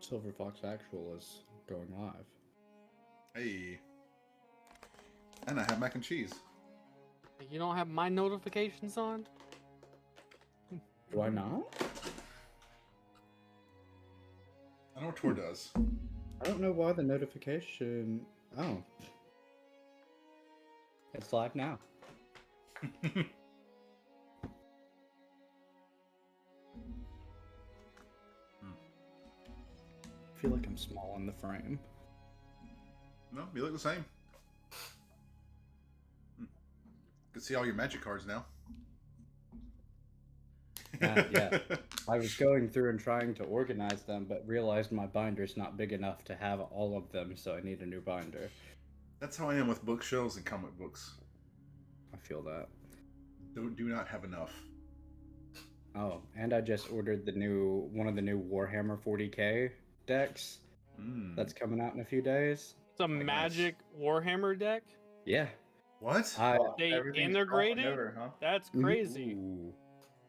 Silver Fox Actual is going live. Hey. And I have mac and cheese. You don't have my notifications on? Do I not? I know what Tor does. I don't know why the notification... Oh. It's live now. I feel like I'm small in the frame. No, you look the same. Can see all your magic cards now. Yeah. I was going through and trying to organize them, but realized my binder's not big enough to have all of them, so I need a new binder. That's how I am with bookshelves and comic books. I feel that. Do not have enough. Oh, and I just ordered one of the new Warhammer 40k decks that's coming out in a few days. It's a magic Warhammer deck? Yeah. What? They Everything's integrated? crossing over, huh? That's crazy. Ooh.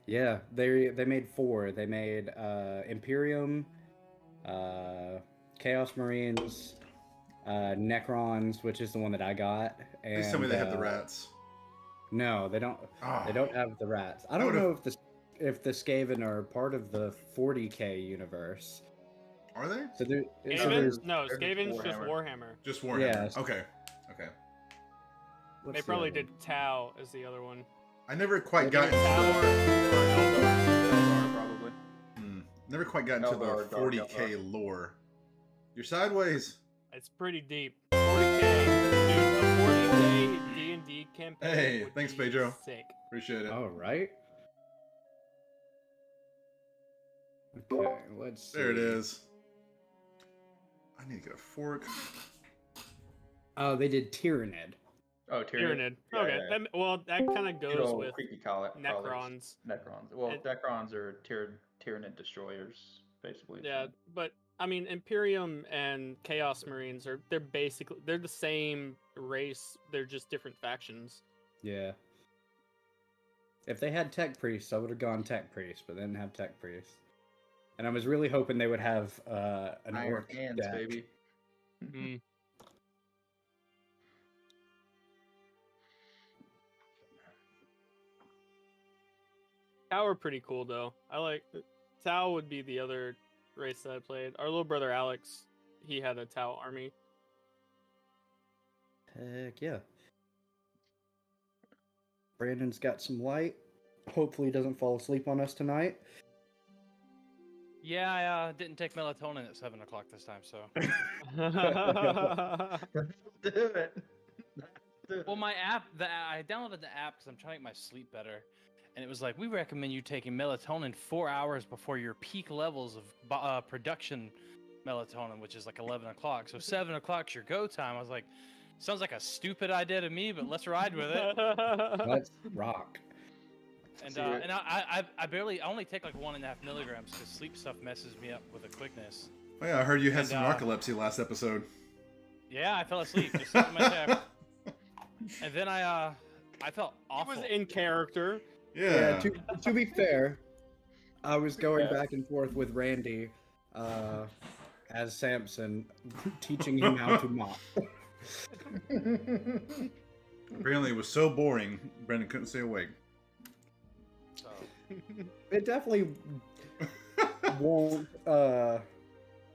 Yeah, they made 4. They made Imperium, Chaos Marines, Necrons, which is the one that I got. And, Please tell me they have the rats. No, they don't. Oh. They don't have the rats. I don't know if the Skaven are part of the 40k universe. Are they? So Skaven? No, they're Skaven's just just Warhammer. Warhammer. Just Warhammer. Yeah. Okay. Okay. They probably did Tau as the other one. I never quite got into Tau Eldar, probably. never quite got into the Eldar, 40k lore. You're sideways. It's pretty deep. 40k, dude, a 40k D&D campaign. Hey, would thanks, be Pedro. Sick. Appreciate it. All right. Okay, let's see. There it is. I need to get a fork. Oh, they did Tyrannid. Oh, Tyranid. Yeah, Okay, yeah. That kind of Good goes old with creepy Necrons. Necrons. Well, And- Necrons are Tyranid destroyers, basically. Yeah, but I mean, Imperium and Chaos Marines they're the same race. They're just different factions. Yeah. If they had Tech Priests, I would have gone Tech Priest, but they didn't have Tech Priests. And I was really hoping they would have an Iron orc hands, deck. baby. Mm. Tau are pretty cool though. Tau would be the other race that I played. Our little brother Alex, he had a Tau army. Heck yeah. Brandon's got some light. Hopefully he doesn't fall asleep on us tonight. Yeah, I didn't take melatonin at 7 o'clock this time, so. Do it. Well, my app, I downloaded the app because I'm trying to make my sleep better. And it was like, we recommend you taking melatonin 4 hours before your peak levels of production melatonin, which is like 11 o'clock. So 7 o'clock's your go time. I was like, sounds like a stupid idea to me, but let's ride with it. Let's rock. And See, I only take like 1.5 milligrams because sleep stuff messes me up with the quickness. Oh yeah, I heard you had And, some narcolepsy last episode. Yeah, I fell asleep just sitting in my chair. And then I felt He awful. was in character. Yeah. To be fair, I was going Yeah. back and forth with Randy as Samson, teaching him how to mop. Apparently it was so boring, Brendan couldn't stay awake. So, It definitely won't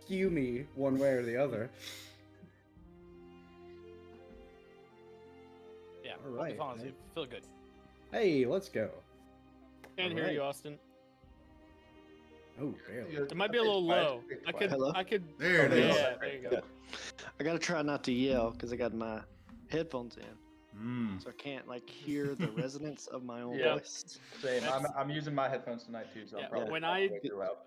skew me one way or the other. yeah, All I'll be right, falling man. asleep. Feel good. Hey, let's go. Can't hear Alright. you, Austin. Oh, barely. It might be a little low. Hello? I could. There it is. Yeah, there you go. I gotta try not to yell because I got my headphones in, Mm. so I can't like hear the resonance of my own Yeah. voice. Same. That's- I'm using my headphones tonight too, so Yeah, I'm probably when not I- way too loud.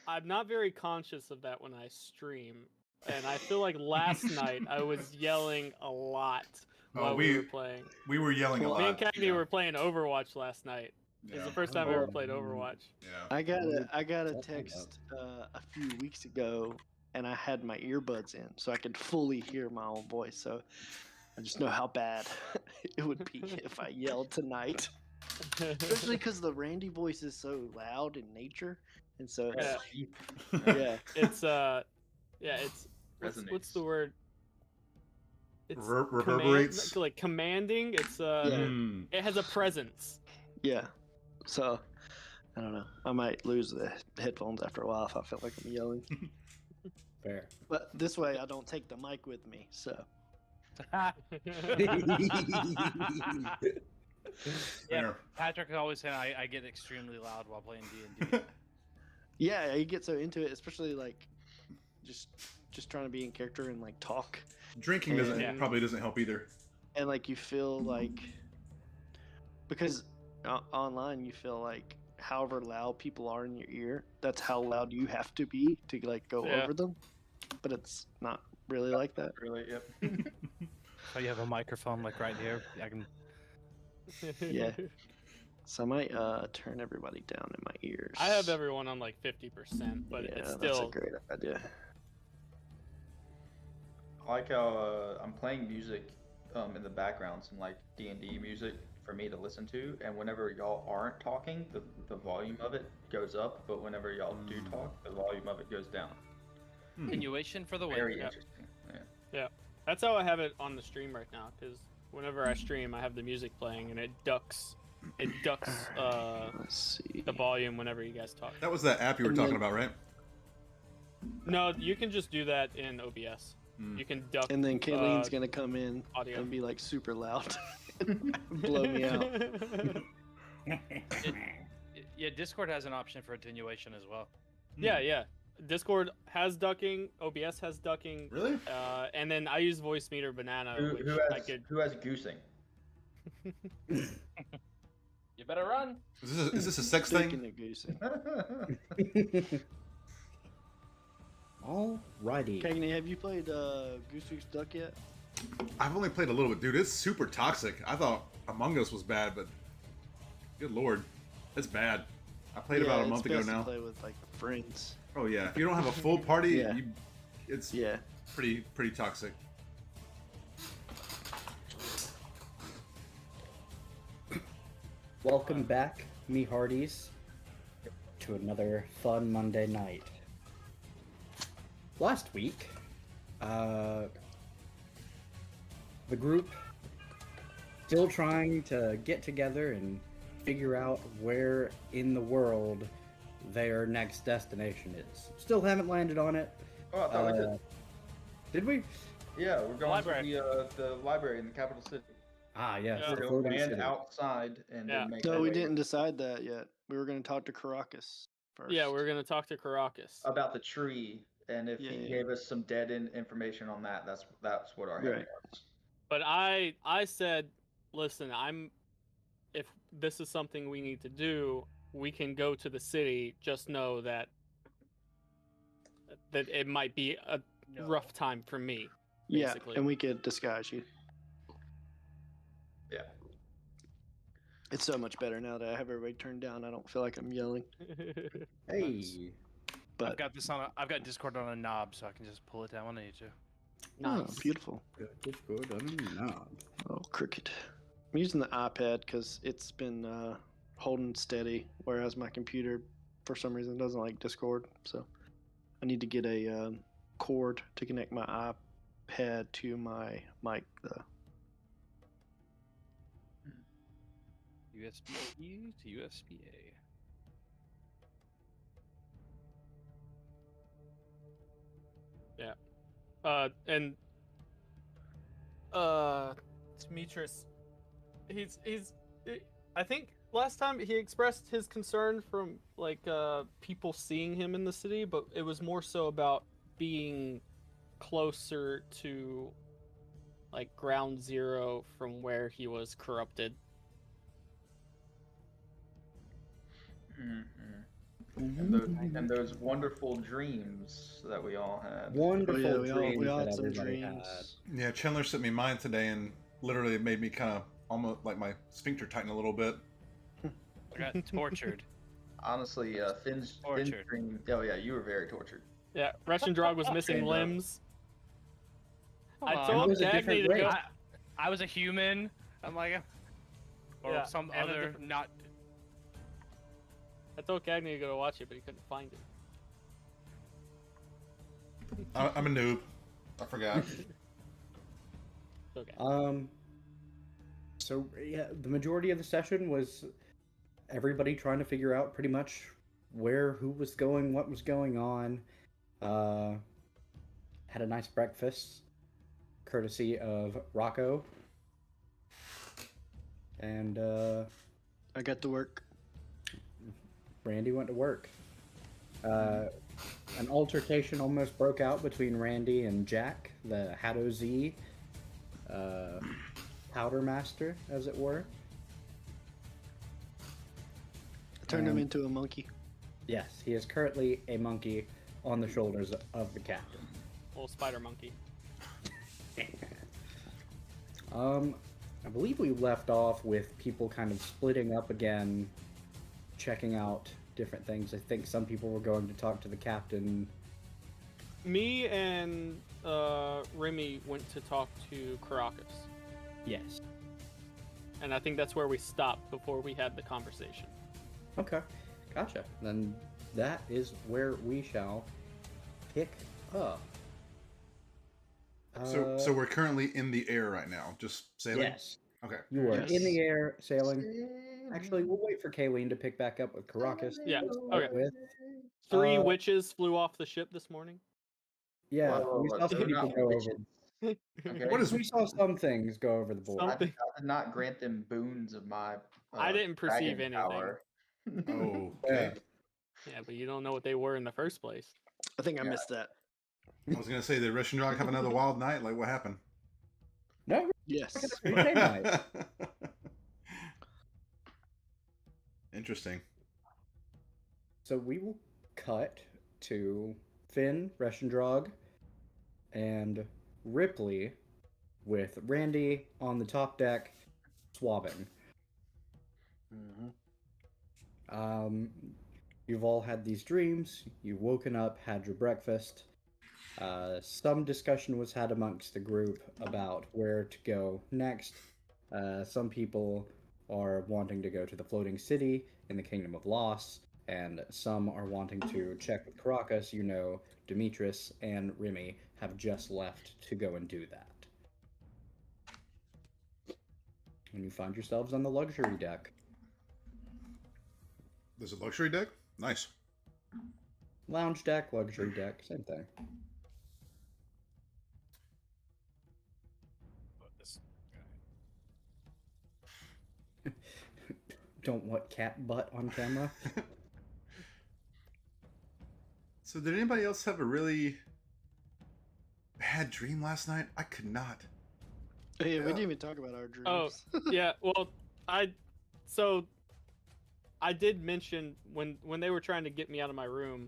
I'm not very conscious of that when I stream, and I feel like last night I was yelling a lot while we were playing. We were yelling a Well, lot. Me and Cagney yeah. were playing Overwatch last night. It's Yeah. the first time I ever played Overwatch. Yeah. I got a That's text a few weeks ago, and I had my earbuds in, so I could fully hear my own voice. So I just know how bad it would be if I yelled tonight, especially because the Randy voice is so loud in nature, and so Yeah. yeah, It's it's what's the Resonates. word? It's Reverberates. like commanding. It's Yeah. Mm. it has a presence. yeah. So I don't know. I might lose the headphones after a while if I feel like I'm yelling. Fair. But this way, I don't take the mic with me. So Fair. Patrick is always saying I get extremely loud while playing D&D. yeah, you get so into it, especially like just trying to be in character and like talk, Drinking doesn't Yeah. probably doesn't help either. and like you feel like because online you feel like however loud people are in your ear, that's how loud you have to be to like go Yeah. over them. But it's not really like that. Really, yep. Oh, you have a microphone like right here. I can. Yeah. So I might turn everybody down in my ears. I have everyone on like 50%, but yeah, it's that's a still great idea. I like how I'm playing music in the background, some like D&D music for me to listen to, and whenever y'all aren't talking, the volume of it goes up, but whenever y'all do talk, the volume of it goes down. Continuation for the win. Very Yeah. interesting. Yeah. That's how I have it on the stream right now. Because whenever I stream, I have the music playing, and it ducks Let's see. the volume whenever you guys talk. That was that app you were And talking then- about, right? No, you can just do that in OBS. Mm. You can duck. And then Kayleen's gonna come in audio. and be like super loud, blow me out. Yeah, Discord has an option for attenuation as well. Yeah. Discord has ducking. OBS has ducking. Really? And then I use Voice Meter Banana, which I could. Who has goosing? You better run. Is this a sex Speaking thing? of goosing. Alrighty. Cagney, have you played Goose Goose Duck yet? I've only played a little bit, dude. It's super toxic. I thought Among Us was bad, but good lord, it's bad. I played about a month ago best to now. play with like friends. Oh yeah, if you don't have a full party, Yeah. it's Yeah. pretty toxic. Welcome back, me hearties, to another fun Monday night. Last week, the group still trying to get together and figure out where in the world their next destination is. Still haven't landed on it. Oh, I thought we did. Did we? Yeah, we're going Library. to the library in the capital city. Ah, yes. Yeah. the We're floating going to land city. outside and Yeah. then make No, our we way didn't decide that yet. We were gonna talk to Caracas first. Yeah, we're gonna talk to Caracas. about the tree, and if Yeah, he yeah. gave us some dead end information on that, that's what our heading Right. was. But I said, listen, if this is something we need to do, we can go to the city. Just know that it might be a rough time for me. Yeah, basically. and we could disguise you. Yeah. It's so much better now that I have everybody turned down. I don't feel like I'm yelling. Hey. But I've got this on. I've got Discord on a knob, so I can just pull it down when I need to. oh, Nice. beautiful. Discord, I don't know. Oh, cricket. I'm using the iPad because it's been holding steady, whereas my computer, for some reason, doesn't like Discord. So I need to get a cord to connect my iPad to my mic, though. USB-C to USB-A. And Demetrius, I think last time he expressed his concern from like people seeing him in the city, but it was more so about being closer to like ground zero from where he was corrupted. And those wonderful dreams that we all had. Wonderful Oh, yeah, dreams we all that had some everybody dreams. had. Yeah, Chandler sent me mine today, and literally it made me kind of almost like my sphincter tighten a little bit. I got tortured. Honestly, Finn's Tortured. dream. Oh yeah, you were very tortured. Yeah, Drog was missing Shame, limbs. I Come told on. It was a Cagney different to go. race. I was a human. I'm like, or Yeah, some and a other different- not. I told Cagney to go watch it, but he couldn't find it. I'm a noob. I forgot. It's okay. So yeah, the majority of the session was everybody trying to figure out pretty much who was going, what was going on. Had a nice breakfast, courtesy of Rocco. And I got to work. Randy went to work. An altercation almost broke out between Randy and Jack, the Haddo Z powder master, as it were. I turned him into a monkey. Yes, he is currently a monkey on the shoulders of the captain. Little spider monkey. I believe we left off with people kind of splitting up again, checking out different things. I think some people were going to talk to the captain. Me and Remy went to talk to Caracas, Yes. and I think that's where we stopped before we had the conversation. Okay, gotcha. Then that is where we shall pick up. So we're currently in the air right now, just sailing. Yes, Okay. you are Yes. in the air sailing. Actually, we'll wait for Kayleen to pick back up with Caracas. Yeah, Let's start okay. with- 3 witches flew off the ship this morning. Yeah, Whoa, we whoa, saw they're some people not go witches. over. Okay. What is We saw some things go over the board. I Something. did not grant them boons of my. I didn't perceive dragon anything. power. Oh, Yeah. okay. Yeah, but you don't know what they were in the first place. I think I Yeah. missed that. I was gonna say, did Russian Dog have another wild night? Like, what happened? No, Yes. Friday night. Interesting. So we will cut to Finn, Reschendrog, and Ripley with Randy on the top deck swabbing. You've all had these dreams. You've woken up, had your breakfast. Some discussion was had amongst the group about where to go next. Some people are wanting to go to the floating city in the Kingdom of Loss, and some are wanting to check with Caracas. You know, Demetrius and Remy have just left to go and do that. And you find yourselves on the luxury deck. There's a luxury deck? Nice. Lounge deck, luxury deck, same thing. Don't want cat butt on camera. So did anybody else have a really bad dream last night? I could not. Hey, we didn't even talk about our dreams. Oh, yeah, well, I did mention when they were trying to get me out of my room,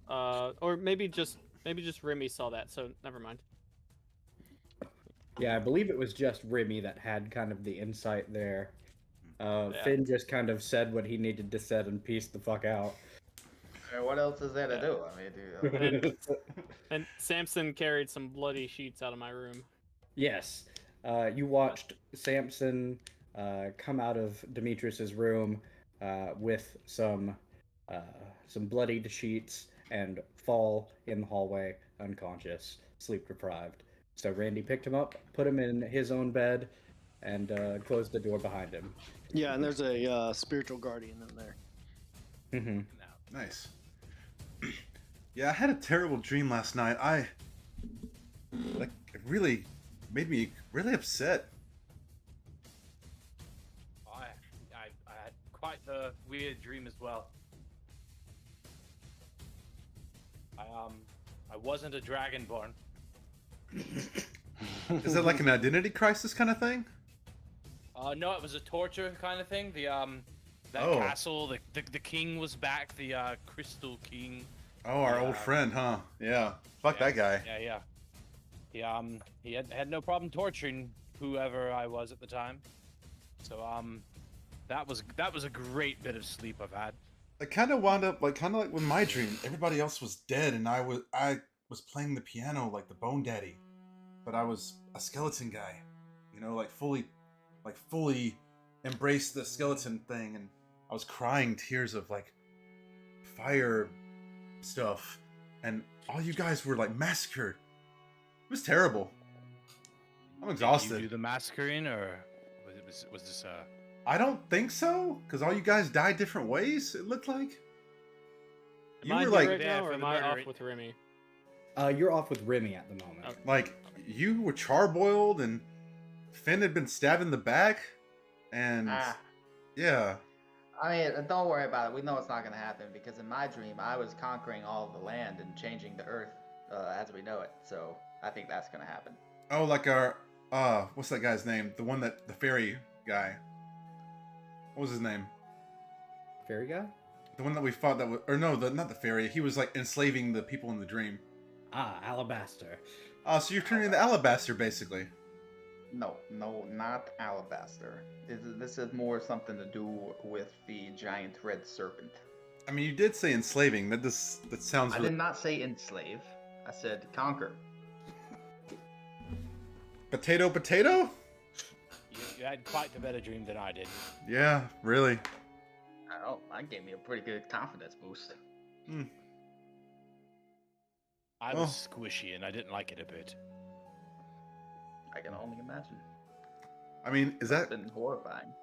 or maybe just Remy saw that, so never mind. Yeah, I believe it was just Remy that had kind of the insight there. Yeah. Finn just kind of said what he needed to say and pieced the fuck out. And what else is there to do? I mean, dude. And Samson carried some bloody sheets out of my room. Yes, you watched Samson come out of Demetrius's room with some bloodied sheets and fall in the hallway unconscious, sleep deprived. So Randy picked him up, put him in his own bed, and closed the door behind him. Yeah, and there's a spiritual guardian in there. Mm-hmm. Nice. Yeah, I had a terrible dream last night. It really made me really upset. I had quite the weird dream as well. I wasn't a dragonborn. Is it like an identity crisis kind of thing? No, it was a torture kind of thing. That Oh. castle, the king was back, the Crystal King. Oh, our old Yeah. friend, huh? Yeah. Fuck that guy. Yeah. He had no problem torturing whoever I was at the time. So that was a great bit of sleep I've had. I kind of wound up kind of like with my dream. Everybody else was dead, and I was playing the piano like the Bone Daddy, but I was a skeleton guy. You know, fully embraced the skeleton thing, and I was crying tears of fire stuff, and all you guys were like massacred. It was terrible. I'm Did exhausted. you do the massacring, or was this I don't think so, because all you guys died different ways. It looked like you Am I were here like, right Yeah, now, or for am the I murder. off with Remy? You're off with Remy at the moment. Okay. like you were charboiled, and Finn had been stabbed in the back, and yeah, I mean, don't worry about it. We know it's not going to happen because in my dream, I was conquering all of the land and changing the earth as we know it. So I think that's going to happen. oh, like our what's that guy's name? The one that the fairy guy. What was his name? Fairy guy? The one that we fought that was, or no, not the fairy. He was like enslaving the people in the dream. Ah, Alabaster. So you're turning into Alabaster, basically. No, not Alabaster. This is more something to do with the giant red serpent. I mean, you did say enslaving. That sounds. I Really... did not say enslave. I said conquer. Potato, potato. you had quite the better dream than I did. Yeah, really. Oh, that gave me a pretty good confidence boost. I was squishy and I didn't like it a bit. I can only imagine. I mean, is It's that been horrifying.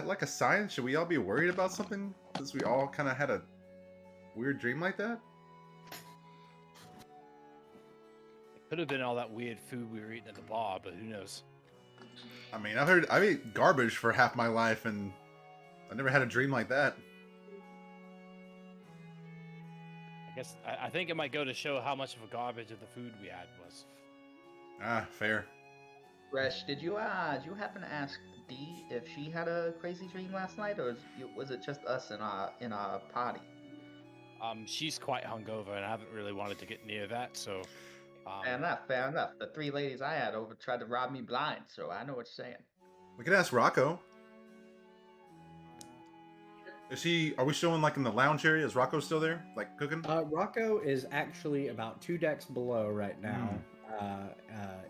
like a sign? Should we all be worried about something since we all kind of had a weird dream like that? It could have been all that weird food we were eating at the bar, but who knows? I mean, I've ate garbage for half my life, and I never had a dream like that. I guess I think it might go to show how much of a garbage of the food we had was. Ah, fair. Resh, did you happen to ask Dee if she had a crazy dream last night, or was it just us in our party? She's quite hungover, and I haven't really wanted to get near that, so. Fair enough. The three ladies I had over tried to rob me blind, so I know what you're saying. We could ask Rocco. Are we showing like in the lounge area? Is Rocco still there? Like cooking? Rocco is actually about 2 decks below right now.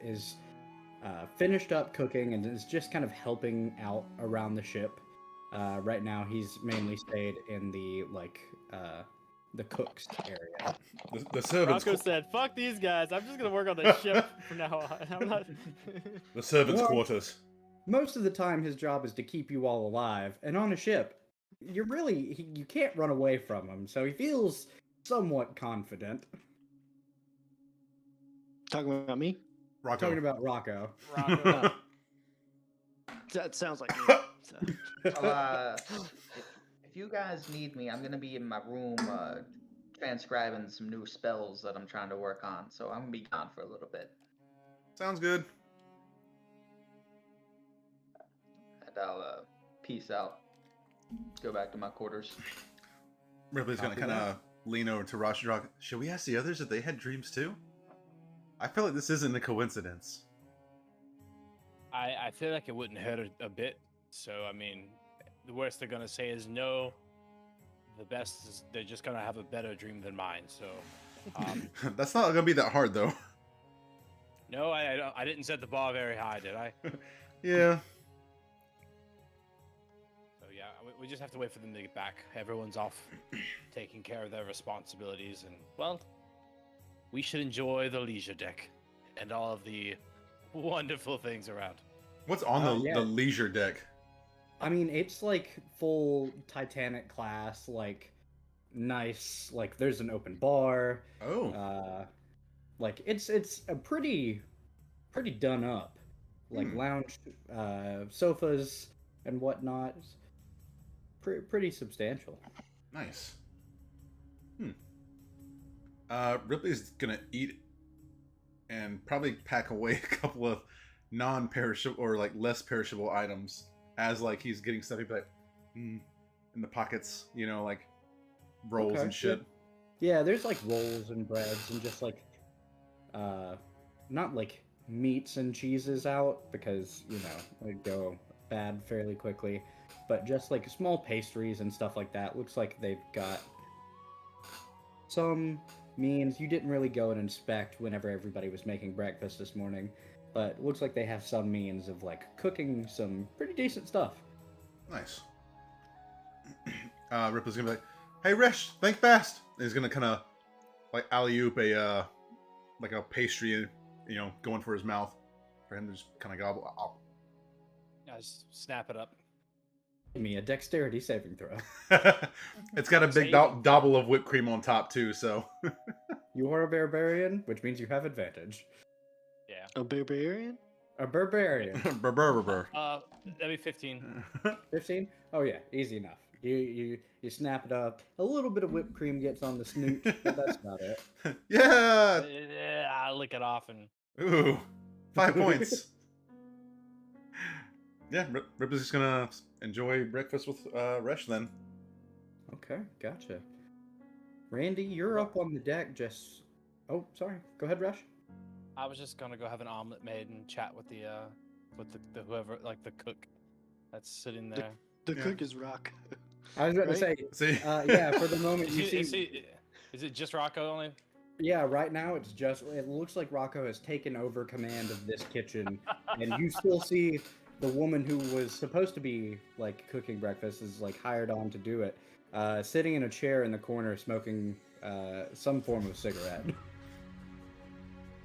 Is finished up cooking and is just kind of helping out around the ship. Right now, he's mainly stayed in the cook's area. The servants. Rocco said, "Fuck these guys. I'm just gonna work on the ship from now on. I'm not." The servants' Well- quarters. Most of the time, his job is to keep you all alive, and on a ship, you can't run away from him. So he feels somewhat confident. Talking about me? Rocco. Talking about Rocco. Rocco. That sounds like me. So. Well, if you guys need me, I'm gonna be in my room transcribing some new spells that I'm trying to work on. So I'm gonna be gone for a little bit, Sounds good. and I'll peace out. Go back to my quarters. Ripley's gonna Copy kind that. of lean over to Rosh. Should we ask the others if they had dreams too? I feel like this isn't a coincidence. I feel like it wouldn't hurt a bit. So, I mean, the worst they're going to say is no. The best is they're just going to have a better dream than mine. So, That's not gonna be that hard though. no, I didn't set the bar very high, did I? Yeah. So, yeah, we just have to wait for them to get back. Everyone's off taking care of their responsibilities. And, well, we should enjoy the leisure deck and all of the wonderful things around. What's on Yeah. the leisure deck? I mean, it's like full Titanic class, like nice. Like there's an open bar. Oh. Like it's a pretty done up, like lounge, sofas and whatnot. Pretty substantial. Nice. Ripley's gonna eat and probably pack away a couple of non-perishable or like less perishable items as like he's getting stuff. He'd be like, in the pockets, like rolls Okay, and shit. Yeah, there's like rolls and breads and just like, not like meats and cheeses out because they go bad fairly quickly, but just like small pastries and stuff like that. Looks like they've got some means you didn't really go and inspect whenever everybody was making breakfast this morning, but it looks like they have some means of like cooking some pretty decent stuff. Nice. Ripley's gonna be like, Hey, Resh, think fast. And he's gonna kind of like alley-oop like a pastry, going for his mouth for him to just kind of gobble. I just snap it up. Give me a dexterity saving throw. It's got a big dobble of whipped cream on top too, so. You are a barbarian, which means you have advantage. Yeah. A barbarian? A barbarian. Brr. That'd be 15. 15? Oh yeah, easy enough. You snap it up. A little bit of whipped cream gets on the snoot, but that's about it. Yeah. I lick it off and. Ooh, 5 points. Yeah, Rip is just gonna enjoy breakfast with Resh then. Okay, gotcha. Randy, you're up on the deck. Just oh, sorry. Go ahead, Rush. I was just gonna go have an omelet made and chat with the whoever, like the cook that's sitting there. The Yeah. cook is Rock. I was going to say, See, yeah. For the moment, you see, Is it just Rocco only? yeah. Right now, it's just. It looks like Rocco has taken over command of this kitchen, and you still see the woman who was supposed to be like cooking breakfast is like hired on to do it, sitting in a chair in the corner smoking some form of cigarette.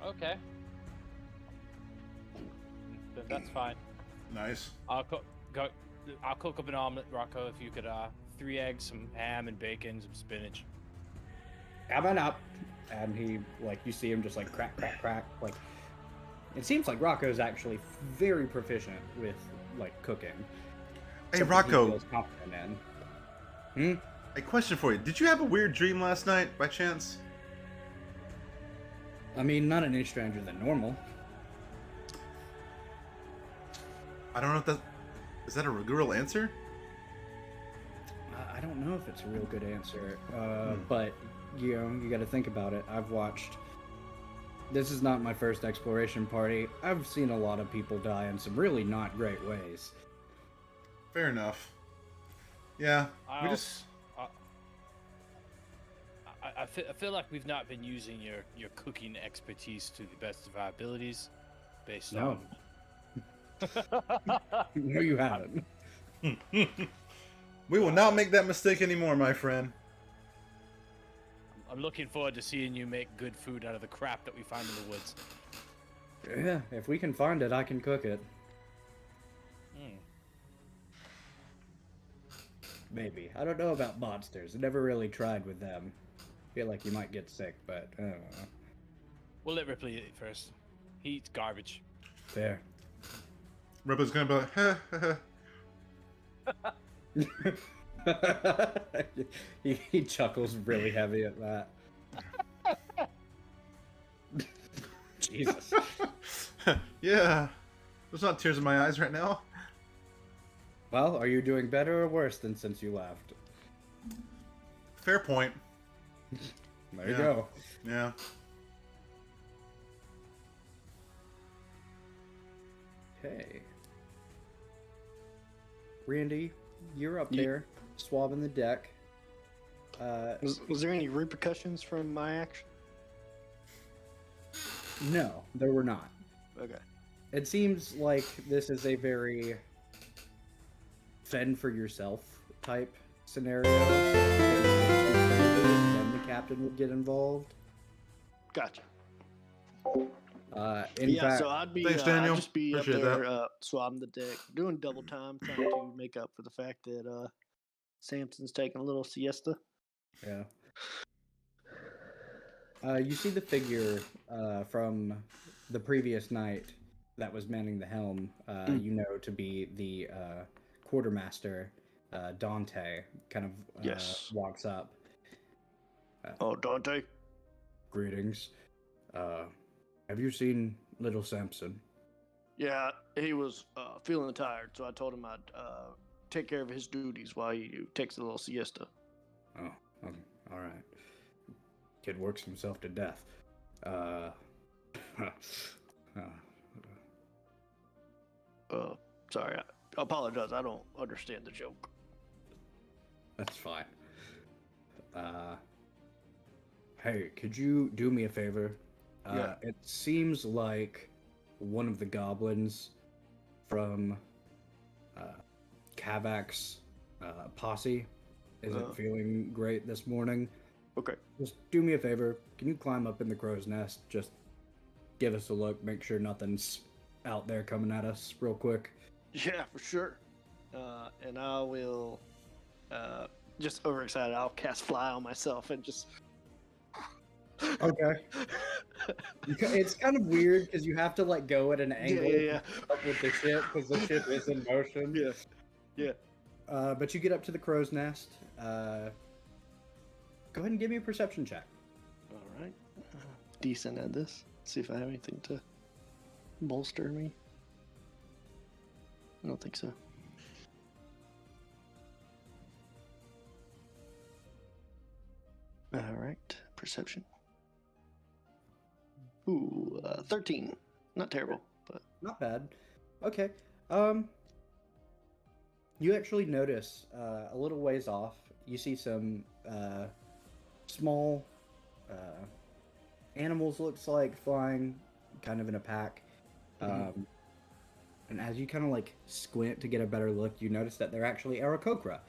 Okay. Then that's fine. nice. I'll cook up an omelet, Rocco. If you could, 3 eggs, some ham and bacon, some spinach. Coming up, and he like you see him just like crack, crack, crack. Like it seems like Rocco's actually very proficient with like cooking. Hey, Something he Rocco. feels confident in. A question for you. Did you have a weird dream last night, by chance? I mean, not any stranger than normal. I don't know if that... Is that a real answer? I don't know if it's a real good answer, but you got to think about it. I've watched. This is not my first exploration party. I've seen a lot of people die in some really not great ways. Fair enough. Yeah, we I'll- just... I feel like we've not been using your cooking expertise to the best of our abilities, based No. on. No, you haven't. We will not make that mistake anymore, my friend. I'm looking forward to seeing you make good food out of the crap that we find in the woods. Yeah, if we can find it, I can cook it. Hmm. Maybe. I don't know about monsters. I never really tried with them. Feel like you might get sick, but I don't know. We'll let Ripley eat first. He eats garbage. Fair. Ripper's gonna be like, huh, huh, huh. he chuckles really heavy at that. Jesus. Yeah. There's not tears in my eyes right now. Well, are you doing better or worse than since you left? Fair point. There you Yeah. go. Yeah. Okay. Randy, you're up Ye- there, swabbing the deck. Was there any repercussions from my action? No, there were not. Okay. It seems like this is a very fend for yourself type scenario. Then the captain would get involved. Gotcha. In Yeah, fact, so I'd be, Thanks, Daniel. I'd just be Appreciate up there that. swabbing the deck, doing double time, trying to make up for the fact that Samson's taking a little siesta. yeah. You see the figure from the previous night that was manning the helm. You know to be the quartermaster, Dante. Kind of Yes. walks up. Oh, Dante. Greetings. Have you seen little Samson? Yeah, he was feeling tired, so I told him I'd take care of his duties while he takes a little siesta. Oh, okay. All right. Kid works himself to death. Sorry, I apologize. I don't understand the joke. That's fine. Hey, could you do me a favor? Yeah. It seems like one of the goblins from Kavak's posse isn't feeling great this morning. Okay. Just do me a favor. Can you climb up in the crow's nest? Just give us a look. Make sure nothing's out there coming at us real quick. Yeah, for sure. And I will, just overexcited, I'll cast Fly on myself and just... Okay. It's kind of weird because you have to like go at an angle yeah. up with the ship because the ship is in motion. Yeah. But you get up to the crow's nest. Go ahead and give me a perception check. All right. Decent at this. See if I have anything to bolster me. I don't think so. All right. Perception. Ooh, 13. Not terrible, but Not bad. Okay. You actually notice a little ways off. You see some small animals. Looks like flying, kind of in a pack. And as you kind of like squint to get a better look, you notice that they're actually Aarakocra.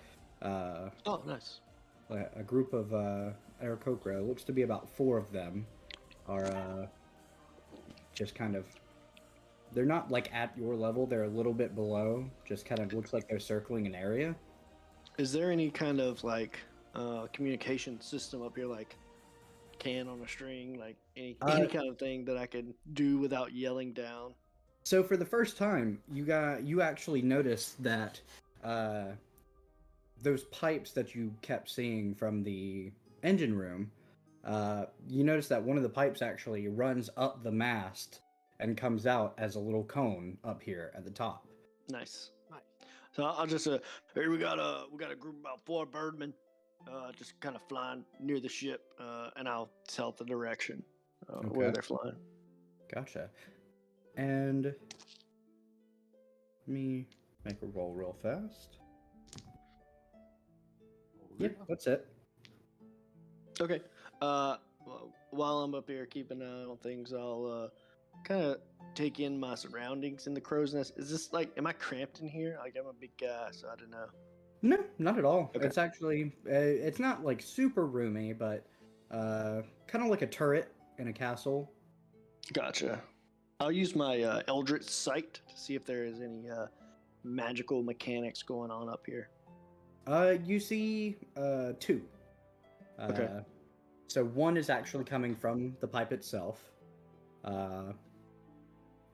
oh, nice. A group of Aarakocra. Looks to be about 4 of them. Are just kind of. They're not like at your level. They're a little bit below. Just kind of looks like they're circling an area. Is there any kind of like communication system up here, like can on a string, like any kind of thing that I can do without yelling down? So for the first time, you actually noticed that those pipes that you kept seeing from the engine room, you notice that one of the pipes actually runs up the mast and comes out as a little cone up here at the top. Nice. So I'll just here we got a group of about 4 birdmen, just kind of flying near the ship, and I'll tell the direction where they're flying. Gotcha. And let me make a roll real fast. Yep, that's it. Okay. Well, while I'm up here keeping an eye on things, I'll kind of take in my surroundings in the crow's nest. Is this like, am I cramped in here? Like, I'm a big guy, so I don't know. No, not at all. Okay. It's actually, it's not like super roomy, but kind of like a turret in a castle. Gotcha. I'll use my Eldritch Sight to see if there is any magical mechanics going on up here. You see 2. Okay. So one is actually coming from the pipe itself.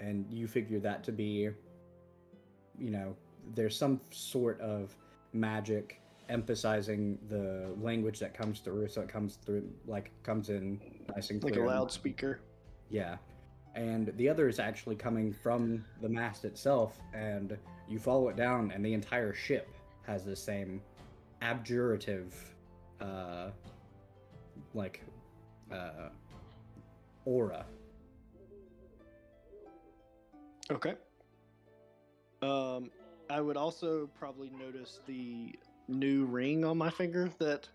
And you figure that to be, there's some sort of magic emphasizing the language that comes through, so it comes in nice and clear. Like a loudspeaker. Yeah. And the other is actually coming from the mast itself, and you follow it down, and the entire ship has the same abjurative, aura. Okay. I would also probably notice the new ring on my finger that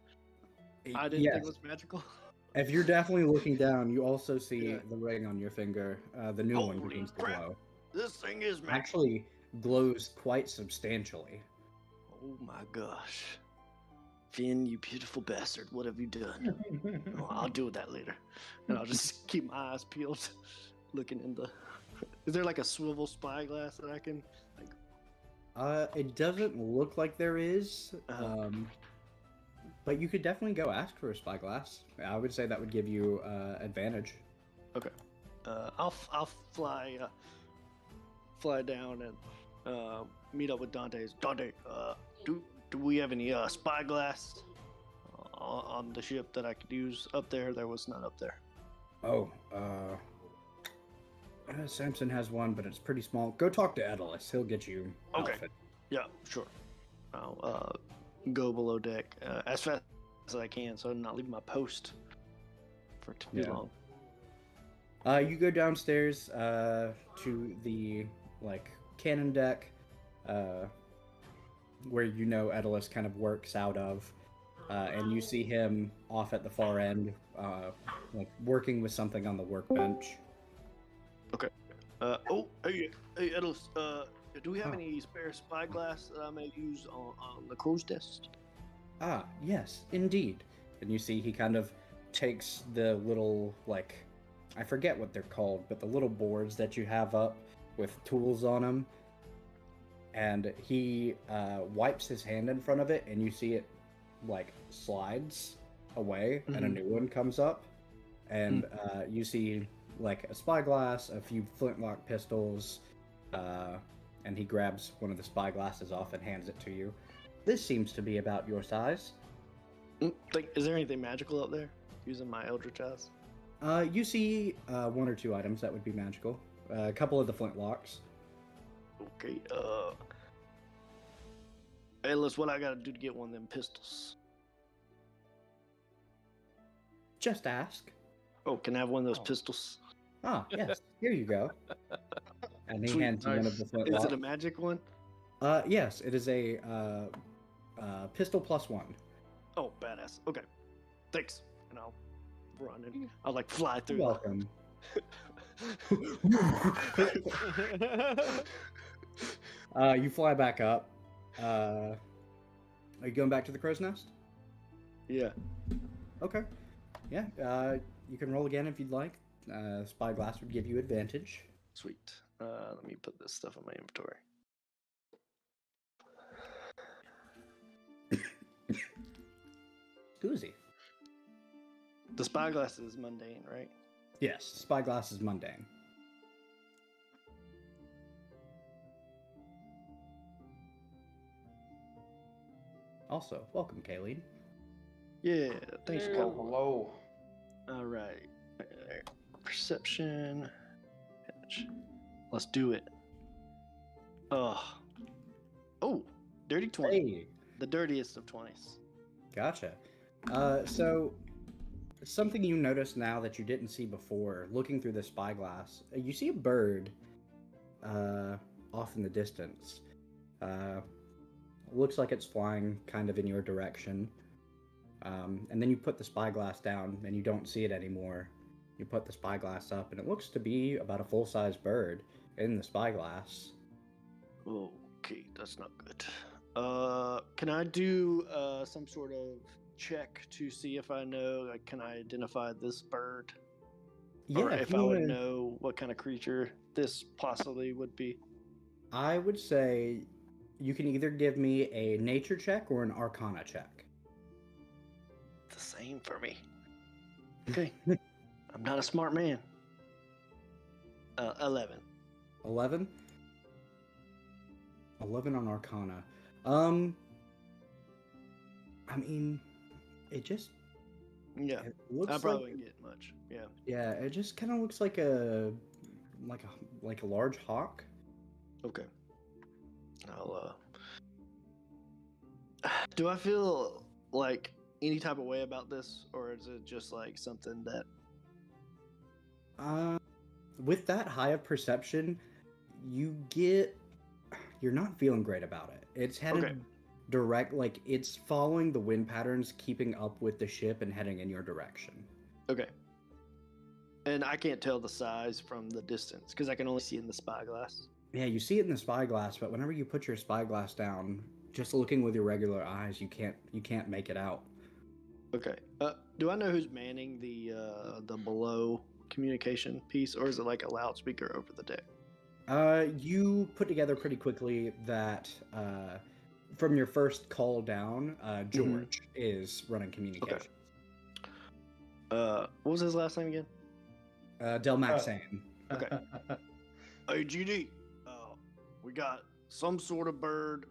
I didn't think was magical. If you're definitely looking down, you also see Yeah. the ring on your finger. The new one Holy begins to crap. glow. This thing is magical. Actually, glows quite substantially. Oh my gosh. Finn, you beautiful bastard, what have you done? Oh, I'll deal with that later. And I'll just keep my eyes peeled, looking in the... Is there like a swivel spyglass that I can... It doesn't look like there is, but you could definitely go ask for a spyglass. I would say that would give you advantage. Okay. I'll fly down and meet up with Dante. Dante, do we have any spyglass on the ship that I could use up there? There was none up there. Oh, Samson has one, but it's pretty small. Go talk to Edelus. He'll get you. Okay. Outfit. Yeah, sure. I'll go below deck as fast as I can, so I'm not leaving my post for too long. You go downstairs to the cannon deck, where Edelus kind of works out of, and you see him off at the far end, working with something on the workbench. Okay. Hey, Edelus, do we have any spare spyglass that I may use on the crow's nest? Ah, yes, indeed. And you see he kind of takes the little, like, I forget what they're called, but the little boards that you have up with tools on them, and he wipes his hand in front of it, and you see it, like, slides away, and a new one comes up, and you see, like, a spyglass, a few flintlock pistols, and he grabs one of the spyglasses off and hands it to you. This seems to be about your size. Is there anything magical up there? Using my Eldritch Eyes. You see one or two items that would be magical. A couple of the flintlocks. Okay. Atlas, what I gotta do to get one of them pistols? Just ask. Oh, can I have one of those Oh. pistols? Ah, yes. Here you go. And he Sweet, hands you one of the Is flintlocks. it a magic one? Yes, it is a pistol +1. Oh, badass. Okay. Thanks. And I'll run and I'll like fly through. You're welcome. You fly back up. Are you going back to the crow's nest? Yeah. Okay. Yeah. You can roll again if you'd like. Spyglass would give you advantage. Sweet. Let me put this stuff in my inventory. Scoozy. The spyglass is mundane, right? Yes, spyglass is mundane. Also, welcome, Kayleen. Yeah. Thanks for Oh, coming. hello. All right. Perception. Let's do it. Oh. Dirty 20. Hey, The dirtiest of 20s. gotcha. So something you notice now that you didn't see before, looking through the spyglass, you see a bird off in the distance. Looks like it's flying kind of in your direction. And then you put the spyglass down and you don't see it anymore. You put the spyglass up and it looks to be about a full-size bird in the spyglass. Okay, that's not good. Can I do some sort of check to see if I know, like, can I identify this bird? Or Yeah, if I would know what kind of creature this possibly would be. I would say you can either give me a nature check or an arcana check. The same for me. Okay. I'm not a smart man. 11. 11? 11 on arcana. I mean, it just Yeah. it looks I probably like, wouldn't get much. Yeah. yeah, it just kind of looks like a large hawk. Okay. I'll do I feel like any type of way about this, or is it just like something that With that high of perception, you're not feeling great about it. It's headed Okay. direct, like it's following the wind patterns, keeping up with the ship and heading in your direction. Okay. And I can't tell the size from the distance because I can only see in the spyglass. Yeah, you see it in the spyglass, but whenever you put your spyglass down, just looking with your regular eyes, you can't make it out. Okay. Do I know who's manning the below communication piece, or is it like a loudspeaker over the deck? You put together pretty quickly that from your first call down, George is running communications. What was his last name again? Del Maxane. Okay. Hey, GD. We got some sort of bird.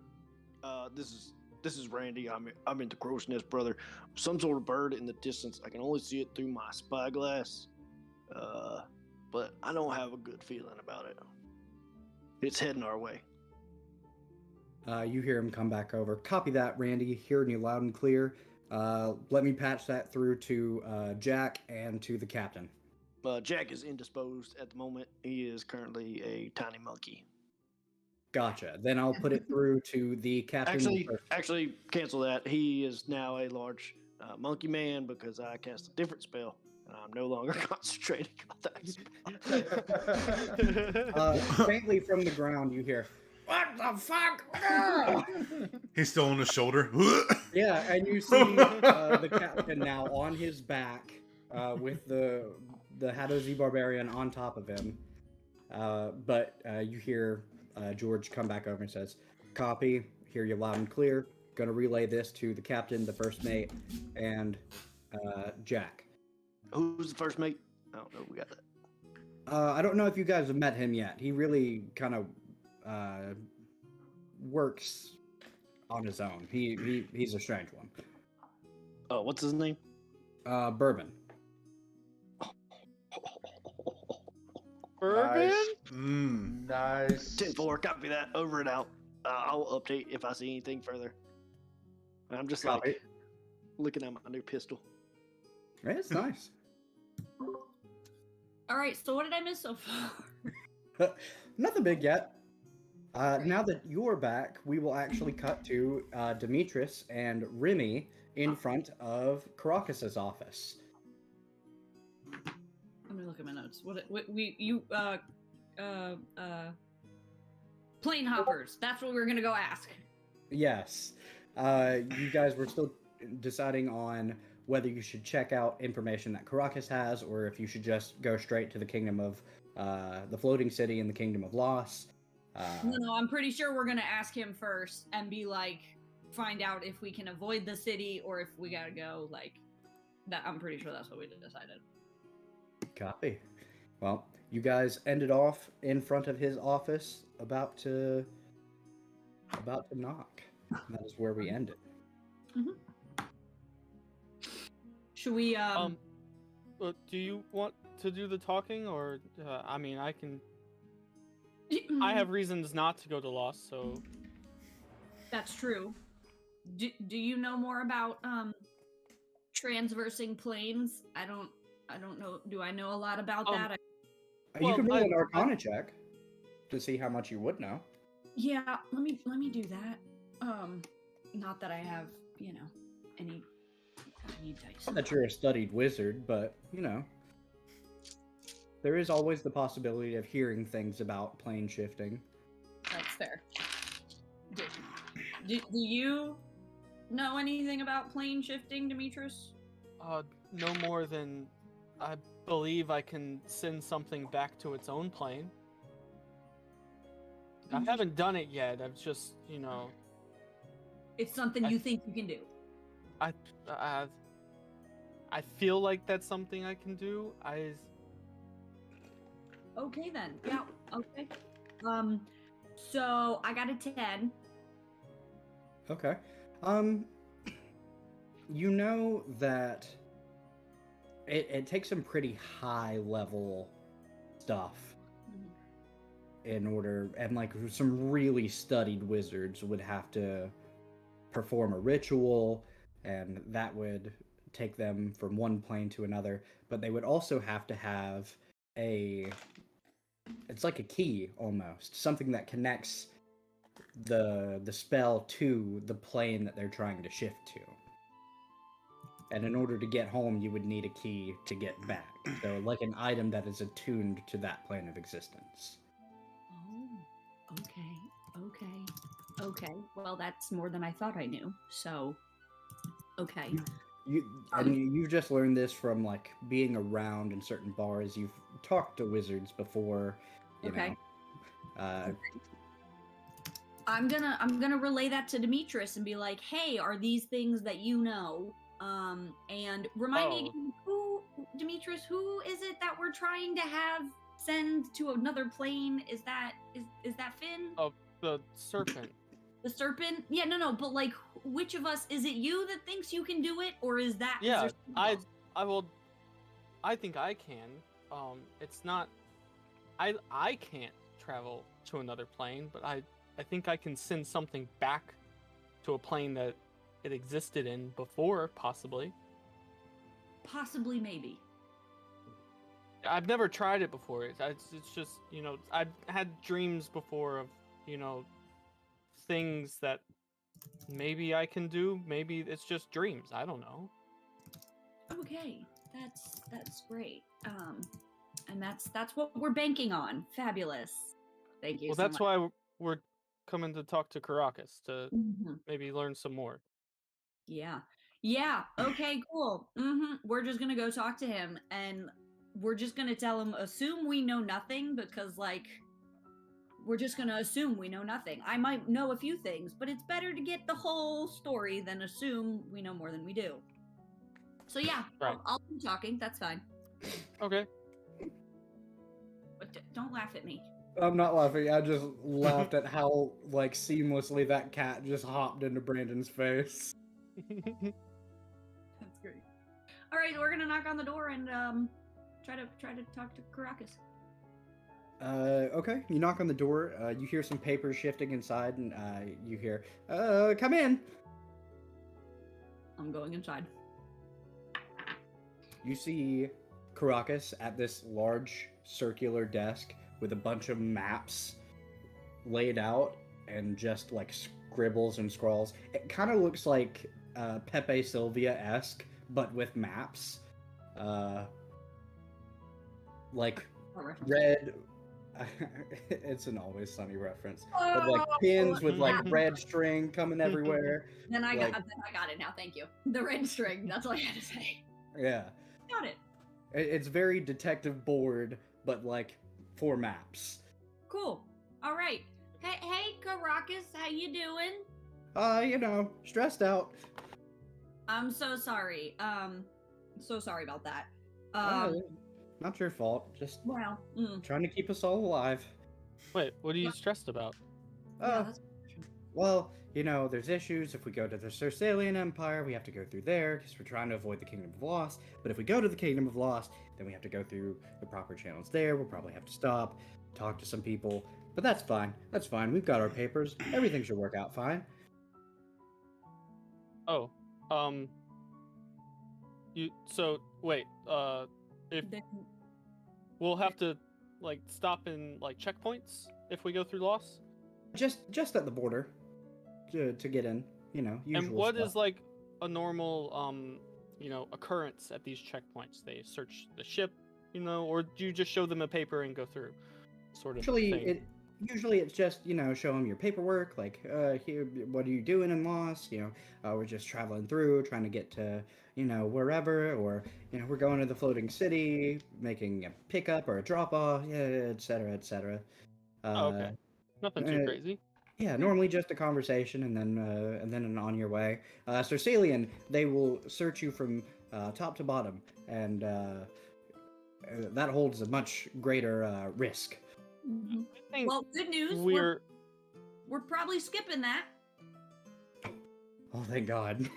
This is Randy. I'm in the crow's nest, brother. Some sort of bird in the distance. I can only see it through my spyglass. But I don't have a good feeling about it. It's heading our way. You hear him come back over. Copy that, Randy. Hearing you loud and clear. Let me patch that through to Jack and to the captain. Jack is indisposed at the moment. He is currently a tiny monkey. Gotcha. Then I'll put it through to the captain. Actually, cancel that. He is now a large monkey man because I cast a different spell, and I'm no longer concentrating on that spell. Faintly from the ground, you hear, what the fuck? Ah!" He's still on his shoulder. Yeah, and you see the captain now on his back with the Hadozi Barbarian on top of him. But you hear George come back over and says, "Copy, hear you loud and clear. Gonna relay this to the captain, the first mate, and Jack." Who's the first mate? I don't know. We got that. I don't know if you guys have met him yet. He really kind of works on his own. He's a strange one. Oh, what's his name? Bourbon. Bourbon? Nice. 10-4, copy that. Over and out. I'll update if I see anything further. I'm just Copy. like looking at my new pistol. Yeah, it's nice. All right, so what did I miss so far? Nothing big yet. Now that you're back, we will actually cut to Demetrius and Remy in front of Caracas's office. Let me look at my notes. Plane hoppers. That's what we were gonna go ask. Yes. You guys were still deciding on whether you should check out information that Caracas has, or if you should just go straight to the Kingdom of the Floating City and the Kingdom of Loss. No, I'm pretty sure we're gonna ask him first and be like, find out if we can avoid the city or if we gotta go. Like, that. I'm pretty sure that's what we decided. Copy. Well, you guys ended off in front of his office, about to knock. That is where we ended. Should we? Do you want to do the talking, or I mean, I can. I have reasons not to go to Lost, so. That's true. Do you know more about transversing planes? I don't know. Do I know a lot about that? You Well, can roll an Arcana check to see how much you would know. Yeah, let me do that. Not that I have, any dice. Not that you're a studied wizard, but there is always the possibility of hearing things about plane shifting. That's fair. Do you know anything about plane shifting, Demetrius? No more than I believe I can send something back to its own plane. I haven't done it yet. I've just, It's something you think you can do. I feel like that's something I can do. Okay then. Yeah. Okay. So I got a 10. Okay. You know that it takes some pretty high level stuff in order, and like some really studied wizards would have to perform a ritual, and that would take them from one plane to another, but they would also have to have it's like a key almost, something that connects the spell to the plane that they're trying to shift to. And in order to get home, you would need a key to get back. So like an item that is attuned to that plane of existence. Oh, okay. Well, that's more than I thought I knew. So, okay. You've just learned this from like being around in certain bars. You've talked to wizards before, you know. I'm gonna relay that to Demetrius and be like, hey, are these things that you know? And remind me again, Demetrius, who is it that we're trying to have send to another plane? Is that Finn? Oh, the serpent. The serpent? Yeah, no, but like, which of us, is it you that thinks you can do it, or is that? Yeah, I think I can. It's not. I can't travel to another plane, but I think I can send something back to a plane that it existed in before, possibly. Possibly, maybe. I've never tried it before. It's just, I've had dreams before of, things that maybe I can do. Maybe it's just dreams. I don't know. Okay, that's great. And that's what we're banking on. Fabulous. Thank you. Well, so that's much. why we're coming to talk to Caracas to Mhm. maybe learn some more. Yeah. Yeah. Okay, cool. We're just gonna go talk to him and we're just gonna tell him, assume we know nothing because, like, we're just gonna assume we know nothing. I might know a few things, but it's better to get the whole story than assume we know more than we do. So, yeah, Right. I'll be talking. That's fine. Okay. But don't laugh at me. I'm not laughing. I just laughed at how like seamlessly that cat just hopped into Brandon's face. That's great. All right, we're gonna knock on the door and try to talk to Caracas. Okay. You knock on the door. You hear some papers shifting inside, and you hear, come in. I'm going inside. You see Caracas at this large circular desk with a bunch of maps laid out and just like scribbles and scrawls. It kind of looks like Pepe Sylvia-esque, but with maps. Like red. It's an Always Sunny reference. But like pins with like red string coming everywhere. Then I like- got it now. Thank you. The red string. That's all I had to say. Yeah. Got it. It's very detective board, but like for maps. Cool. All right. Hey, Caracas, how you doing? You know, stressed out. I'm so sorry. So sorry about that. Not your fault. Just Well, trying to keep us all alive. Wait, what are you stressed about? yeah, that's Well, you know, there's issues. If we go to the Cercalian Empire, we have to go through there because we're trying to avoid the Kingdom of Lost. But if we go to the Kingdom of Lost, then we have to go through the proper channels there. We'll probably have to stop, talk to some people. But that's fine. That's fine. We've got our papers. Everything should work out fine. Oh, wait, if then we'll have to like stop in like checkpoints if we go through Lost. Just at the border to get in. You know, usual And what stuff. is like a normal occurrence at these checkpoints? They search the ship, or do you just show them a paper and go through? Sort of thing. Usually it's just, show them your paperwork, like, here, what are you doing in Lost? We're just traveling through, trying to get to, wherever, or, we're going to the floating city, making a pickup or a drop off, yeah, et cetera, et cetera. Okay. Nothing too crazy. Yeah, normally just a conversation and then on your way. Cercalian, they will search you from top to bottom, and that holds a much greater risk. Mhm. I think Well, good news. we're We're probably skipping that. Oh, thank God.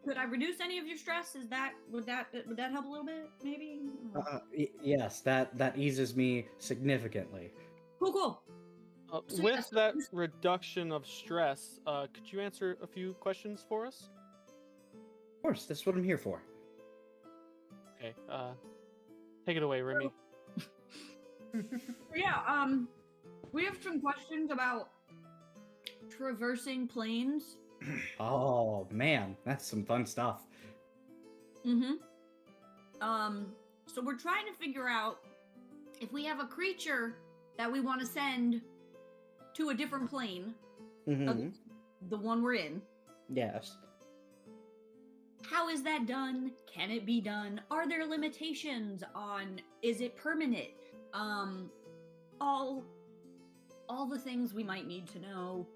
Could I reduce any of your stress? Would that help a little bit? Maybe. Yes, that eases me significantly. Cool. So with yes, that reduction of stress. Could you answer a few questions for us? Of course, that's what I'm here for. Okay. Take it away, Remy. Yeah. We have some questions about traversing planes. Oh man, that's some fun stuff. Mm-hmm. So we're trying to figure out if we have a creature that we want to send to a different plane, Mm-hmm. the one we're in. Yes. How is that done? Can it be done? Are there limitations on? Is it permanent? All the things we might need to know.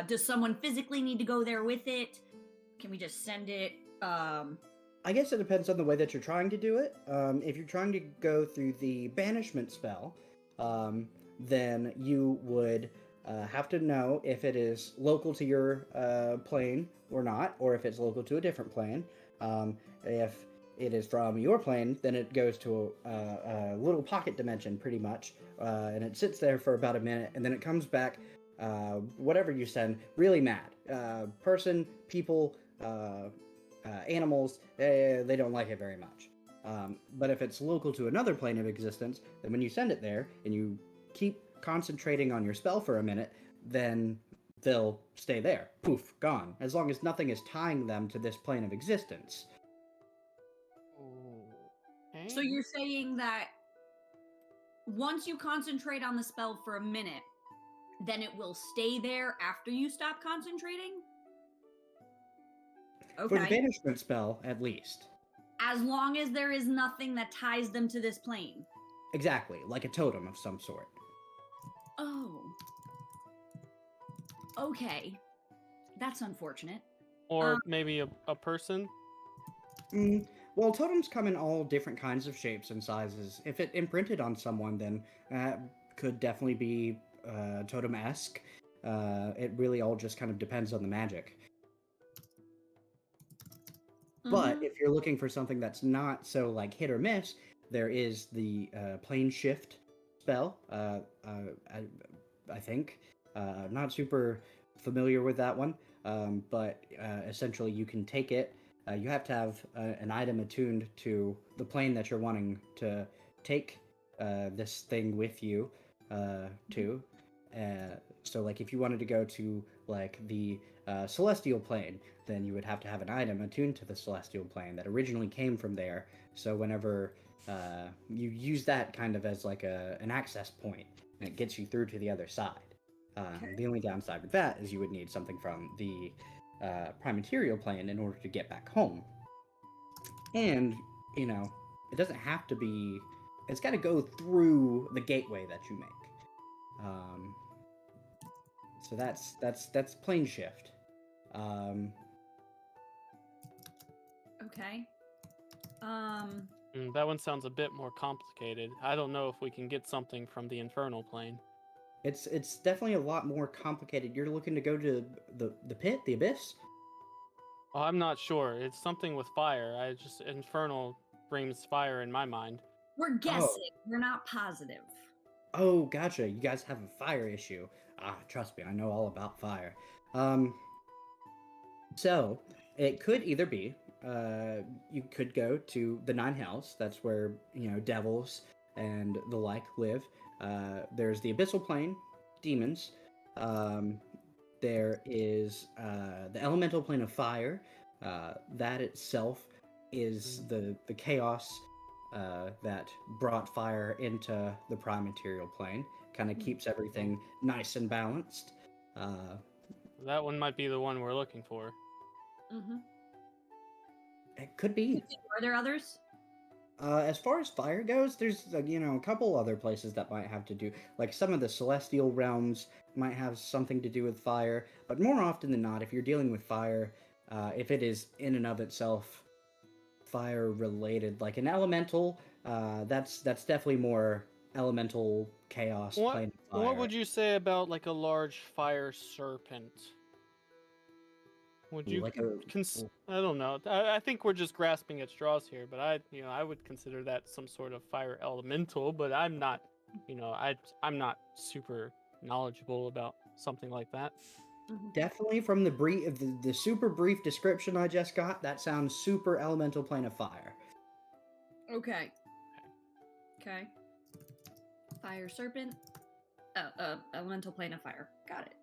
Does someone physically need to go there with it? Can we just send it? I guess it depends on the way that you're trying to do it. If you're trying to go through the banishment spell, then you would have to know if it is local to your plane or not, or if it's local to a different plane. If it is from your plane, then it goes to a little pocket dimension, pretty much, and it sits there for about a minute, and then it comes back. Whatever you send, really mad. Person, people, animals, they don't like it very much. But if it's local to another plane of existence, then when you send it there and you keep concentrating on your spell for a minute, then they'll stay there. Poof, gone. As long as nothing is tying them to this plane of existence. So you're saying that once you concentrate on the spell for a minute, then it will stay there after you stop concentrating? For the Okay. banishment spell, at least. As long as there is nothing that ties them to this plane. Exactly, like a totem of some sort. Oh. Okay. That's unfortunate. Or maybe a person. Well, totems come in all different kinds of shapes and sizes. If it imprinted on someone, then could definitely be totem-esque. It really all just kind of depends on the magic. But if you're looking for something that's not so like hit or miss, there is the plane shift spell. I think not super familiar with that one, but essentially you can take it. You have to have an item attuned to the plane that you're wanting to take this thing with you to. So, like, if you wanted to go to like the celestial plane, then you would have to have an item attuned to the celestial plane that originally came from there. So whenever you use that kind of as like an access point, and it gets you through to the other side. The only downside with that is you would need something from the prime material plane in order to get back home. And, you know, it doesn't have to be... It's got to go through the gateway that you make. So that's plane shift. Okay. That one sounds a bit more complicated. I don't know if we can get something from the infernal plane. It's definitely a lot more complicated. You're looking to go to the pit, the abyss? Oh, I'm not sure. It's something with fire. Infernal brings fire in my mind. We're guessing. We're not positive. Oh, gotcha. You guys have a fire issue. Trust me, I know all about fire. So it could either be you could go to the Nine Hells. That's where, you know, devils and the like live. There's the abyssal plane, demons. There is the elemental plane of fire. That itself is the chaos that brought fire into the prime material plane. Kind of keeps everything nice and balanced. That one might be the one we're looking for. It could be. Are there others? As far as fire goes, there's you know, a couple other places that might have to do, like some of the celestial realms might have something to do with fire, but more often than not, if you're dealing with fire, if it is in and of itself fire related, like an elemental, that's definitely more elemental chaos. Plane of fire. What would you say about like a large fire serpent? Would you Like I don't know. I think we're just grasping at straws here, but I would consider that some sort of fire elemental, but I'm not, I'm not super knowledgeable about something like that. Definitely from the super brief description I just got, that sounds super elemental plane of fire. Okay. Fire serpent. Elemental plane of fire. Got it.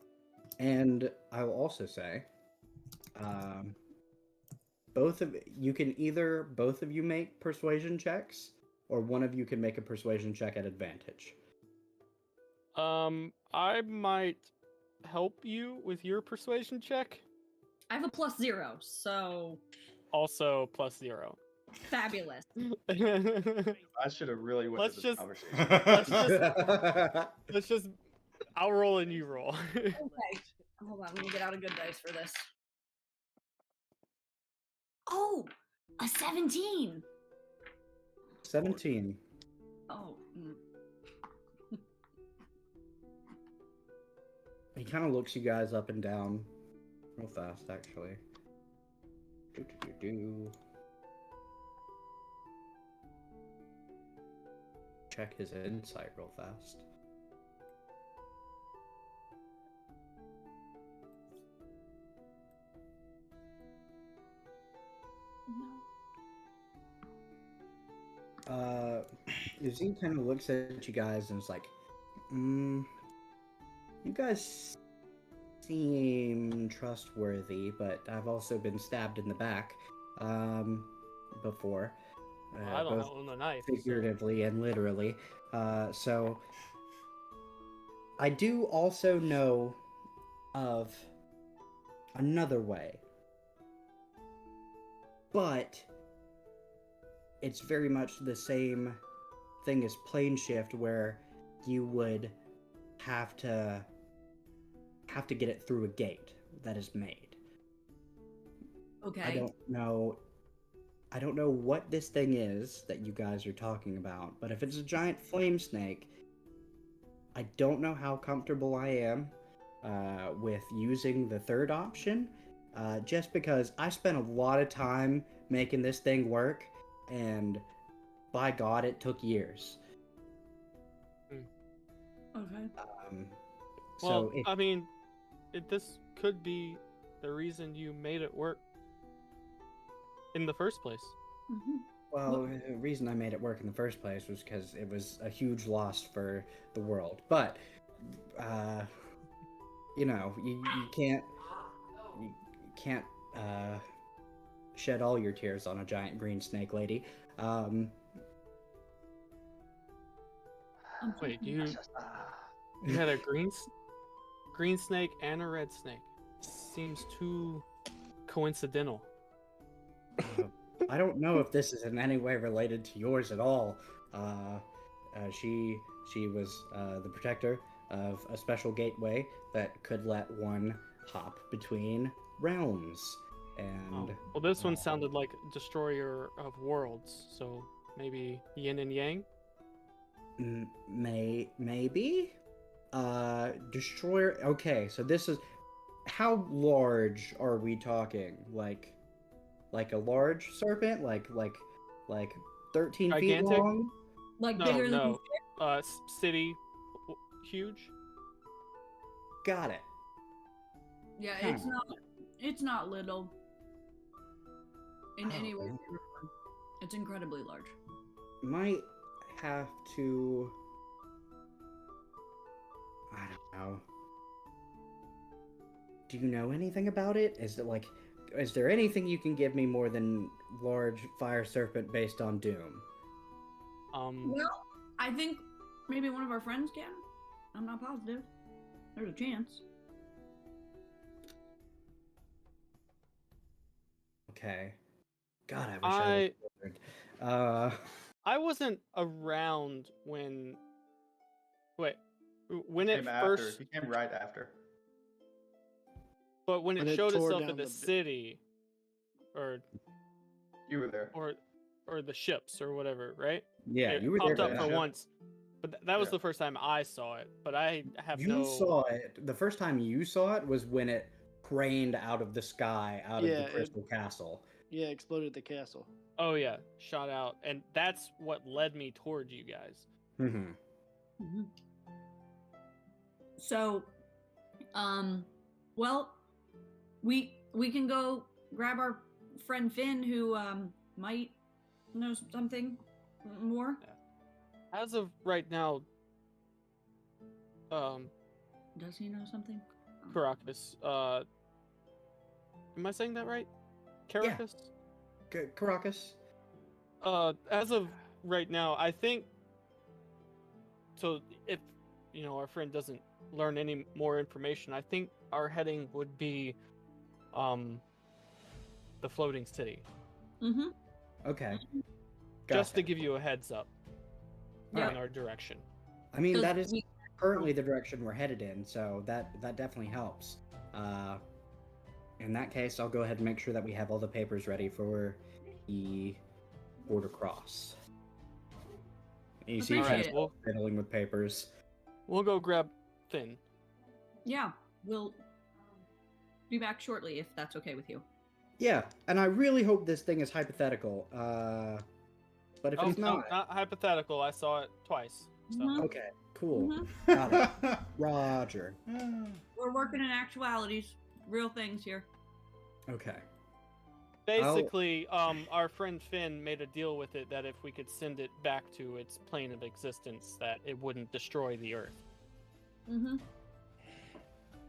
And I will also say, both of you make persuasion checks, or one of you can make a persuasion check at advantage. I might help you with your persuasion check. I have a +0, so Also +0. fabulous. I should have really went Let's to this just- conversation. Let's just, I'll roll and you roll. Okay. Hold on, let me get out a good dice for this. Oh, a 17. 17. Oh. He kind of looks you guys up and down real fast, actually. Check his insight real fast. Uzine kind of looks at you guys and is like, you guys seem trustworthy, but I've also been stabbed in the back before. I don't both own a knife. so- figuratively and literally. So I do also know of another way, but it's very much the same thing as plane shift, where you would have to get it through a gate that is made. Okay. I don't know what this thing is that you guys are talking about, but if it's a giant flame snake, I don't know how comfortable I am with using the third option, just because I spent a lot of time making this thing work, and by God, it took years. Okay. Well, So I mean, this could be the reason you made it work in the first place. Mhm. well, the reason I made it work in the first place was because it was a huge loss for the world. But, you can't shed all your tears on a giant green snake lady. Wait, you had a green snake and a red snake. Seems too coincidental. I don't know if this is in any way related to yours at all. She was the protector of a special gateway that could let one hop between realms. And Well, this one sounded like Destroyer of Worlds, so maybe yin and yang. maybe destroyer. Okay, so this is, how large are we talking? Like a large serpent, like 13 feet Gigantic? long? Like No, bigger no. City, huge. Got it. than. Yeah, Huh. it's not little. In Oh, any way, man. shape, or form. It's incredibly large. Might have to. I don't know. Do you know anything about it? Is there anything you can give me more than large fire serpent based on Doom? Well, I think maybe one of our friends can. I'm not positive. There's a chance. Okay. God, I wish I was different. I wasn't around when. Wait, when Came it after. first, He came right after. but when When it it showed tore itself down in the the city, or You were there. or the ships or whatever, right? Yeah, It you were popped there. up for for that. once, but that was Yeah. the first time I saw it. But I have You no. saw it. The first time you saw it was when it craned out of the sky, out of Yeah, the crystal castle. Yeah, exploded the castle. Oh yeah, shot out, and that's what led me toward you guys. Mm-hmm. Mhm. So, well, we can go grab our friend Finn, who might know something more. As of right now, Does he know something? Caracas. Am I saying that right? Caracas. Caracas. As of right now, I think. So if our friend doesn't learn any more information, I think our heading would be, the floating city. Mm-hmm. Okay. Just to Gotcha. give you a heads up Yeah. in our direction. I mean, that is We, currently the direction we're headed in, so that definitely helps. In that case, I'll go ahead and make sure that we have all the papers ready for the border cross. You see, Appreciate she's it. Well, fiddling with papers. we'll go grab Finn. yeah, we'll be back shortly if that's okay with you. Yeah, and I really hope this thing is hypothetical. But if it's No, not, not hypothetical. I saw it twice. So. Mhm. okay, cool. Mhm. Got it. Roger. We're working in actualities, real things here. Okay. Basically, our friend Finn made a deal with it that if we could send it back to its plane of existence, that it wouldn't destroy the Earth. Mm-hmm.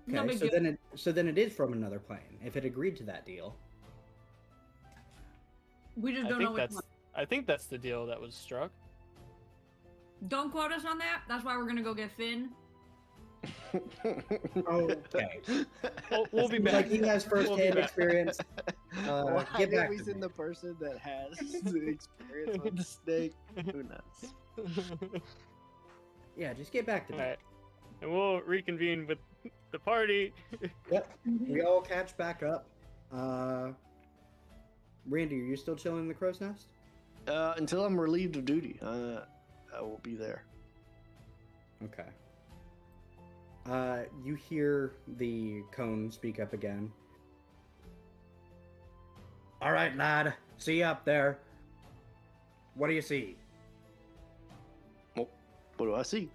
No Okay, big so deal. then it is from another plane. If it agreed to that deal. We just I don't know think which that's. one. I think that's the deal that was struck. Don't quote us on that. That's why we're gonna go get Finn. Okay. We'll be back. Like he has first-hand back. experience. Why Get back we to send me. the person that has the experience on the snake? Who knows? Yeah, just get back to me. Alright. And we'll reconvene with the party. Yep. We all catch back up. Randy, are you still chilling in the crow's nest? Until I'm relieved of duty, I will be there. Okay. You hear the cone speak up again. All right, lad. See you up there. What do you see? What do I see?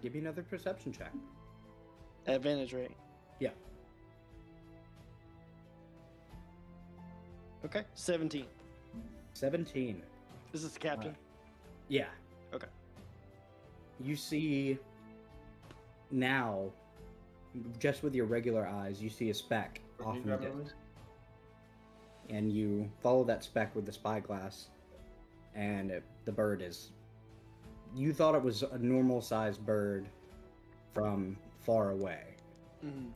Give me another perception check. Advantage rate. Yeah. Okay, 17. 17. This is the captain. Yeah. Okay. You see now, just with your regular eyes, you see a speck off in the distance. And you follow that speck with the spyglass, and the bird is... You thought it was a normal-sized bird from far away. Mhm.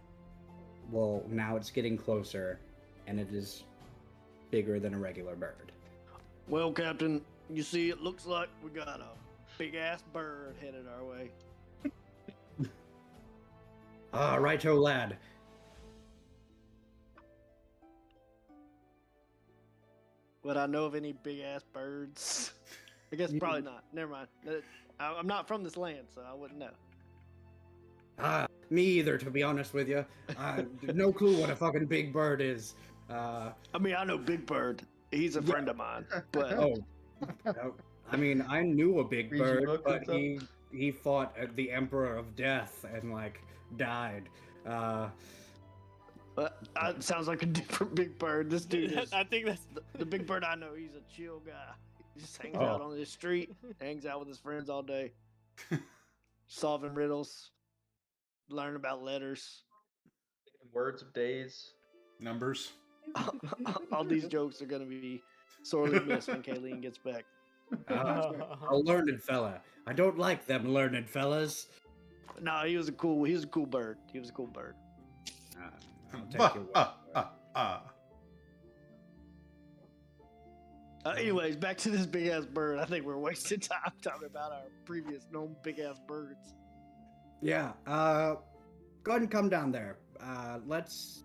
Well, now it's getting closer, and it is bigger than a regular bird. Well, Captain, you see, it looks like we got a big-ass bird headed our way. Righto, lad. Would I know of any big-ass birds? I guess probably not. Never mind. I'm not from this land, so I wouldn't know. Me either, to be honest with you. No clue what a fucking big bird is. I mean, I know Big Bird. He's a friend of mine, but I mean, I knew a big Read your bird, book, but what's up? he fought the Emperor of Death and like died. it sounds like a different Big Bird. This dude is I think that's the Big Bird I know. He's a chill guy. He just hangs Oh. out on the street, hangs out with his friends all day, solving riddles, learning about letters. Words of days. Numbers. All these jokes are gonna be sorely missed when Kayleen gets back. A learned fella. I don't like them learned fellas. No, he was a cool bird. He was a cool bird. I'll take your word. Anyways, back to this big ass bird. I think we're wasting time talking about our previous known big ass birds. Yeah. Go ahead and come down there. Let's.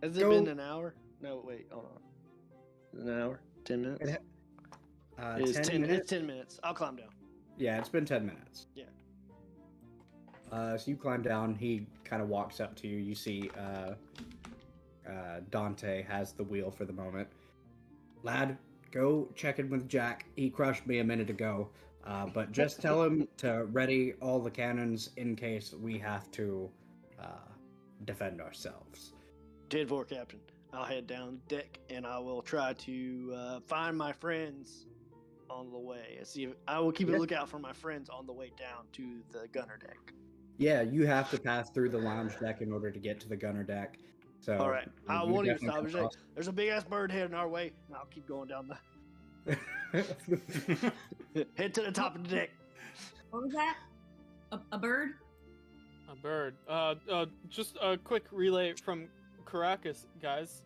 Has it Go- been an hour? No, wait, hold on. An hour? 10 minutes? It's 10 minutes. It's 10 minutes. I'll climb down. Yeah, it's been 10 minutes. Yeah. So you climb down. He kind of walks up to you. You see Dante has the wheel for the moment. Lad, go check in with Jack. He crushed me a minute ago. But just tell him to ready all the cannons in case we have to defend ourselves. 10-4, Captain. I'll head down deck and I will try to find my friends on the way. I will keep a lookout for my friends on the way down to the gunner deck. Yeah, you have to pass through the lounge deck in order to get to the gunner deck. So All right. I you won't even definitely stop. come There's a big ass bird heading our way, and I'll keep going down across. head to the top of the deck. What was that? A bird? a bird. Just a quick relay from Caracas, guys.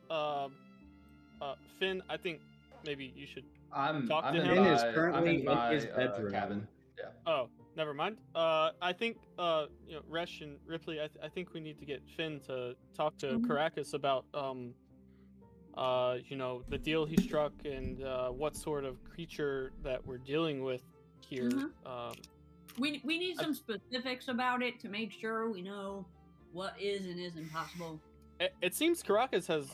Finn, I think maybe you should. I'm Talk to in him. Finn my, is I'm currently in in my his bedroom. cabin. Yeah. Oh, never mind. I think Resh and Ripley. I think we need to get Finn to talk to Mhm. Caracas about the deal he struck and what sort of creature that we're dealing with here. Mhm. We need some specifics about it to make sure we know what is and isn't possible. It seems Caracas has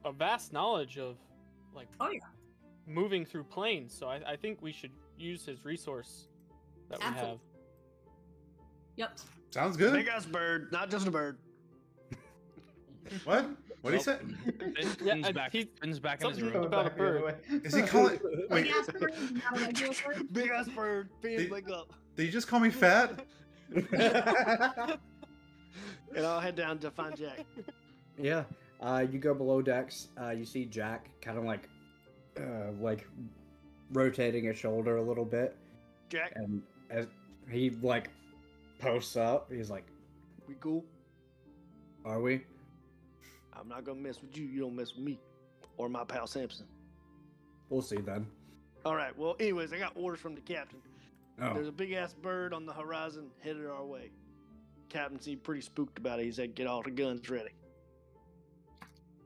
a vast knowledge of Oh yeah, moving through planes, so I think we should use his resource that we have. Absolutely. Yep. Sounds good. Big ass bird, not just a bird. What? What did he say? Finn's back. Finn's back in his something room. about a bird. Is he calling? Big Wait, ass bird, not a regular bird. Big ass bird. Finn, Did- wake up. did you just call me fat? And I'll head down to find Jack. Yeah. You go below decks. You see Jack kind of like rotating his shoulder a little bit, Jack, and as he like posts up, he's like, we cool? "Are we?" I'm not gonna mess with you. You don't mess with me, or my pal Samson. We'll see then. All right. Well, anyways, I got orders from the captain. Oh, There's a big ass bird on the horizon headed our way. Captain seemed pretty spooked about it. He said, "Get all the guns ready."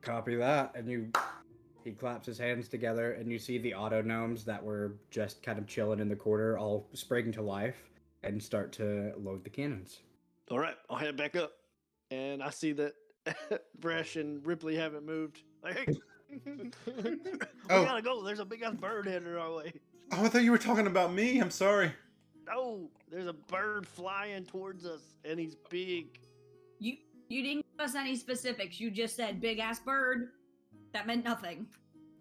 copy that. And he claps his hands together, and you see the auto gnomes that were just kind of chilling in the corner all spring to life and start to load the cannons. All right, I'll head back up, and I see that Bresh and Ripley haven't moved. Like, hey, we Oh. gotta go. There's a big ass bird headed our way. Oh, I thought you were talking about me. I'm sorry. No, there's a bird flying towards us, and he's big. You didn't give us any specifics. You just said big ass bird. That meant nothing.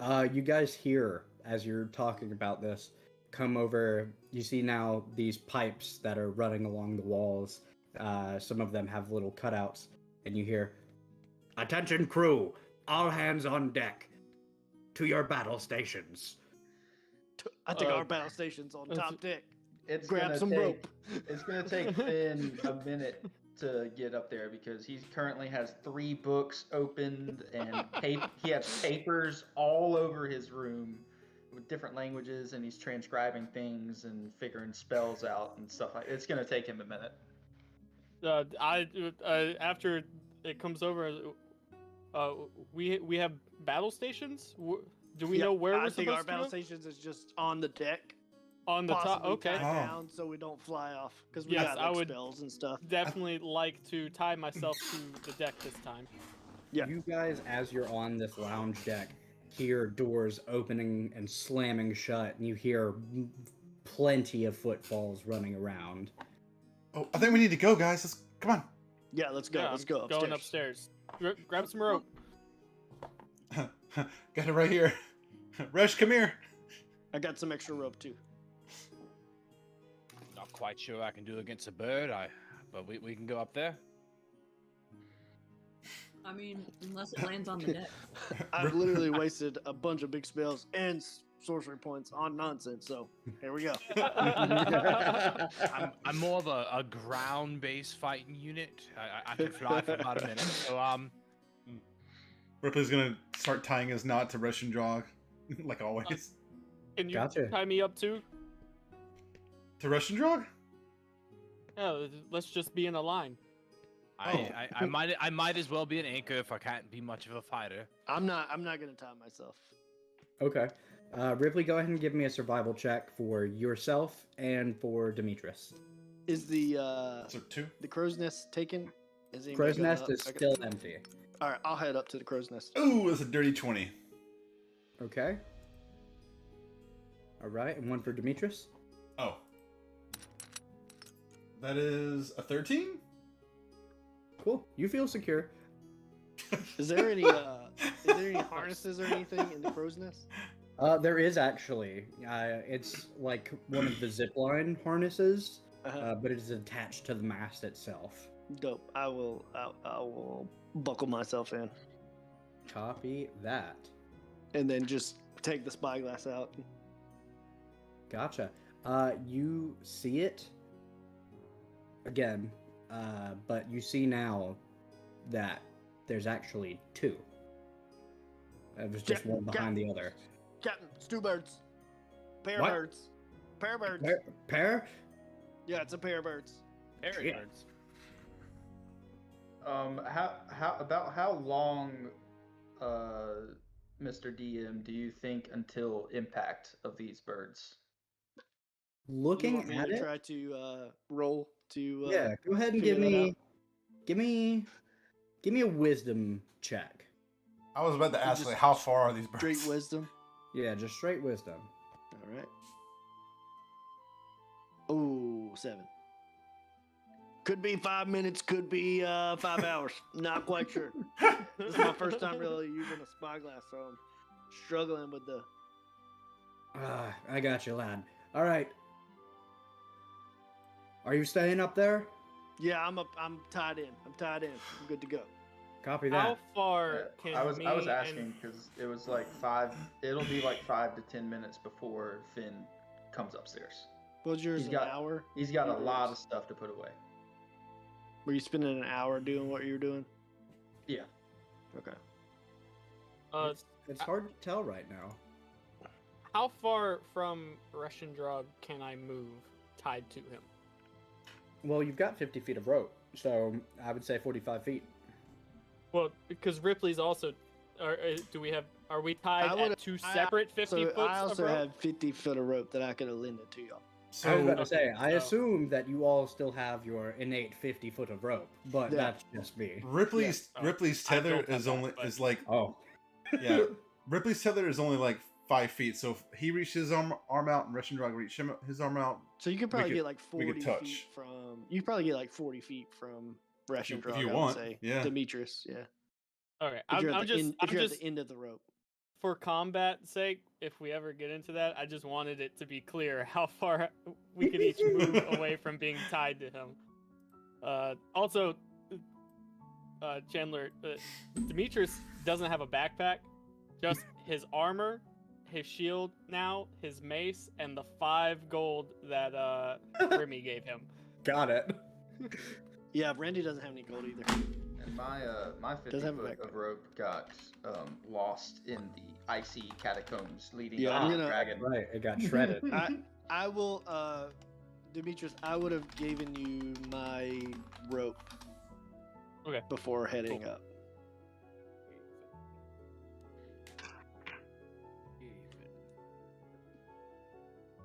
You guys hear, as you're talking about this, come over. You see now these pipes that are running along the walls. Some of them have little cutouts, and you hear, "Attention crew, all hands on deck. To your battle stations." I think our battle station's on it's- top deck. It's Grab gonna some take, rope. It's gonna take Finn a minute to get up there because he currently has 3 books opened and he has papers all over his room with different languages, and he's transcribing things and figuring spells out and stuff like. It's gonna take him a minute. After it comes over, we have battle stations. Do we know where I we're think our supposed to battle go? stations is just on the deck. On the top. Possibly Okay. tied Oh. down so we don't fly off because we Yes, got I like would- spells and stuff. Definitely like to tie myself to the deck this time. Yeah. You guys, as you're on this lounge deck, hear doors opening and slamming shut, and you hear plenty of footfalls running around. Oh, I think we need to go, guys. Let's come on. Yeah, let's go. Yeah, let's I'm go upstairs. Going upstairs. Grab some rope. Got it right here. Resh, come here. I got some extra rope too. Not quite sure I can do against a bird, but we can go up there. I mean, unless it lands on the deck. I've literally wasted a bunch of big spells and sorcery points on nonsense. So here we go. I'm more of a ground-based fighting unit. I can fly for about a minute. So Ripley's gonna start tying his knot to Russian Jog, like always. Can you Gotcha. tie me up too? To Russian Jog? Yeah, let's just be in a line. I might as well be an anchor if I can't be much of a fighter. I'm not gonna tie myself. Okay. Ripley, go ahead and give me a survival check for yourself and for Demetrius. Is the So 2. crow's nest taken? Is anybody Crow's going nest up? is Okay. still empty. All right, I'll head up to the crow's nest. Ooh, that's a dirty 20. Okay. All right, and one for Demetrius. Oh. That is a 13? Cool. You feel secure. Is there any harnesses or anything in the crow's nest? There is actually. It's like one of the zipline harnesses, but it is attached to the mast itself. Dope. I will buckle myself in Copy that. and then just take the spyglass out. Gotcha. You see it again, but you see now that there's actually 2. There's just Ja- one behind the other. Captain, it's 2 birds. Pair What? of birds. Pair of birds. Pair? Yeah, it's a pair of birds. Airy Yeah. birds. How long, Mr. DM, do you think until impact of these birds? You Looking want me at to it, try to roll to yeah. Go ahead and figure that out? give me a wisdom check. I was about to ask, Just like, how far are these birds? straight wisdom. Yeah, just straight wisdom. All right. Oh, 7. Could be 5 minutes, could be 5 hours. Not quite sure. This is my first time really using a spyglass, so I'm struggling with the. I got you, lad. All right. Are you staying up there? Yeah, I'm tied in. I'm good to go. Copy How that. far can I was me asking and because it was like 5. It'll be like 5 to 10 minutes before Finn comes upstairs. Was yours He's an got- hour? He's got a Yours- lot of stuff to put away. Were you spending an hour doing what you were doing? Yeah. Okay. It's hard to tell right now. how far from Russian Drug can I move tied to him? Well, you've got 50 feet of rope, so I would say 45 feet. Well, because Ripley's also. Do we have? Are we tied I would've- at two separate 50 So foot? I also had 50 foot of rope that I could have lended to y'all. I was about So to say, I so- assume that you all still have your innate 50 foot of rope, but Yeah. that's just me. Ripley's Yeah. Ripley's I tether don't have is that, only but- is like Oh. yeah. Ripley's tether is only like 5 feet. So if he reaches his arm out and Russian Drug reach his arm out, So you could probably could- get like we 40 could touch. feet from. You could probably get like 40 feet from Russian if Drug. you I want, would say. yeah. Demetrius, yeah. Okay, If you're, I'm at, the just. end, I'm if you're just at the end of the rope. for combat's sake. If we ever get into that, I just wanted it to be clear how far we could each move away from being tied to him. Also, Chandler, Demetrius doesn't have a backpack, just his armor, his shield now, his mace, and the 5 gold that Remy gave him. Got it. Yeah, Randy doesn't have any gold either. And my 50 Does have a foot backpack. of rope got lost in the icy catacombs leading Yeah, to I'm the gonna- dragon. Right, it got shredded. I will, Demetrius, I would have given you my rope. Okay. Before heading up.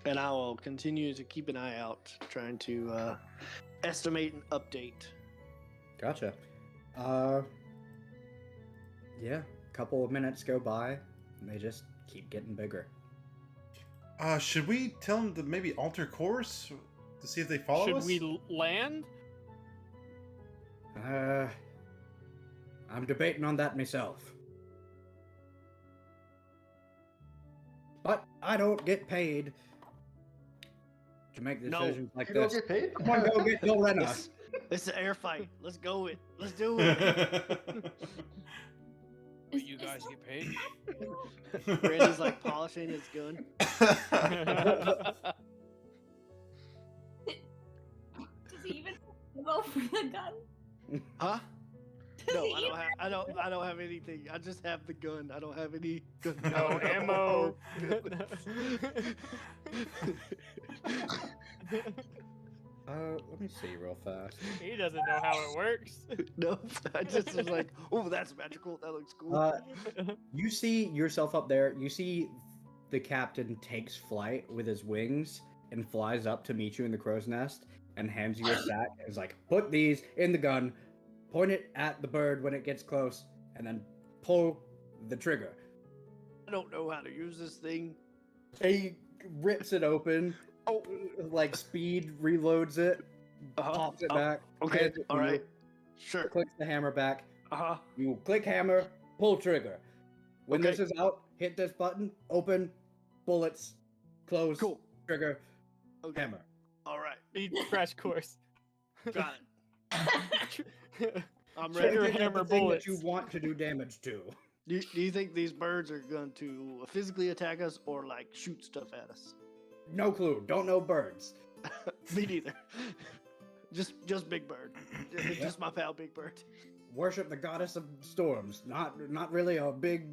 And I will continue to keep an eye out, trying to estimate and update. Gotcha. Yeah, a couple of minutes go by, and they just keep getting bigger. should we tell him to maybe alter course to see if they follow Should us? we land? I'm debating on that myself. But I don't get paid to make No, decisions like You don't this. get paid? Come on, go get Dorena. It's an air fight. Let's go it. Let's do it. Wait, you guys get paid? Randy's like polishing his gun. Does he even go for the gun? Huh? Does No, he I don't have anything. I just have the gun. I don't have any gun. No ammo. Let me see real fast. He doesn't know how it works. No, I just was like, oh, that's magical. That looks cool. You see yourself up there. You see the captain takes flight with his wings and flies up to meet you in the crow's nest and hands you a sack. And is like, put these in the gun, point it at the bird when it gets close, and then pull the trigger. I don't know how to use this thing. He rips it open, like speed reloads it, pops it back. Okay, hands it to all you, right. Sure. clicks the hammer back. Uh-huh. You click hammer, pull trigger. When Okay. this is out, hit this button, open, bullets, close, Cool. trigger, Okay. hammer. All right. Need crash course. Got it. I'm Trigger ready. Pick hammer the thing bullets. that you want to do damage to. Do you think these birds are going to physically attack us or like shoot stuff at us? No clue. Don't know birds. Me neither. Just Big Bird. Just my pal Big Bird. Worship the goddess of storms. Not really a big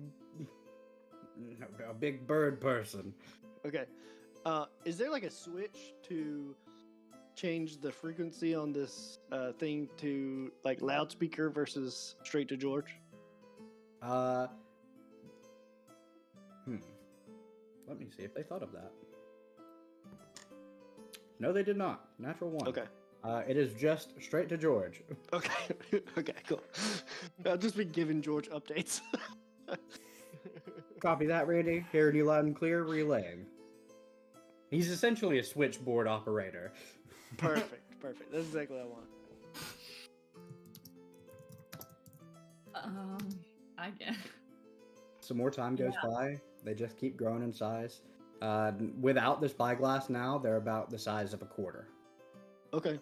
bird person. Okay. Is there like a switch to change the frequency on this thing to like loudspeaker versus straight to George? Let me see if they thought of that. No, they did not. Natural one. Okay. It is just straight to George. Okay. Okay, cool. I'll just be giving George updates. Copy that, Randy. Hearing you loud and clear, relaying. He's essentially a switchboard operator. Perfect. Perfect. That's exactly what I want. I guess. Some more time goes by. They just keep growing in size. Without the spyglass now, they're about the size of a quarter. Okay.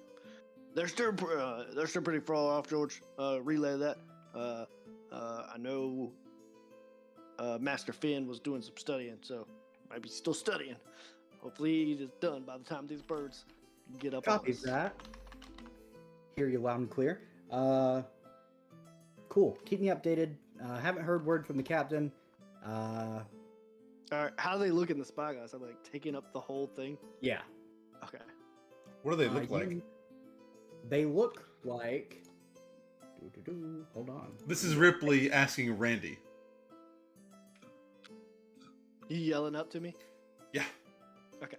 They're still pretty far off, George. Relay that. I know Master Finn was doing some studying, so maybe he's still studying. Hopefully he's done by the time these birds get up. Copies on us. that. Hear you loud and clear. Cool. Keep me updated. Haven't heard word from the captain. All right, how do they look in the spyglass? I'm like taking up the whole thing. Yeah. Okay. What do they look like? They look like. Hold on. This is Ripley asking Randy. You yelling up to me? Yeah. Okay.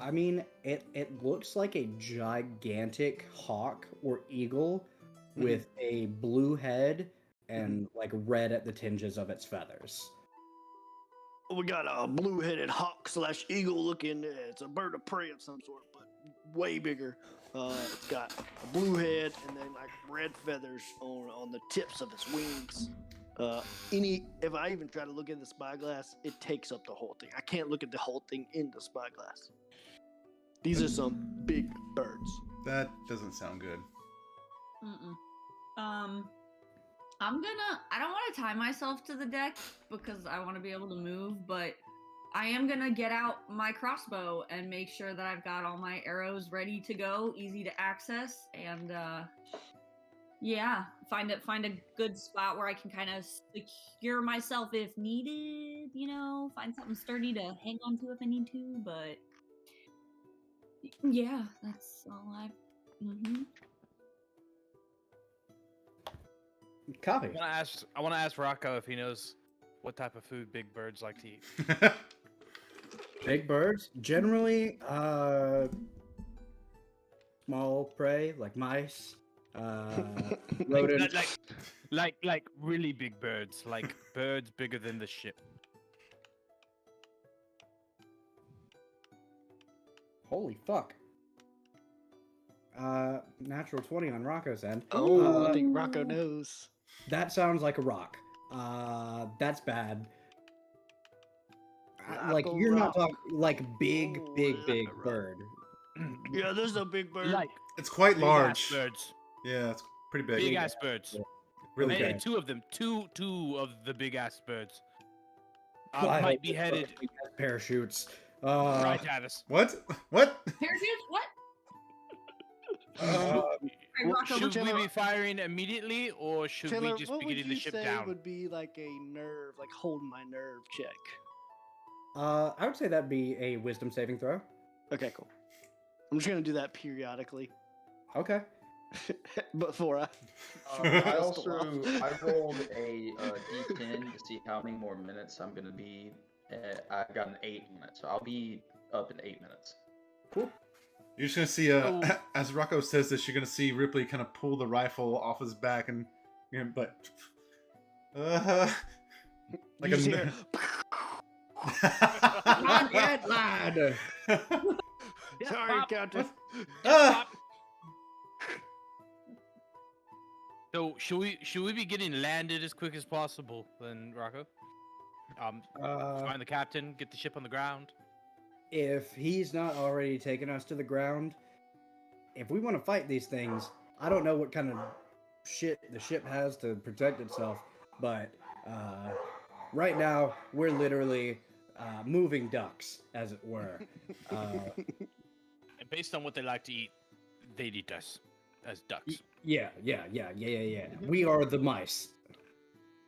I mean, it looks like a gigantic hawk or eagle with a blue head and like red at the tinges of its feathers. We got a blue-headed hawk / eagle looking. It's a bird of prey of some sort, but way bigger. It's got a blue head and then like red feathers on the tips of its wings. If I even try to look in the spyglass, it takes up the whole thing. I can't look at the whole thing in the spyglass. These are some big birds. That doesn't sound good. I don't want to tie myself to the deck because I want to be able to move, but I am gonna get out my crossbow and make sure that I've got all my arrows ready to go, easy to access, and yeah, find a good spot where I can kind of secure myself if needed. You know, find something sturdy to hang on to if I need to. But yeah, that's all I've. Copy. I want to ask Rocco if he knows what type of food big birds like to eat. Big birds generally small prey like mice, rodent. like really big birds, like birds bigger than the ship. Holy fuck. Natural 20 on Rocco's end. Oh, I think Rocco knows. That sounds like a rock. That's bad. Like Rocco you're not rock. talking like big Oh, big rock. bird. Yeah, there's a big bird. Like It's quite big large. ass birds, Yeah, it's pretty big. big ass birds. Really Maybe big. two of them, two of the big ass birds. I Might hope be those headed birds have parachutes. right at us. What? What? Parachutes? What? Uh, Hey, Rocco, Should Chandler- we be firing immediately, or should Chandler, we just what be would getting the you ship say down? would be like a nerve, like holding my nerve check? I would say that'd be a wisdom saving throw. Okay, cool. I'm just gonna do that periodically Okay. before I. I rolled a d10 to see how many more minutes I'm gonna be. I got an 8 on it, so I'll be up in 8 minutes. Cool. You're just gonna see, as Rocco says this, you're gonna see Ripley kind of pull the rifle off his back and, like You a. just hear, Not yet, lad. Sorry, Captain. Ah! So should we be getting landed as quick as possible then, Rocco? Find the captain, get the ship on the ground. If he's not already taken us to the ground, if we want to fight these things, I don't know what kind of shit the ship has to protect itself, but right now we're literally moving ducks, as it were. And based on what they like to eat, they'd eat us as ducks. Yeah. We are the mice.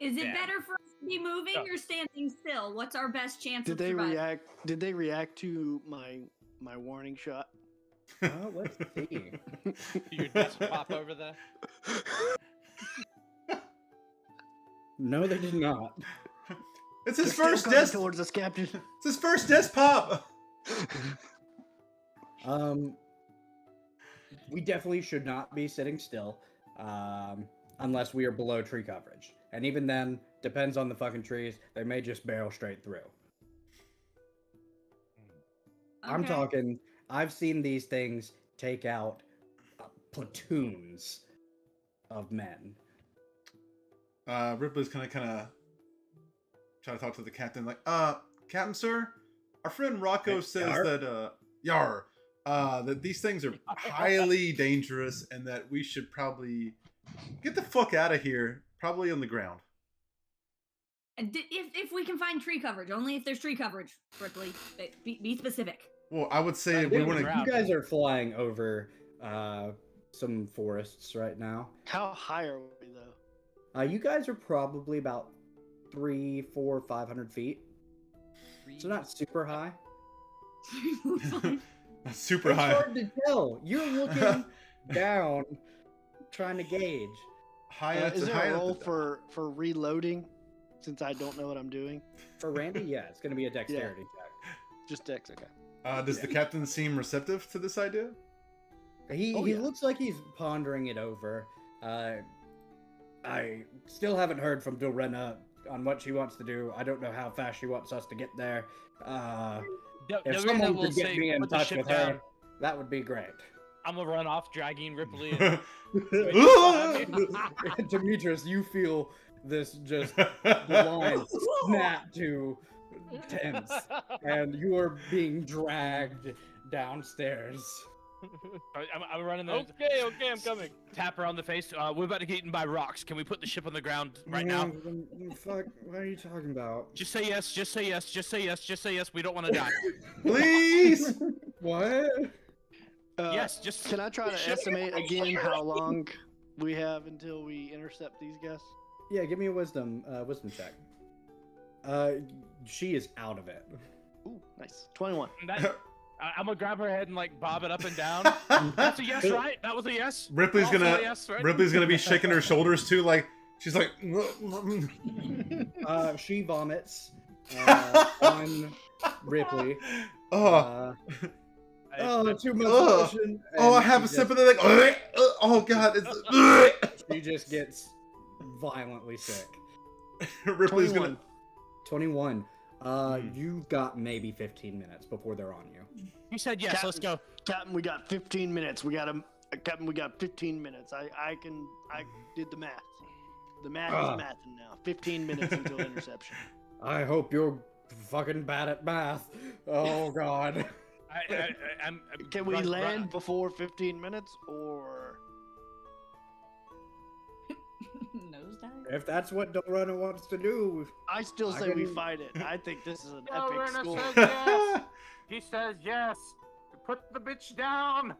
Is it Yeah. better for us to be moving or standing still? What's our best chance Did of they survival? react? Did they react to my warning shot? Let's see. Your desk pop over there. No, they did not. It's his They're first still coming desk. towards us, Captain. It's his first desk pop. We definitely should not be sitting still, unless we are below tree coverage. And even then, depends on the fucking trees. They may just barrel straight through. I'm Okay. talking. I've seen these things take out platoons of men. Ripley's kind of try to talk to the captain, like, Captain Sir, our friend Rocco Hey, says Yar? that, that these things are highly dangerous and that we should probably Get the fuck out of here. Probably on the ground. If we can find tree coverage, only if there's tree coverage, Ripley. Be specific. Well, I would say Right, we yeah, want to. ground. You guys are flying over some forests right now. How high are we though? You guys are probably about 300, 400, 500 feet. So not super high. Super It's high. hard to tell. You're looking down, trying to gauge. High. Is there high a roll for reloading? Since I don't know what I'm doing, For Randy, yeah, it's going to be a dexterity check. just Dex. Okay. Does the captain seem receptive to this idea? He Oh, he yeah. looks like he's pondering it over. I still haven't heard from Dorena on what she wants to do. I don't know how fast she wants us to get there. If someone could get me in "Put the touch ship with down." her, that would be great. I'm gonna run off, dragging Ripley. Demetrius, you feel this just line snap to tense, and you are being dragged downstairs. I'm running there. Okay, I'm coming. Tap her on the face. We're about to get eaten by rocks. Can we put the ship on the ground right now? Fuck, what are you talking about? Just say yes. Just say yes. Just say yes. Just say yes. We don't want to die. Please. What? Yes. Just. Can I try to estimate again how long we have until we intercept these guys? Yeah, give me a wisdom check. She is out of it. Ooh, nice. 21. I'm gonna grab her head and like bob it up and down. That's a yes, right? That was a yes. Ripley's Also gonna a yes, right? Ripley's gonna be shaking her shoulders too, like she's like. She vomits on Ripley. Oh, Too much Ugh. lotion. oh! I and have she a just- sympathetic. Oh God! It's. She just gets violently sick. Ripley's gonna. 21. You've got maybe 15 minutes before they're on you. You said yes. Let's go. Captain, we got 15 minutes. Captain, we got 15 minutes. I did the math. The math is mathing now. 15 minutes until interception. I hope you're fucking bad at math. Oh God. I'm, Can we land before 15 minutes or? Nosedive? If that's what Dorana wants to do, I still I say we can- fight it. I think this is an No, epic Rena score. says yes. He says yes. Put the bitch down.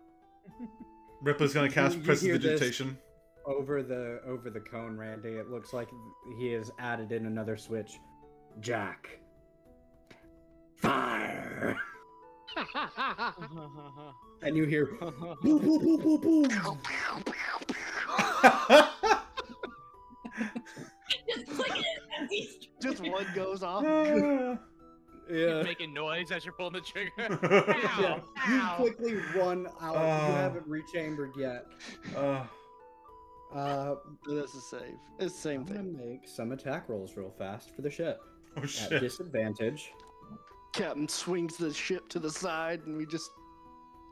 Ripley's gonna cast You hear this? prestidigitation. over the cone, Randy, it looks like he has added in another switch. Jack. Fire. And you hear boom, boom, boom, boom, boom. Just one goes off. Yeah. Making noise as you're pulling the trigger. Yeah. You Ow. quickly run out. Oh. You haven't rechambered yet. This is safe. It's the same I'm gonna thing. make some attack rolls real fast for the ship. Oh At shit! disadvantage. Captain swings the ship to the side, and we just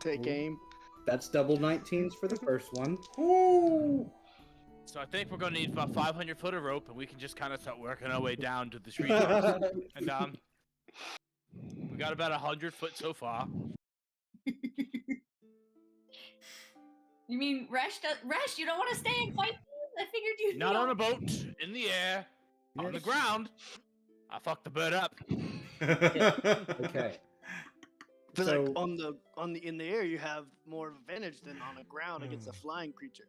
take Ooh. aim. That's double 19s for the first one. Ooh. So I think we're gonna need about 500 foot of rope, and we can just kind of start working our way down to the tree tops. And we got about 100 foot so far. You mean Resh? Resh, you don't want to stay and fight? I figured you. Not on a boat, in the air, on the Yes. ground. I fucked the bird up. Okay. But So- like on the in the air, you have more advantage than on the ground against a flying creature.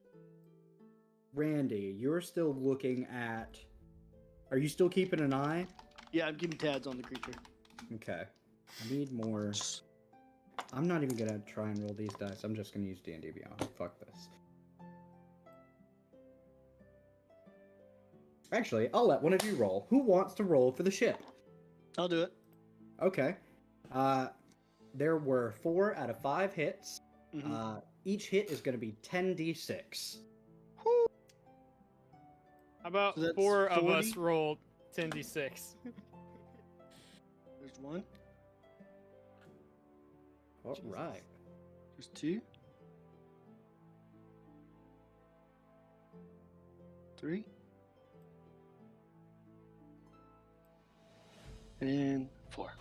Randy, you're still looking at. Are you still keeping an eye? Yeah, I'm keeping tabs on the creature. Okay. I need more. I'm not even gonna try and roll these dice. I'm just gonna use D&D Beyond. Fuck this. Actually, I'll let one of you roll. Who wants to roll for the ship? I'll do it. Okay. There were 4 out of 5 hits. Mhm. Each hit is gonna be 10d6. About So that's 4 of 40? us rolled 10d6. There's one. All Jesus. right. There's two. 3. And 4.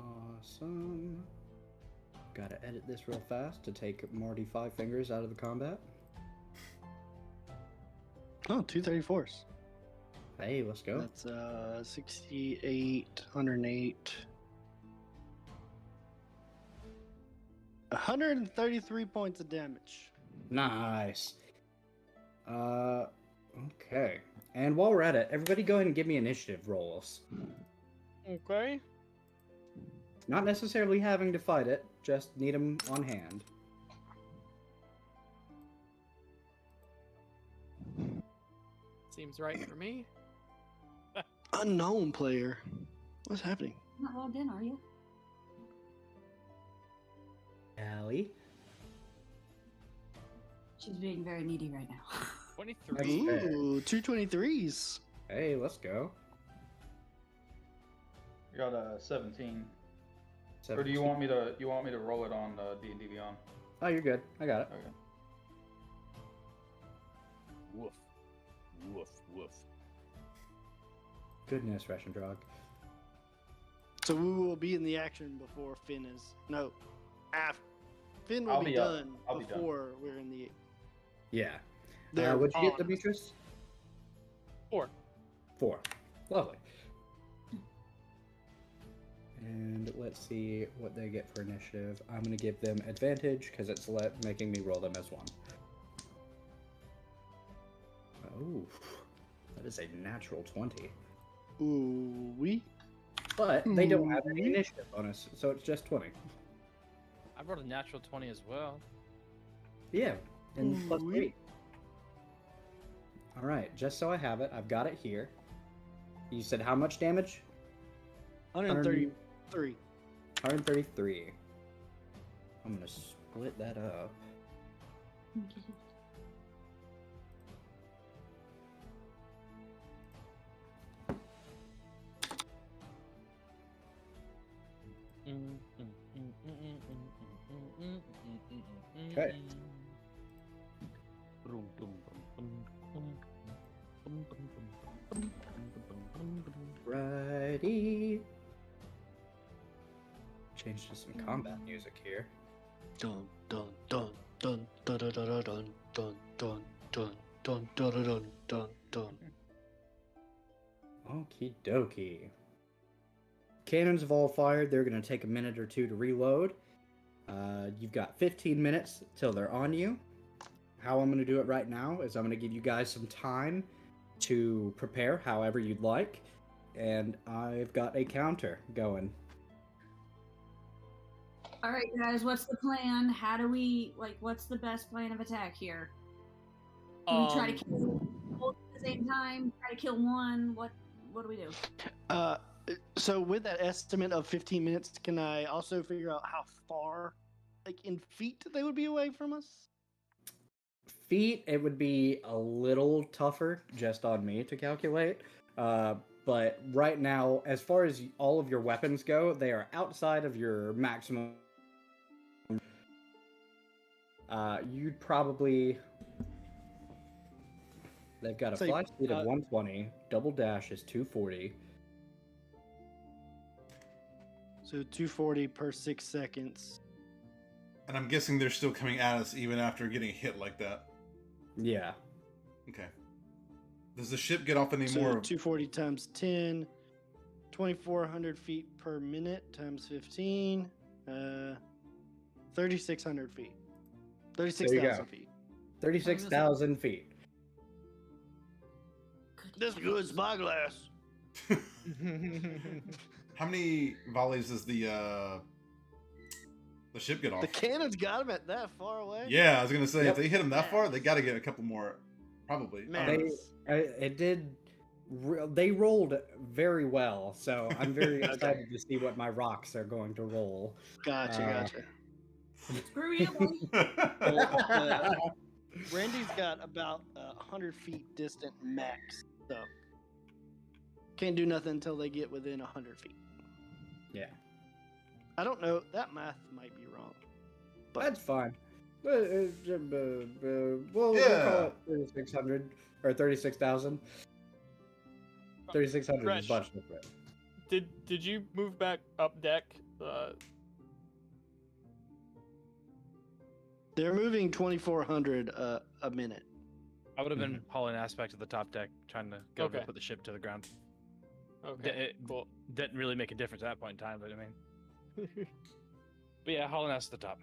Awesome. Gotta edit this real fast to take Marty Five Fingers out of the combat. Oh, 234s. Hey, let's go. That's 68, 108. 133 points of damage. Nice. Okay. And while we're at it, everybody go ahead and give me initiative rolls. Okay. Not necessarily having to fight it, just need them on hand. Seems right for me. Unknown player. What's happening? Not logged in, are you? Allie? She's being very needy right now. 23. Fair. Ooh, 223s. Hey, let's go. You got a 17. Or do you want me to roll it on D&D Beyond? Oh, you're good. I got it. Okay. Woof. Woof. Woof. Goodness, Reshendrog. So we will be in the action before Finn is. No, after. Finn will I'll be be up. done I'll be done. before we're in the. Yeah. They're What'd you get, on. Demetrius? 4. 4. Lovely. And let's see what they get for initiative. I'm going to give them advantage because it's making me roll them as 1. Oh, that is a natural 20. Ooh, we. But they don't have any Ooh. initiative bonus, so it's just 20. I rolled a natural 20 as well. Yeah, and plus Ooh. 3. Alright, just so I have it, I've got it here. You said how much damage? 133. 133. I'm gonna split that up. Okay. Righty. Change to some combat music here. Dun dun dun dun dun dun dun dun dun dun dun dun dun dun dun dun. Okie dokie. Cannons have all fired. They're going to take a minute or two to reload. You've got 15 minutes till they're on you. How I'm going to do it right now is I'm going to give you guys some time to prepare however you'd like. And I've got a counter going. All right, guys, what's the plan? How do we what's the best plan of attack here? Do we try to kill both at the same time? Try to kill one? What do we do? So with that estimate of 15 minutes, can I also figure out how far, like in feet, they would be away from us? Feet, it would be a little tougher just on me to calculate. But right now, as far as all of your weapons go, they are outside of your maximum. You'd probably... They've got a Say, fly speed of 120. Double dash is 240. So 240 per 6 seconds. And I'm guessing they're still coming at us even after getting hit like that. Yeah. Okay. Does the ship get off any So more? 240 times 10, 2,400 feet per minute times 15, 3,600 feet. 36,000 feet. 36,000 feet. This good spyglass. How many volleys does the ship get off? The cannon's got him at that far away. Yeah, I was gonna say Yep. if they hit him that far, they got to get a couple more, probably. Man. It did. They rolled very well, so I'm very excited to see what my rocks are going to roll. Gotcha. Screw you, buddy. Randy's got about 100 feet distant max, so can't do nothing until they get within 100 feet. Yeah, I don't know. That math might be wrong. that's fine. We'll call Yeah. it 3,600 or 36,000. 3,600 is Fresh. a bunch different. Did you move back up deck? They're moving 2,400 a minute. I would have been hauling aspect of the top deck, trying to go Okay. put the ship to the ground. Okay. Cool. Didn't really make a difference at that point in time, but I mean. But yeah, hauling ass to the top.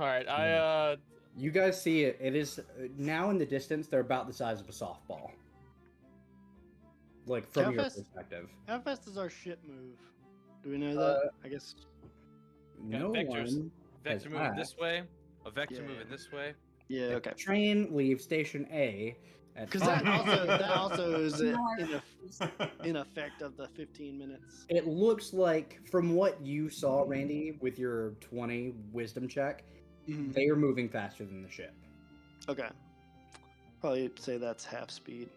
All right. You guys see it. It is now in the distance. They're about the size of a softball. Like from How your fast- perspective. How fast does our ship move? Do we know that? I guess. No vectors. one. Vector has moving asked. this way, a vector Yeah. moving this way. Yeah. The Okay. train leaves station A at Because that 5. also is in, More. in effect of the 15 minutes. It looks like, from what you saw, Randy, with your 20 wisdom check, Mhm. they are moving faster than the ship. Okay. Probably say that's half speed.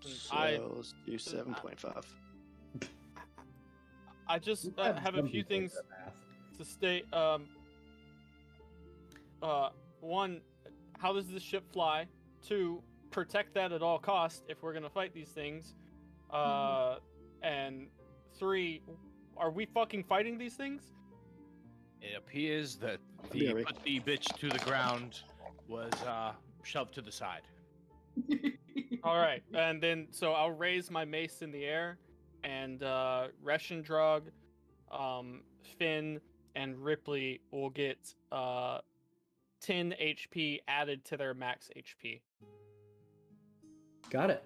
So I- let's do 7.5. I just You have a some few people things that math. to state. One, how does this ship fly? Two, protect that at all costs if we're gonna fight these things. And three, are we fucking fighting these things? It appears that Yeah, the we- put the bitch to the ground was shoved to the side. All right, and then so I'll raise my mace in the air, and Reshendrog, Finn, and Ripley will get 10 HP added to their max HP. Got it.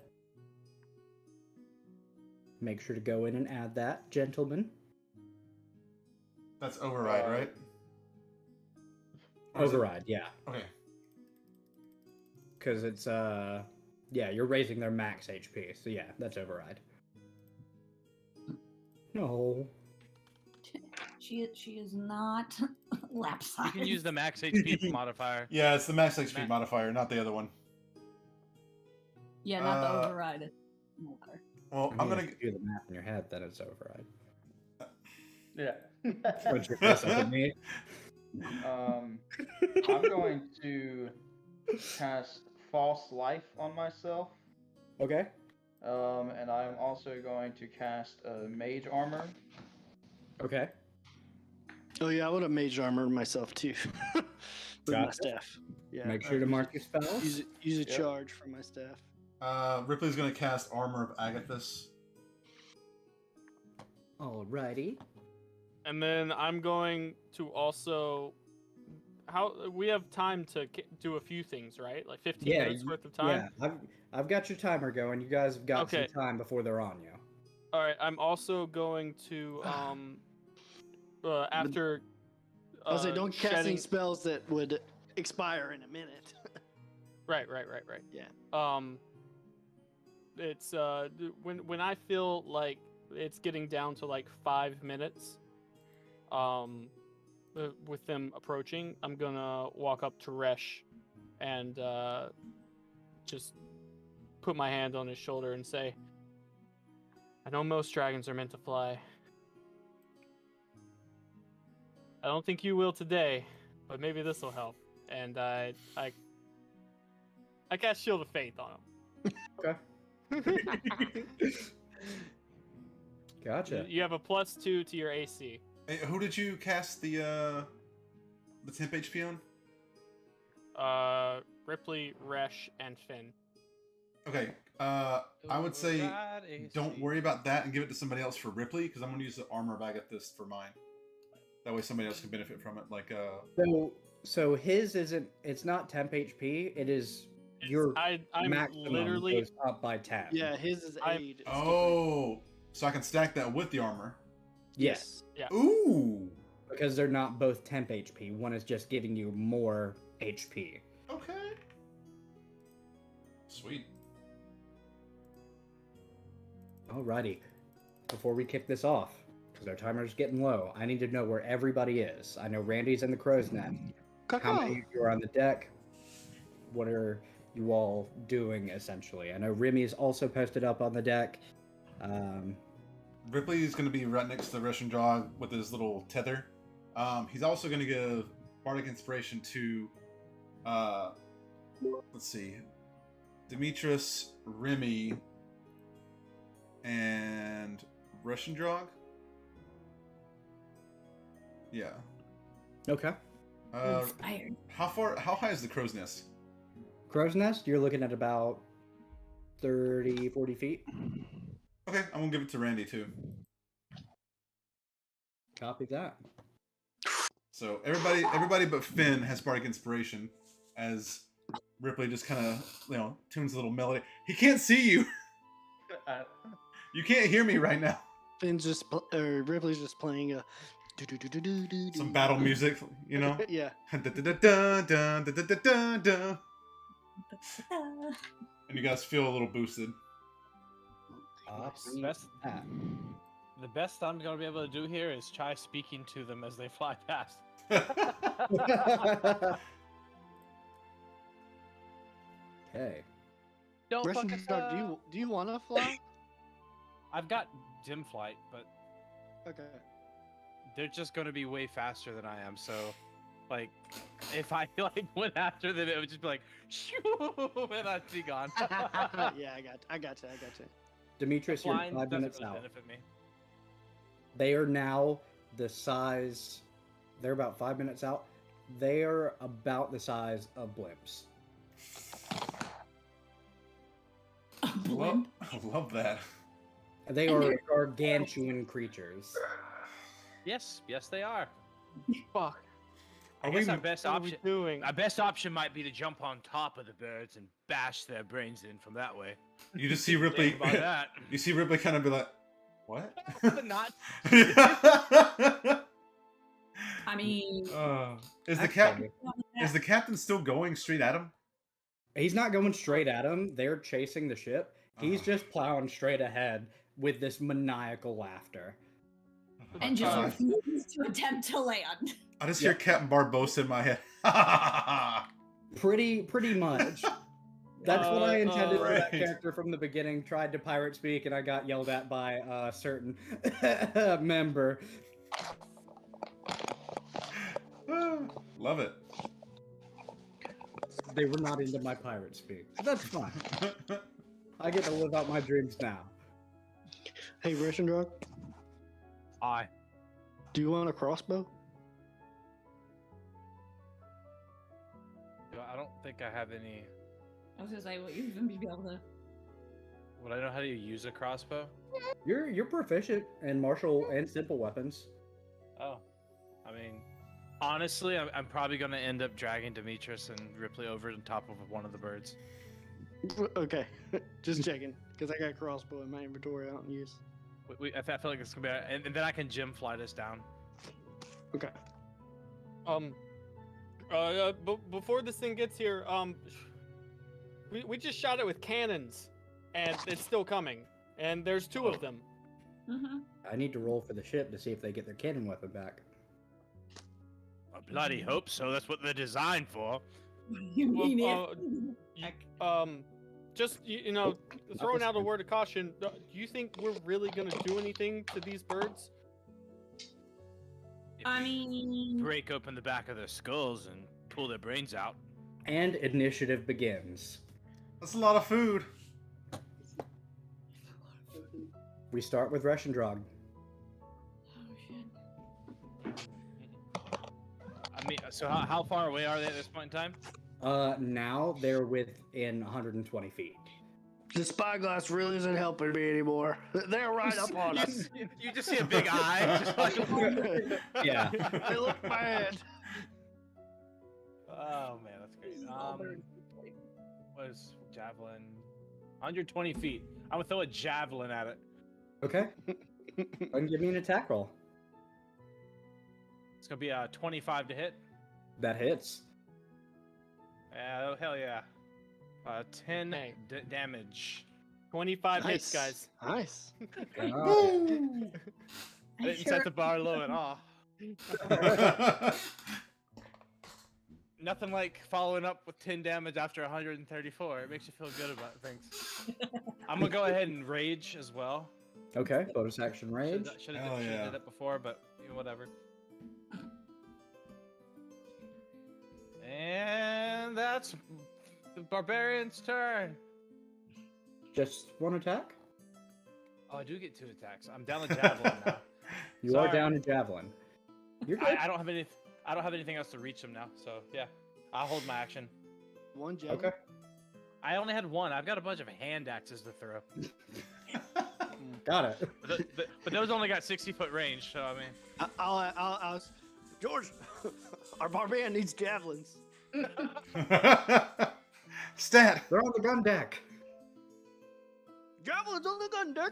Make sure to go in and add that, gentlemen. That's override, right? Or is it- Override, yeah. Okay. Because it's, yeah, you're raising their max HP. So yeah, that's override. No. She is not lap You size. can use the max HP modifier. Yeah, it's the max HP Ma- modifier, not the other one. Yeah, not the Uh, override. It won't matter. Well, I I'm mean, gonna. if you do the math in your head, then it's override. Yeah. Don't you mess up with me? I'm going to cast False Life on myself. Okay. And I'm also going to cast Mage Armor. Okay. Oh yeah, I would have mage armor myself too. With my Gotcha. staff. Yeah. Make sure to mark your spells. Use a Yep. charge for my staff. Ripley's gonna cast Armor of Agathis. Alrighty. And then I'm going to also. How we have time to do a few things, right? Like 15 Yeah, minutes you- worth of time. Yeah, I've got your timer going. You guys have got Okay. some time before they're on you. All right. I'm also going to after. I was like, don't cast any shedding- spells that would expire in a minute. Right. Yeah. It's when I feel like it's getting down to like 5 minutes, with them approaching, I'm gonna walk up to Resh, and just put my hand on his shoulder and say, "I know most dragons are meant to fly. I don't think you will today, but maybe this will help." And I cast Shield of Faith on him. Okay. Gotcha. You have a +2 to your AC. Hey, who did you cast the temp HP on? Ripley, Resh, and Finn. Okay. I would say Override AC. don't worry about that and give it to somebody else for Ripley, because I'm gonna use the Armor of Agathis for mine. That way somebody else can benefit from it. Like So his isn't. It's not temp HP. It is your I'm maximum literally goes up by 10. Yeah, his is I'm- aid. It's oh, so I can stack that with the armor. Yes. Yeah. Ooh. Because they're not both temp HP. One is just giving you more HP. Okay. Sweet. Alrighty. Before we kick this off, because our timer's getting low, I need to know where everybody is. I know Randy's in the crow's nest. How many of you are on the deck? What are you all doing, essentially? I know Remy is also posted up on the deck. Ripley is going to be right next to the Russian dog with his little tether. He's also going to give Bardic Inspiration to, let's see, Demetrius, Remy, and Russian dog. Yeah. Okay. Inspired. How high is the crow's nest? Crow's Nest, you're looking at about 30, 40 feet. Okay, I'm gonna give it to Randy too. Copy that. So everybody but Finn has bardic inspiration, as Ripley just kind of tunes a little melody. He can't see you. You can't hear me right now. Finn's just Ripley's just playing a Some battle music, yeah. And you guys feel a little boosted. The best I'm gonna be able to do here is try speaking to them as they fly past. Okay. Don't Russian fuck us dog, up. do you want to fly? I've got dim flight, but Okay. they're just gonna be way faster than I am. So, like, if I went after them, it would just be like, shoo, and I'd be gone. Yeah, I got you. Demetrius, you're Flying 5 doesn't minutes really out. benefit me. They are now the size. They're about 5 minutes out. They are about the size of blimps. Blimp. I love that. They And are they're- gargantuan creatures. Yes, they are. Fuck. I Are guess we- our best What are we option. doing? Our best option might be to jump on top of the birds and bash their brains in from that way. You just see Ripley. Think about that. You see Ripley kind of be like, "What?" But not. I mean, Is the That's captain? funny. Is the captain still going straight at him? He's not going straight at him. They're chasing the ship. He's just plowing straight ahead with this maniacal laughter. and just Uh, refuses to attempt to land. I just hear Captain Barbosa in my head. Pretty much. That's what I intended for that right. character from the beginning. Tried to pirate speak, and I got yelled at by a certain member. Love it. They were not into my pirate speak. That's fine. I get to live out my dreams now. Hey, Russian dog, I. do you want a crossbow? I don't think I have any. I was gonna say, will you even be able to? Would I know how to use a crossbow? You're proficient in martial and simple weapons. Oh, I mean, honestly, I'm probably gonna end up dragging Demetrius and Ripley over on top of one of the birds. Okay, just checking, because I got a crossbow in my inventory I don't use. I feel like it's gonna be, and then I can gym fly this down. Okay. Before this thing gets here, we just shot it with cannons, and it's still coming. And there's two of them. Mm-hmm. I need to roll for the ship to see if they get their cannon weapon back. I bloody hope so. That's what they're designed for. You Well, mean Just throwing out a word of caution. Do you think we're really gonna do anything to these birds? If I we mean, break open the back of their skulls and pull their brains out. And initiative begins. That's a lot of food. We start with Reshendrog. oh shit. I mean, so how far away are they at this point in time? Now they're within 120 feet. The spyglass really isn't helping me anymore. They're right up on us. You just see a big eye. Just like, Yeah. They look bad. oh man, that's great. What is javelin? 120 feet. I'm gonna throw a javelin at it. Okay. Go ahead and give me an attack roll. It's gonna be a 25 to hit. That hits. Yeah, oh, hell yeah. 10 Okay. damage. 25 hits, guys. Nice. I didn't set the bar low at all. Nothing like following up with 10 damage after 134. It makes you feel good about things. I'm gonna go ahead and rage as well. Okay. Bonus action rage. Should Hell have yeah. did it before, but whatever. And that's the barbarian's turn. Just one attack? Oh, I do get 2 attacks. I'm down a javelin now. You are Sorry. down a javelin. You're good. I don't have any. I don't have anything else to reach him now, so yeah, I'll hold my action. One javelin. Okay. I only had one. I've got a bunch of hand axes to throw, Got it. but those only got 60-foot range. So I mean, I'll George, our barbarian needs javelins. Stat. They're on the gun deck. Javelins on the gun deck.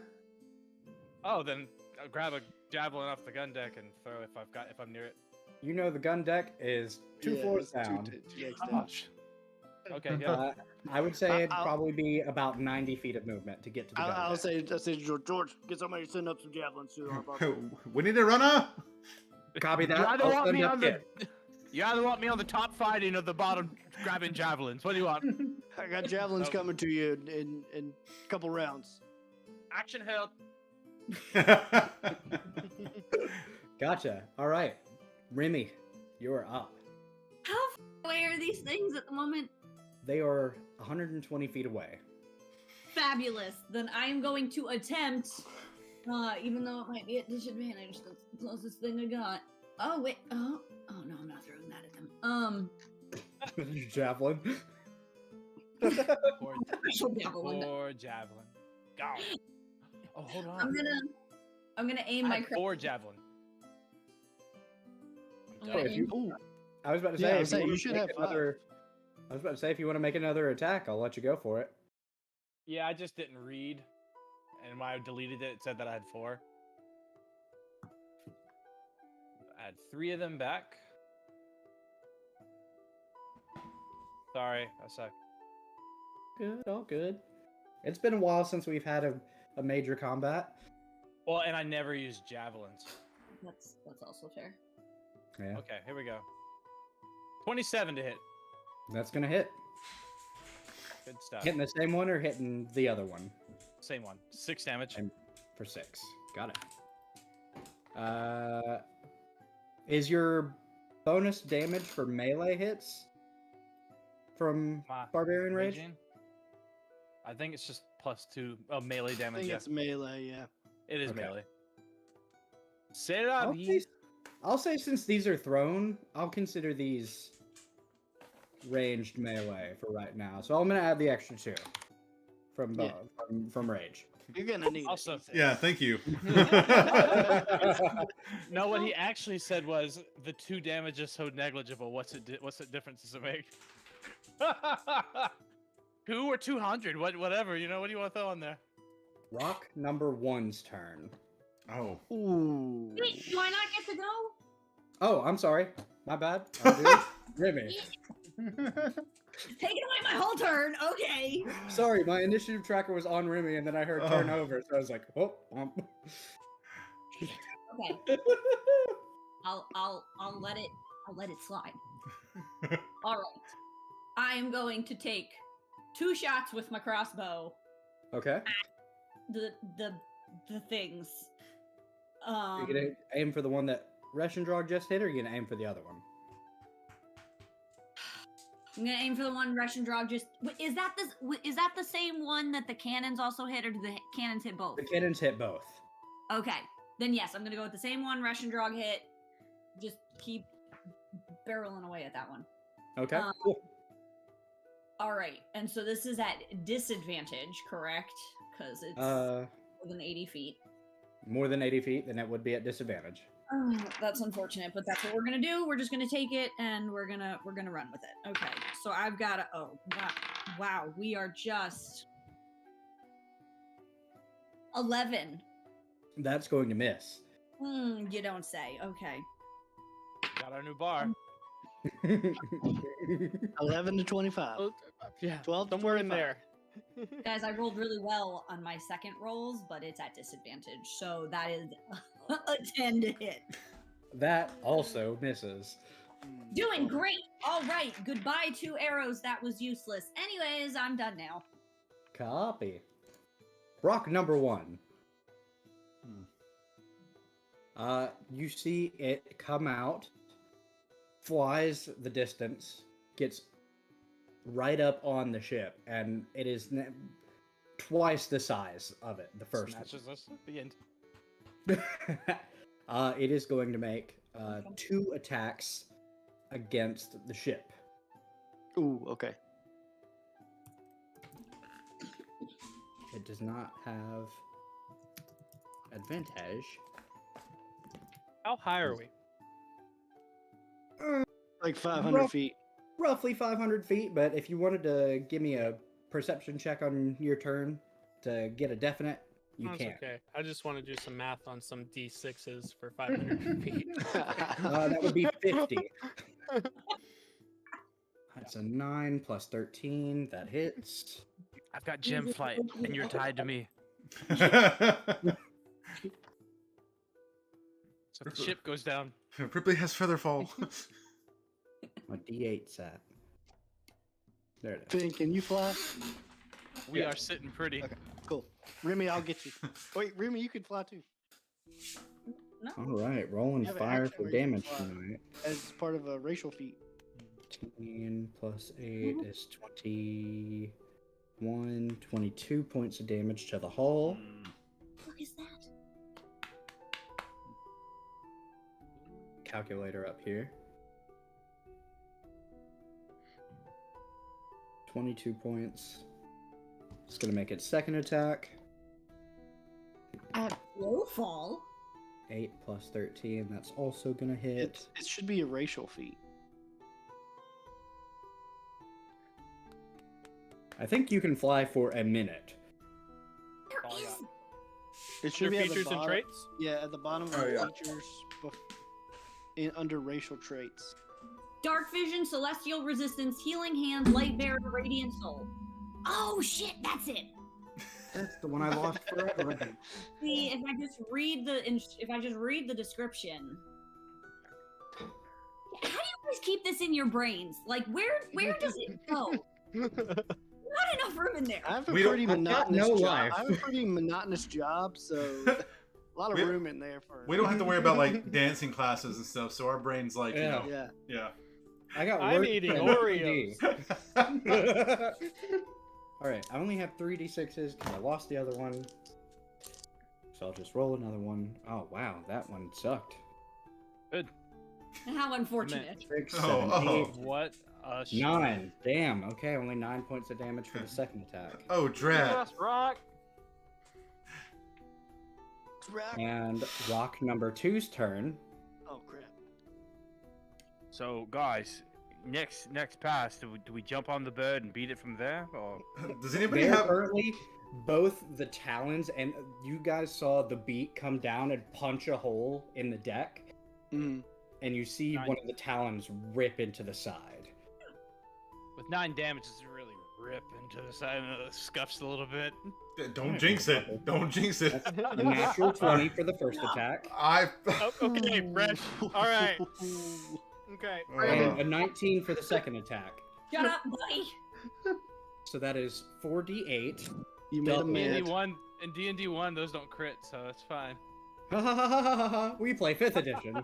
oh, then I'll grab a javelin off the gun deck and throw if I'm near it. You know the gun deck is two floors it's down. two decks down. Gosh. Okay, yeah. I would say it'd I'll- probably be about 90 feet of movement to get to the gun I'll deck. say to George, get somebody to send up some javelins to our barbarian. We need a runner. Copy that. You either I'll want send me up on the Kit. you either want me on the top fighting or the bottom grabbing javelins. What do you want? I got javelins Oh. coming to you in a couple rounds. Action held. Gotcha. All right. Remy, you're up. How far away are these things at the moment? They are 120 feet away. Fabulous. Then I am going to attempt, even though it might be at disadvantage, that's the closest thing I got. Oh, wait. Oh no, I'm not throwing that at them. Javelin. Poor, Actual javelin. poor javelin. Go. Oh, hold on. I'm gonna aim I my had cra- 4 javelin. I'm gonna if you- aim- I was about to Yeah, say, I if was saying, wanna you should make have another. I was about to say, if you want to make another attack, I'll let you go for it. Yeah, I just didn't read, and when I deleted it, it said that I had 4. Add 3 of them back. Sorry, I suck. Good, all good. It's been a while since we've had a major combat. Well, and I never used javelins. That's also fair. Yeah, Okay, here we go. 27 to hit. that's gonna hit. Good stuff. Hitting the same one or hitting the other one Same one. 6 damage. And- for 6. Got it. Is your bonus damage for melee hits from My Barbarian Rage? raging? I think it's just +2 melee I damage. think Yeah. it's melee, yeah. It is Okay. melee. Set it up. I'll say since these are thrown, I'll consider these ranged melee for right now. So I'm gonna add the extra 2 from Yeah. from Rage. You're gonna need Also- it. he said. Yeah, thank you. No, what he actually said was the 2 damage is so negligible. What's the difference does it make? 2 or 200, whatever. You know, what do you want to throw on there? Rock number 1's turn. Oh. Ooh. Wait, do I not get to go? Oh, I'm sorry. My bad. I'm doing Remy. Taking away my whole turn. Okay. Sorry, my initiative tracker was on Remy, and then I heard turn over, so I was like, oh. Okay. I'll let it slide. All right. I am going to take 2 shots with my crossbow. Okay. The things. You're gonna aim for the one that Reshendrog just hit, or are you gonna aim for the other one? I'm gonna aim for the one Reshendrog just. Is that the same one that the cannons also hit, or do the cannons hit both? The cannons hit both. Okay, then yes, I'm gonna go with the same one Reshendrog hit. Just keep barreling away at that one. Okay. Um, Cool. All right, and so this is at disadvantage, correct? Because it's more than 80 feet. More than 80 feet, then it would be at disadvantage. Oh, that's unfortunate, but that's what we're gonna do. We're just gonna take it and we're gonna run with it. Okay, so I've got to. Oh, wow, we are just 11. That's going to miss. You don't say. Okay. Got our new bar. 11 to 25. Yeah, 12 to somewhere in 25. there. Guys, I rolled really well on my second rolls, but it's at disadvantage, so that is a 10 to hit. That also misses. Doing great. All right. Goodbye, 2 arrows. That was useless. Anyways, I'm done now. Copy. Rock number 1. You see it come out, flies the distance, gets right up on the ship, and it is twice the size of it, the first one. Snatches us at the end. It is going to make 2 attacks against the ship. Ooh, okay. It does not have advantage. How high are we? Like 500 Rough- feet. Roughly 500 feet, but if you wanted to give me a perception check on your turn to get a definite, you That's can't. okay. I just want to do some math on some D6s for 500 feet. That would be 50. That's a 9 plus 13. That hits. I've got gem flight, and you're tied to me. So if the ship goes down. Ripley has feather fall. My D8's at. There it is. Finn, can you fly? We are sitting pretty. Okay, cool. Remy, I'll get you. Wait, Remy, you can fly too. No. All right, rolling You have an fire action for where you can damage fly. tonight. As part of a racial feat. 10 plus 8 is 21, 22 points of damage to the hull. What is that? Calculator up here. 22 points. It's gonna make its second attack. At low fall? 8 plus 13, that's also gonna hit. It should be a racial feat. I think you can fly for a minute. There Oh, yeah. is. It should Your be at the features and bottom. traits? Yeah, at the bottom of Oh, the yeah. features under racial traits. Dark vision, celestial resistance, healing hand, light bearer, radiant soul. Oh shit, that's it. That's the one I lost forever. See, if I just read the description. How do you always keep this in your brains? Like, where does it go? Not enough room in there. I have a We don't- pretty I've got monotonous no job. life. I have a pretty monotonous job, so a lot of We- room in there for. We don't have to worry about like dancing classes and stuff, so our brains like Yeah. Yeah. yeah. I got I'm work eating and Oreos. 3D. All right, I only have 3d6s because I lost the other one. So I'll just roll another one. Oh wow, that one sucked. How unfortunate. 6, Oh, 7, oh. 8, What a shit. 9. Damn. Okay, only 9 points of damage for the second attack. Oh, drat. Yes, rock. And Rock number 2's turn. Oh crap! So, guys, next pass, do we jump on the bird and beat it from there? Or Does anybody They're have? currently both the talons and you guys saw the beak come down and punch a hole in the deck, Mm. and you see Nice. one of the talons rip into the side. with 9 damage, does it really rip into the side and it scuffs a little bit? Don't jinx it. Don't jinx it. That's a natural 20 for the first attack, I. Oh, okay, Brett. All right. Okay. and a 19 for the second attack. Shut up, buddy. So that is 4d8. You made a Double. man. D&D 1 and D&D 1, those don't crit, so it's fine. We play 5th edition.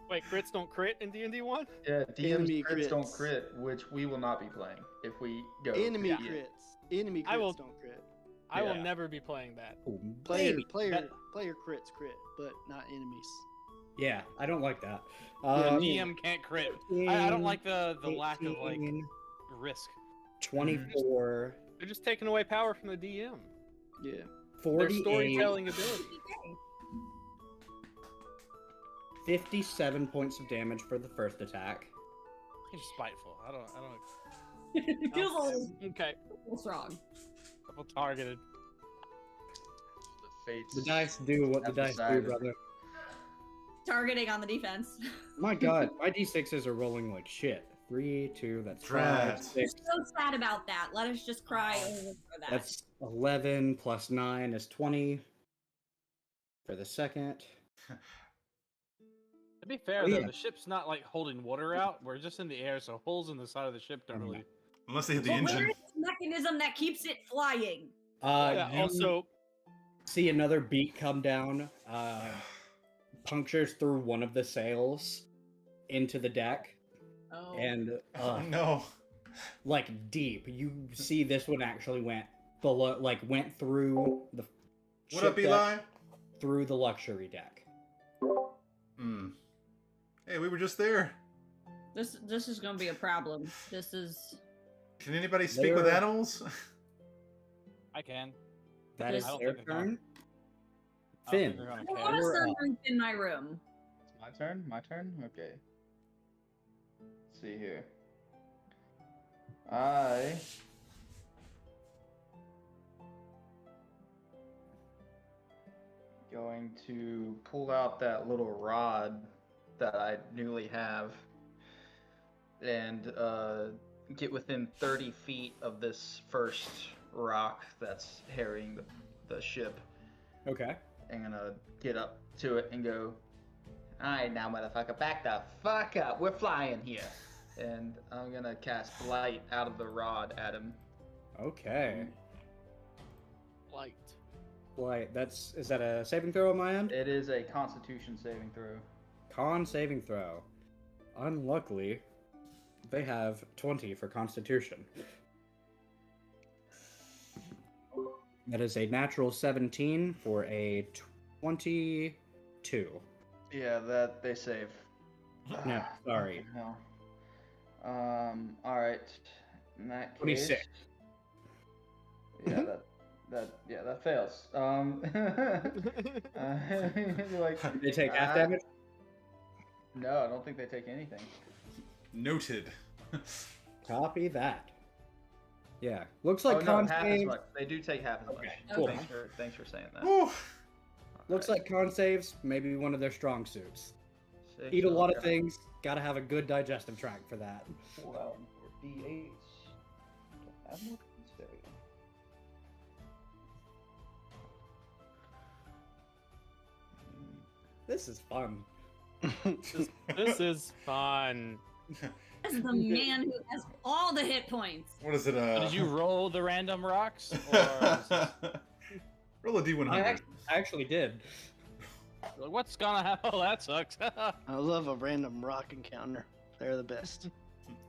Wait, crits don't crit in D&D 1? Yeah, Enemy DM's crits don't crits. crit, which we will not be playing if we go. Enemy Yeah. crits. Enemy crits I will- don't crit. I will Yeah. never be playing that. Player That- crits crit, but not enemies. Yeah, I don't like that. The DM can't crit. I don't like the 18, lack of like risk. 24, They're just taking away power from the DM. Yeah. Their 48, storytelling ability. 57 points of damage for the first attack. I'm spiteful. I don't. It feels a little Okay. strong. I feel targeted. The fates. The dice do what the I've dice do, decided. brother. Targeting on the defense. My god, my d6s are rolling like shit. 3, 2, that's 5, Drat. 6. So sad about that. Let us just cry over for that. That's 11 plus 9 is 20 for the second. To be fair Oh, though, yeah. the ship's not like holding water out. We're just in the air, so holes in the side of the ship don't really. Unless they hit the But engine. where is the mechanism that keeps it flying? Yeah, You also, see another beak come down, punctures through one of the sails into the deck, Oh. and Oh no. like deep. You see this one actually went below, like went through the What ship up, Eli? deck, through the luxury deck. Hmm. Hey, we were just there. This is gonna be a problem. This is Can anybody speak with They're- animals? I can. That I is don't their think they're gonna- turn. I don't think Finn. they're gonna I care. want a You're up. sunroof in my room. It's my turn. My turn. Okay. Let's see here. I going to pull out that little rod that I newly have and get within 30 feet of this first rock that's harrying the ship. Okay. I'm gonna get up to it and go, alright now motherfucker, back the fuck up, we're flying here. And I'm gonna cast Blight out of the rod at him. Okay. Light. Wait, is that a saving throw on my end? It is a Constitution saving throw. Con saving throw. Unluckily, they have 20 for Constitution. That is a natural 17 for a 22. Yeah, that they save. No, sorry. No. Alright. In that case. 26. Yeah, that fails. Like, Did they take half uh, damage? No, I don't think they take anything. Noted. Copy that. Yeah, looks like oh, no, con half as save. much. They do take half as much. Okay, cool. Thanks for saying that. Whew. Looks like con saves maybe one of their strong suits. Six, Eat a lot of okay. things. Gotta have a good digestive tract for that. Well, D8s. Don't have no stay. This is fun. This is fun. This is the man who has all the hit points. What is it? Did you roll the random rocks? Or Roll a d100. I actually did. like, what's gonna happen? Oh, that sucks. I love a random rock encounter. They're the best.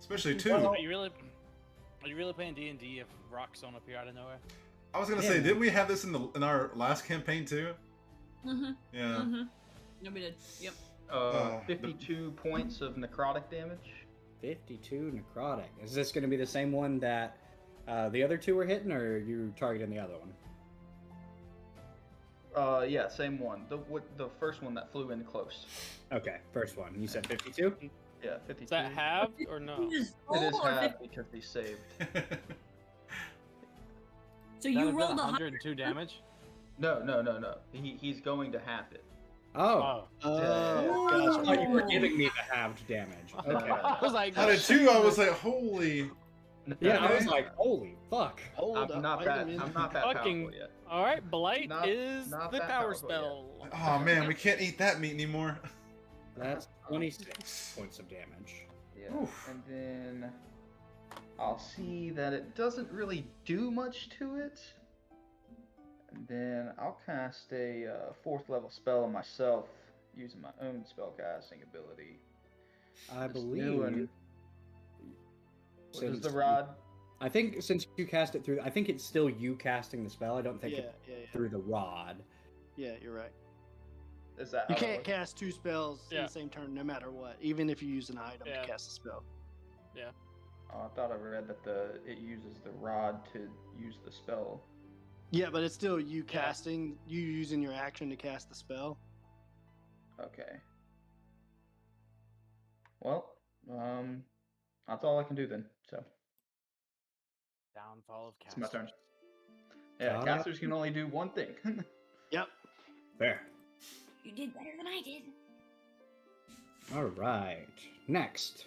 Especially two. Are you really playing D&D if rocks don't appear out of nowhere? I was gonna Yeah, say, man. didn't we have this in our last campaign too? Mm-hmm. Yeah. Mm-hmm. No, we did. Yep. the- 52 points of necrotic damage. 52 necrotic. Is this going to be the same one that the other two were hitting, or are you targeting the other one? Yeah, same one. The first one that flew in close. Okay, first one. You said 52? Yeah, 52. Is that halved or no? It is half because he saved. So you rolled 102 damage. No. He's going to half it. Oh. Oh, I gotcha. thought you were giving me the halved damage. Okay. I was like, Out of two, I was like, holy. Yeah, I was Okay. like, holy fuck. Hold I'm up, not wait a that. minute. I'm not that Fucking- powerful yet. All right, Blight Not- is not the that power powerful yet. spell. Oh man, we can't eat that meat anymore. That's 26 points of damage. Yeah. Oof. And then I'll see that it doesn't really do much to it. And then I'll cast a 4th level spell on myself using my own spellcasting ability. I This new believe. one- What is since the rod? I think since you cast it through, I think it's still you casting the spell. I don't think Yeah, it's yeah, through the rod. yeah. You're right. Is that You how that can't works? cast two spells in Yeah. the same turn, no matter what. Even if you use an item Yeah. to cast a spell. Oh, I thought I read that it uses the rod to use the spell. Yeah, but it's still you casting. You using your action to cast the spell. Okay. Well, that's all I can do then. So downfall of it's casters. my turn. Yeah, Got it. casters can only do one thing. Yep. Fair. You did better than I did. All right. Next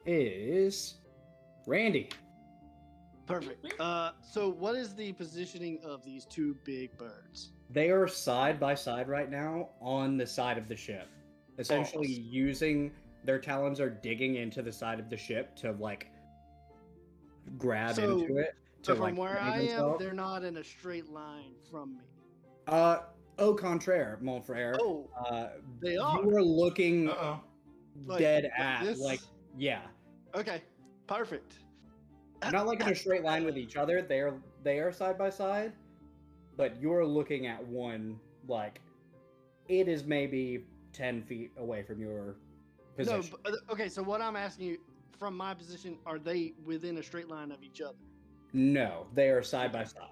is Randy. Perfect. So what is the positioning of these two big birds? They are side by side right now on the side of the ship. Essentially using their talons are digging into the side of the ship to like grab So- into it. So to, from like, where frame I am, themselves. they're not in a straight line from me. Au contraire, mon frere. Oh, they You are. are looking Uh-oh. Like- dead like at this? like yeah. Okay, perfect. Not like in a straight line with each other. They are side by side, but you're looking at one like it is maybe 10 feet away from your position. No, okay. So what I'm asking you, from my position, are they within a straight line of each other? No, they are side by side.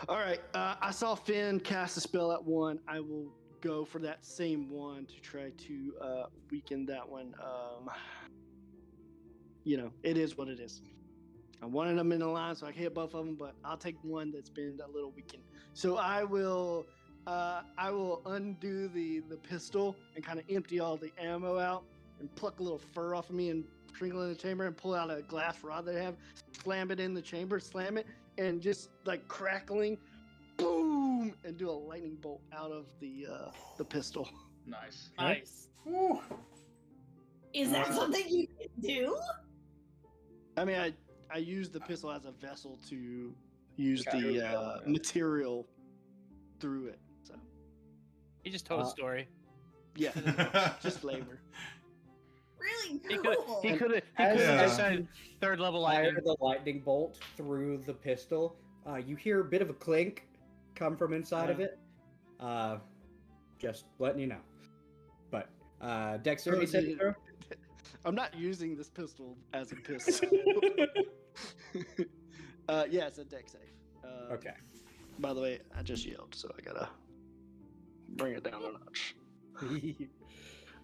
All right. I saw Finn cast a spell at one. I will go for that same one to try to weaken that one. It is what it is. I wanted them in a line so I can hit both of them, but I'll take one that's been a little weakened. So I will undo the pistol and kind of empty all the ammo out and pluck a little fur off of me and sprinkle in the chamber and pull out a glass rod that I have, slam it in the chamber, slam it, and just like crackling, boom, and do a lightning bolt out of the pistol. Nice. Nice. Woo. Is that something you can do? I mean, I use the pistol as a vessel to use Okay. the material through it. So He just told a story. yeah, just flavor. Really He cool. could have Yeah. decided third level lightning. Fire the lightning bolt through the pistol. You hear a bit of a clink come from inside of it. Just letting you know. But dexterity saving throw. I'm not using this pistol as a pistol. Yeah, it's a dex save. Okay. By the way, I just yelled, so I gotta bring it down a notch.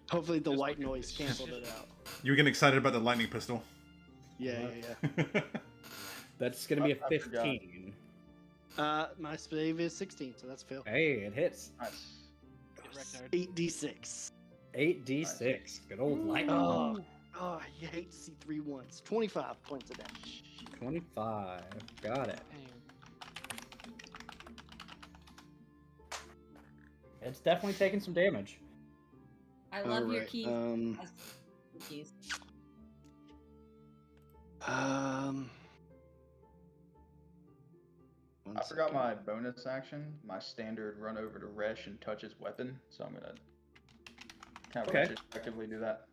Hopefully the white noise canceled it out. You were getting excited about the lightning pistol. Yeah. That's gonna be a I forgot. 15. My save is 16, so that's fail. Hey, it hits. Nice. 8d6. 8d6. Good old lightning. Oh, you hate to see 3 ones. 25 points of damage. 25. Got it. It's definitely taking some damage. I love your Alright, keys. Keys. One I forgot second. my bonus action, my standard run over to Resh and touch his weapon, so I'm gonna kind of Okay. retrospectively do that.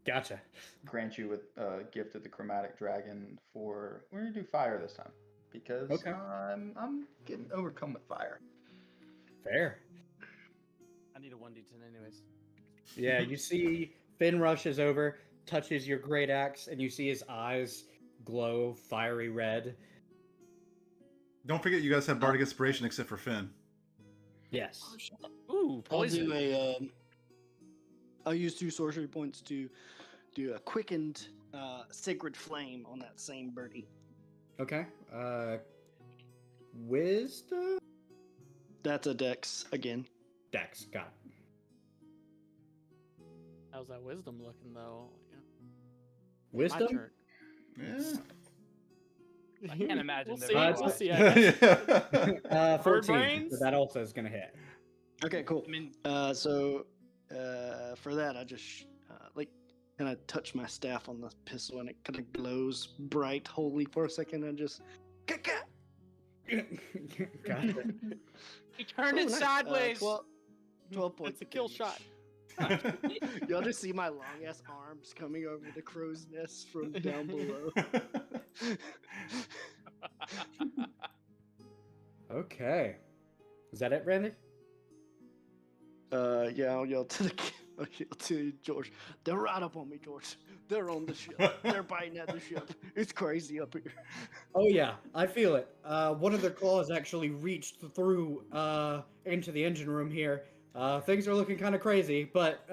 Gotcha. Grant you with gift of the chromatic dragon for we're gonna do fire this time because Okay. I'm getting overcome with fire. Fair. I need a 1d10 anyways. Yeah, you see Finn rushes over, touches your great axe, and you see his eyes glow fiery red. Don't forget, you guys have bardic inspiration except for Finn. Yes. Ooh, I'll poison. do I'll use 2 sorcery points to do a quickened sacred flame on that same birdie. Okay. Wisdom? That's a dex again. Dex. Got it. How's that wisdom looking though? Yeah. My Wisdom? turn. Yeah. I can't imagine We'll there see. was We'll one. see. I guess. Yeah. 14. brains? So that also is going to hit. Okay, cool. I mean, So for that, I just kind of touch my staff on the pistol, and it kind of glows bright, holy for a second, and just. Got it. he turned Oh, it nice. sideways. 12 points. It's a of kill damage. shot. Y'all just see my long ass arms coming over the crow's nest from down below. Okay. Is that it, Randy? Yeah, I'll yell to I'll yell to George. They're right up on me, George. They're on the ship. They're biting at the ship. It's crazy up here. Oh yeah, I feel it. One of their claws actually reached through into the engine room here. Things are looking kind of crazy, but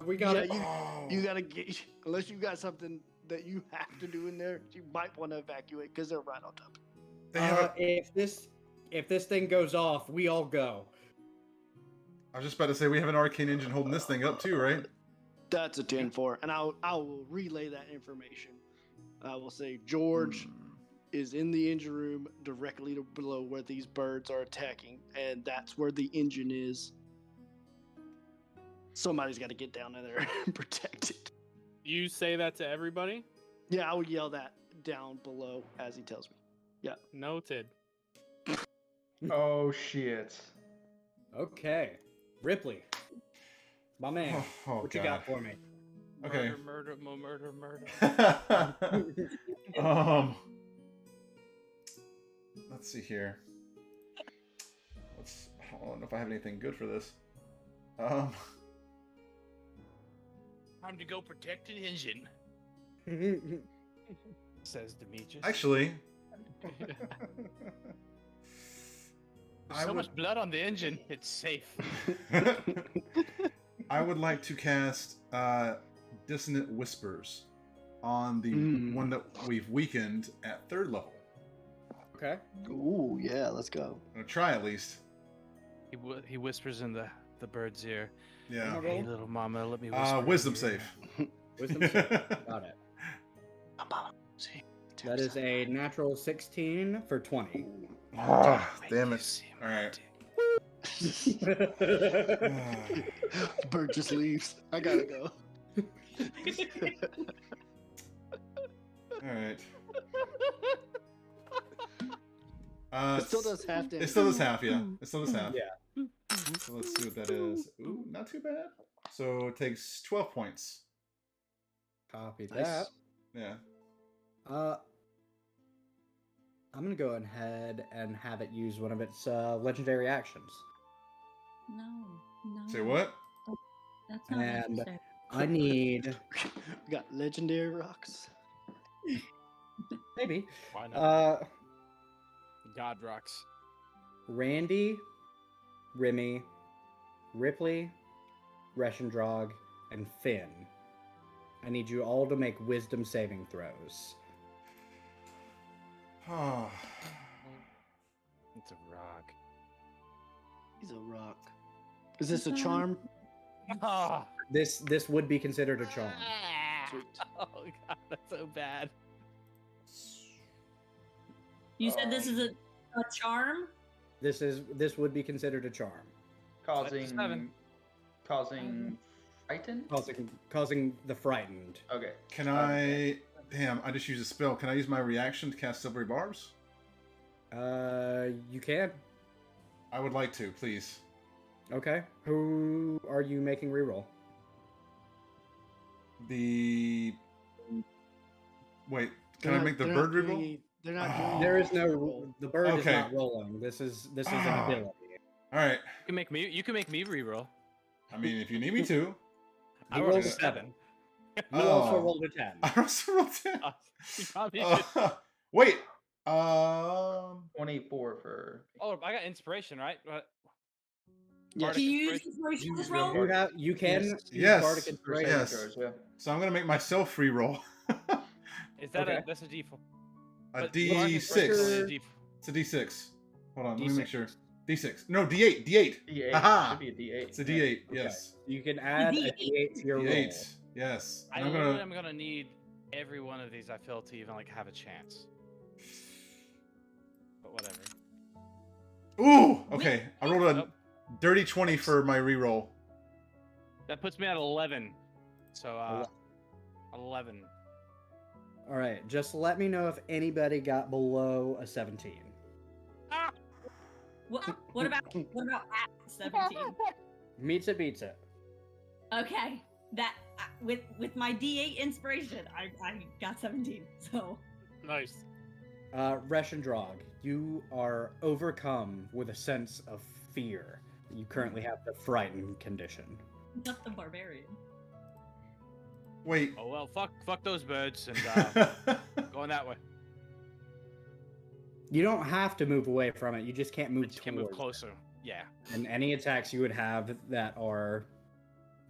we got Yeah, it. you gotta get, unless you got something that you have to do in there, you might want to evacuate because they're right on top. If this thing goes off, we all go. I was just about to say, we have an arcane engine holding this thing up too, right? That's a 10-4, and I will relay that information. I will say George is in the engine room directly below where these birds are attacking, and that's where the engine is. Somebody's got to get down in there and protect it. You say that to everybody? Yeah, I would yell that down below as he tells me. Noted. Oh shit. Okay, Ripley, my man, Oh, what you got for me? Okay. Murder, murder, murder. Let's see here. I don't know if I have anything good for this. Time to go protect an engine, says Demetrius. Actually, There's so much blood on the engine, it's safe. I would like to cast Dissonant Whispers on the one that we've weakened at 3rd level. Okay. Ooh, yeah, let's go. I'm gonna try at least. He whispers in the bird's ear. Yeah. Wanna Hey, roll? little mama, let me whisper. Wisdom in your save. ear." Wisdom save. Got it. See, That is a natural 16 for 20. Ah, Wait, damn you it. see All my right. dick. Bird just leaves. I gotta go. All right. It still does half damage. It still does half, yeah. It still does half. Yeah. So let's see what that is. Ooh, not too bad. So it takes 12 points. Copy Nice. that. Yeah. I'm gonna go ahead and have it use one of its legendary actions. No, no. Say what? That's not And- necessary. I need We got legendary rocks. maybe Why not? God rocks. Randy, Remy, Ripley, Reshendrog, and Finn. I need you all to make wisdom saving throws. It's a rock. He's a rock. Is this a Okay. charm? Ah. This would be considered a charm. Sweet. Oh god, that's so bad. You said this is a charm? This would be considered a charm, Causing 7. causing frighten. causing the frightened. Okay. Can I... Damn, I just used a spell. Can I use my reaction to cast Silvery Barbs? You can. I would like to, please. Okay. Who are you making reroll? The... Wait, can I They're make the not bird doing reroll? They're not Oh. doing There a is no roll. the bird is Okay. not rolling. This is an Ah. ability. Alright. You can make me reroll. I mean, if you need me to. I You rolled rolled a a 7. You also Oh. rolled a 10. I also rolled 10. You probably should. Wait. 24 for. Oh, I got inspiration, right? Yes. Bardic Can you use inspiration. inspiration You for this use real roll? You can Yes. use Yes. Bardic Inspiration. Yes. Throws, yeah. So I'm gonna make myself free roll. Is that Okay. that's a D4? A But Bardic D6. inspiration is only a D4. It's a D6. Hold on, let me make D6. sure. D6. No, D8. D8. D8. Aha! Should be a D8. It's a D8. Okay. Yes. You can add a D8. D8 to your roll. D8. Yes. I And I'm literally gonna. am gonna need every one of these. I feel to even like have a chance. But whatever. Ooh. Okay. I rolled a Nope. dirty 20 for my reroll. That puts me at 11. So 11. All right, just let me know if anybody got below a 17. What about at 17? Meets it, beats it. Okay, that with my D8 inspiration, I got 17. So Nice. Reshendrog, you are overcome with a sense of fear. You currently have the frightened condition. not the barbarian. Wait. Oh well, fuck those birds and going that way. You don't have to move away from it. You just can't I move just can't move towards it. closer. Yeah. And any attacks you would have that are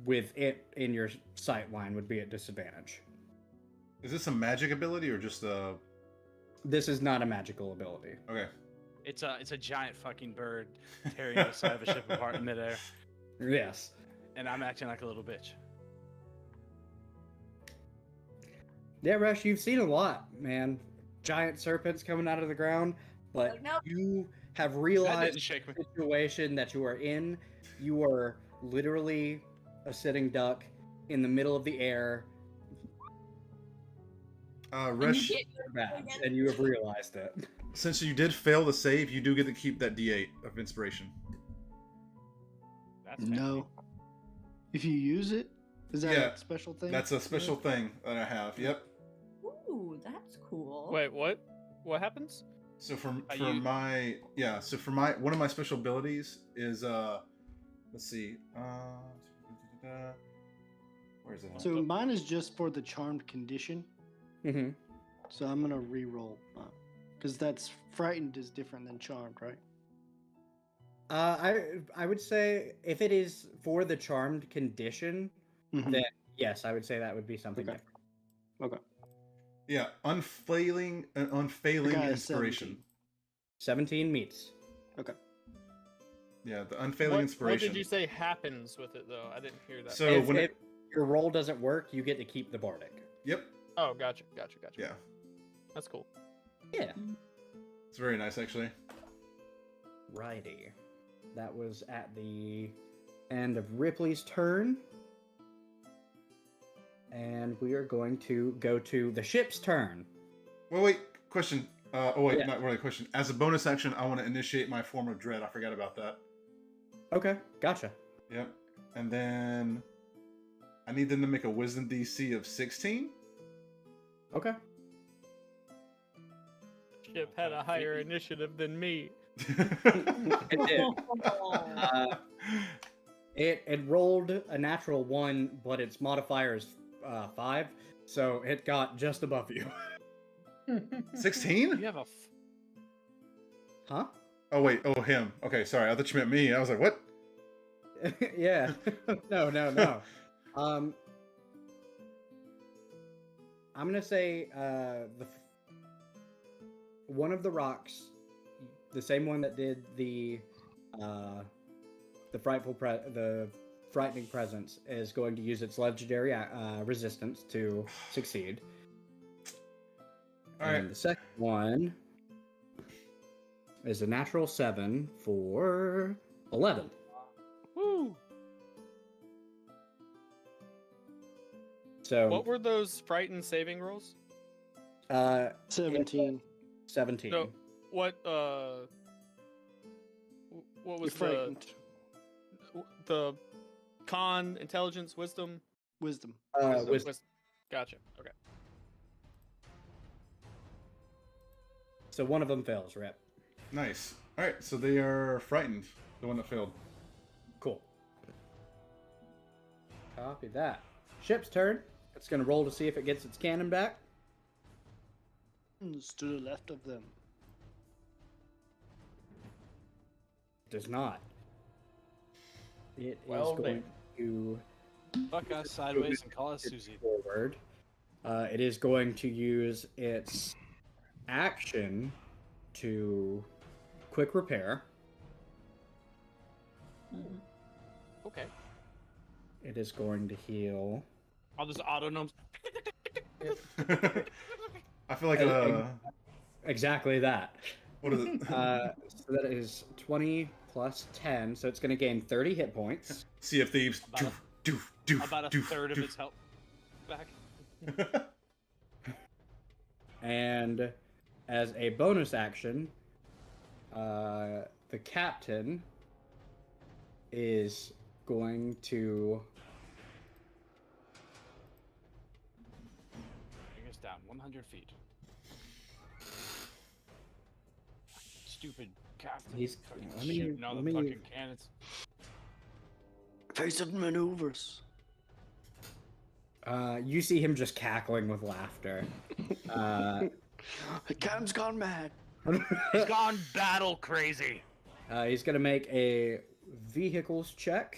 with it in your sight line would be at disadvantage. Is this a magic ability or just a? This is not a magical ability. Okay. It's a giant fucking bird tearing the side of a ship apart in midair, Yes. and I'm acting like a little bitch. Yeah, Rush, you've seen a lot, man. Giant serpents coming out of the ground, but Like, nope. you have That realized didn't shake me. the situation that you are in. You are literally a sitting duck in the middle of the air, And Resh, you get- bad, and you have realized it. since you did fail the save, you do get to keep that D8 of inspiration. That's No. If you use it, is that Yeah, a special thing? That's a special thing that I have. Yep. Ooh, that's cool. Wait, what? What happens? So for you- my so for my one of my special abilities is let's see Where's it? At? So mine is just for the charmed condition. Mm-hmm. So I'm gonna re-roll because that's frightened is different than charmed, right? I would say if it is for the charmed condition, Mhm. then yes, I would say that would be something Okay. different. Okay. Yeah, unfailing I got a inspiration. 17 meets. Okay. Yeah, the unfailing What inspiration. did you say happens with it though? I didn't hear that. So if, when if your roll doesn't work, you get to keep the bardic. Yep. Oh, gotcha. Yeah, That's cool. Yeah. it's very nice actually. Righty. That was at the end of Ripley's turn. And we are going to go to the ship's turn. Wait. Question. Wait, Yeah. not really a question. As a bonus action, I want to initiate my form of dread. I forgot about that. Okay, gotcha. Yep. And then I need them to make a Wisdom DC of 16. Okay. Ship had a higher initiative than me. It did. It rolled a natural 1, but its modifier is 5, so it got just above you. 16? You have a. Huh? Oh wait. Oh him. Okay, sorry. I thought you meant me. I was like, what? Yeah. No. I'm gonna say one of the rocks, the same one that did the frightening presence, is going to use its legendary resistance to succeed. All And right. the second one is a natural 7 for 11. Woo! So What were those frightened saving rolls? 17. 17. No. What You're was frightened. the con, intelligence, wisdom? Wisdom. Wisdom. Gotcha. Okay. So one of them fails, Rip. Nice. All right. So they are frightened. The one that failed. Cool. Copy that. Ship's turn. It's going to roll to see if it gets its cannon back. It's to the left of them. Does not. It is Well, going to Fuck us sideways and call us Susie. forward. It is going to use its action to quick repair. Okay. It is going to heal. All those autonomes. I feel like Exactly that. what is it? So that is 20 plus 10, so it's going to gain 30 hit points. Sea of Thieves. About Doof. About a doof, third of doof. its health back. And as a bonus action, the captain is going to Bring us down 100 feet. Stupid captain. He's- fucking let me- shooting all let the me- fucking cannons. Evasive maneuvers. you see him just cackling with laughter. The cannon's gone mad. He's gone battle crazy. He's going to make a vehicles check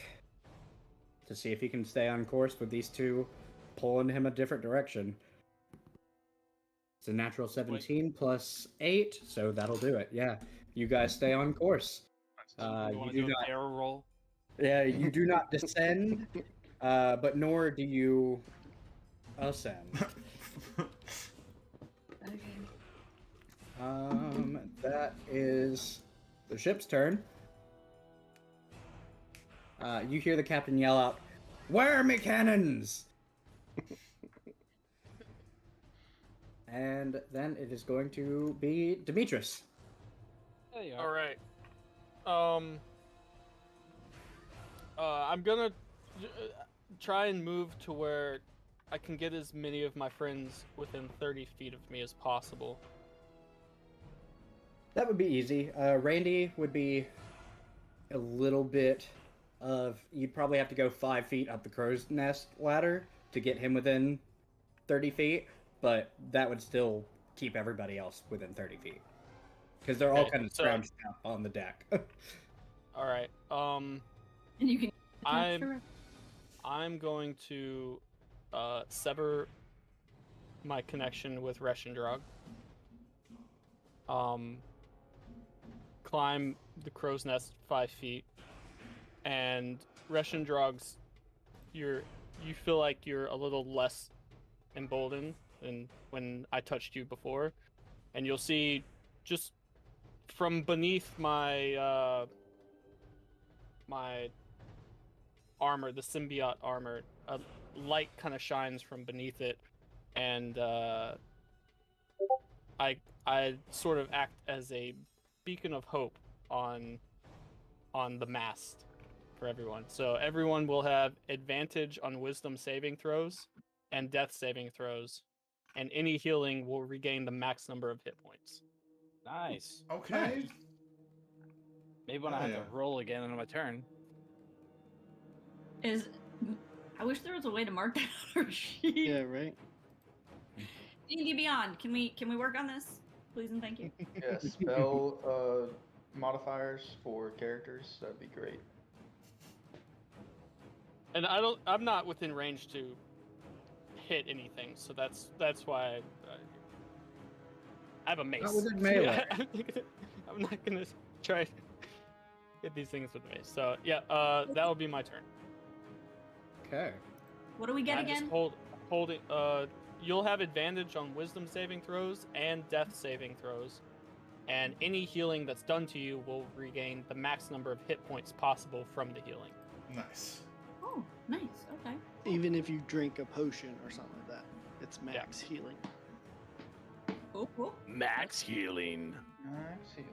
to see if he can stay on course with these two pulling him a different direction. It's a natural 17 plus 8, so that'll do it. Yeah, you guys stay on course. You You want to do do an not. arrow roll? Yeah, you do not descend, but nor do you ascend. That is the ship's turn. You hear the captain yell out, "Where are me cannons?" And then it is going to be Demetrius. There you All are. right. I'm gonna try and move to where I can get as many of my friends within 30 feet of me as possible. That would be easy. Randy would be a little bit of. You'd probably have to go 5 feet up the crow's nest ladder to get him within 30 feet, but that would still keep everybody else within 30 feet. Because they're all Okay, kind of so- scrounged up on the deck. All right. And you can. I'm going to sever my connection with Reshendrog. Climb the crow's nest 5 feet, and Reshendrog's, you feel like you're a little less emboldened than when I touched you before, and you'll see just from beneath my my armor, the symbiote armor, a light kind of shines from beneath it, and I sort of act as a beacon of hope on the mast for everyone. So everyone will have advantage on wisdom saving throws and death saving throws, and any healing will regain the max number of hit points. Nice. Okay. Maybe when Oh, I have yeah. to roll again on my turn. I wish there was a way to mark that on our sheet. Yeah, right. D&D Beyond, can we work on this, please and thank you? Yeah, spell modifiers for characters. That'd be great. And I'm not within range to hit anything, so that's why I have a mace. Not within melee. I'm not gonna try to hit these things with mace. So yeah, that will be my turn. Okay. What do we get I'm just again? holding. You'll have advantage on wisdom saving throws and death saving throws, and any healing that's done to you will regain the max number of hit points possible from the healing. Nice. Oh, nice. Okay. Even if you drink a potion or something like that, it's max healing. Cool. Max healing. Max healing.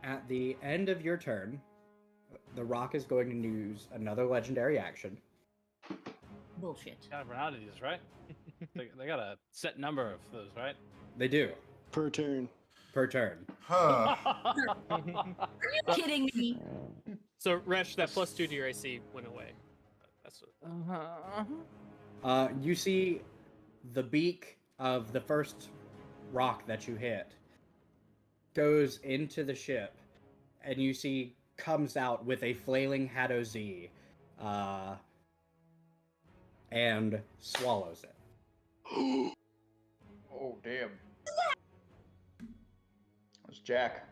At the end of your turn, the rock is going to use another legendary action. Bullshit. Gotta run out of these, right? they got a set number of those, right? They do, Per turn. per turn. Huh. Are you kidding me? So Resh, that +2 to your AC went away. That's what... You see the beak of the first rock that you hit goes into the ship, and you see comes out with a flailing Haddo Z, and swallows it. Oh damn. That's Jack.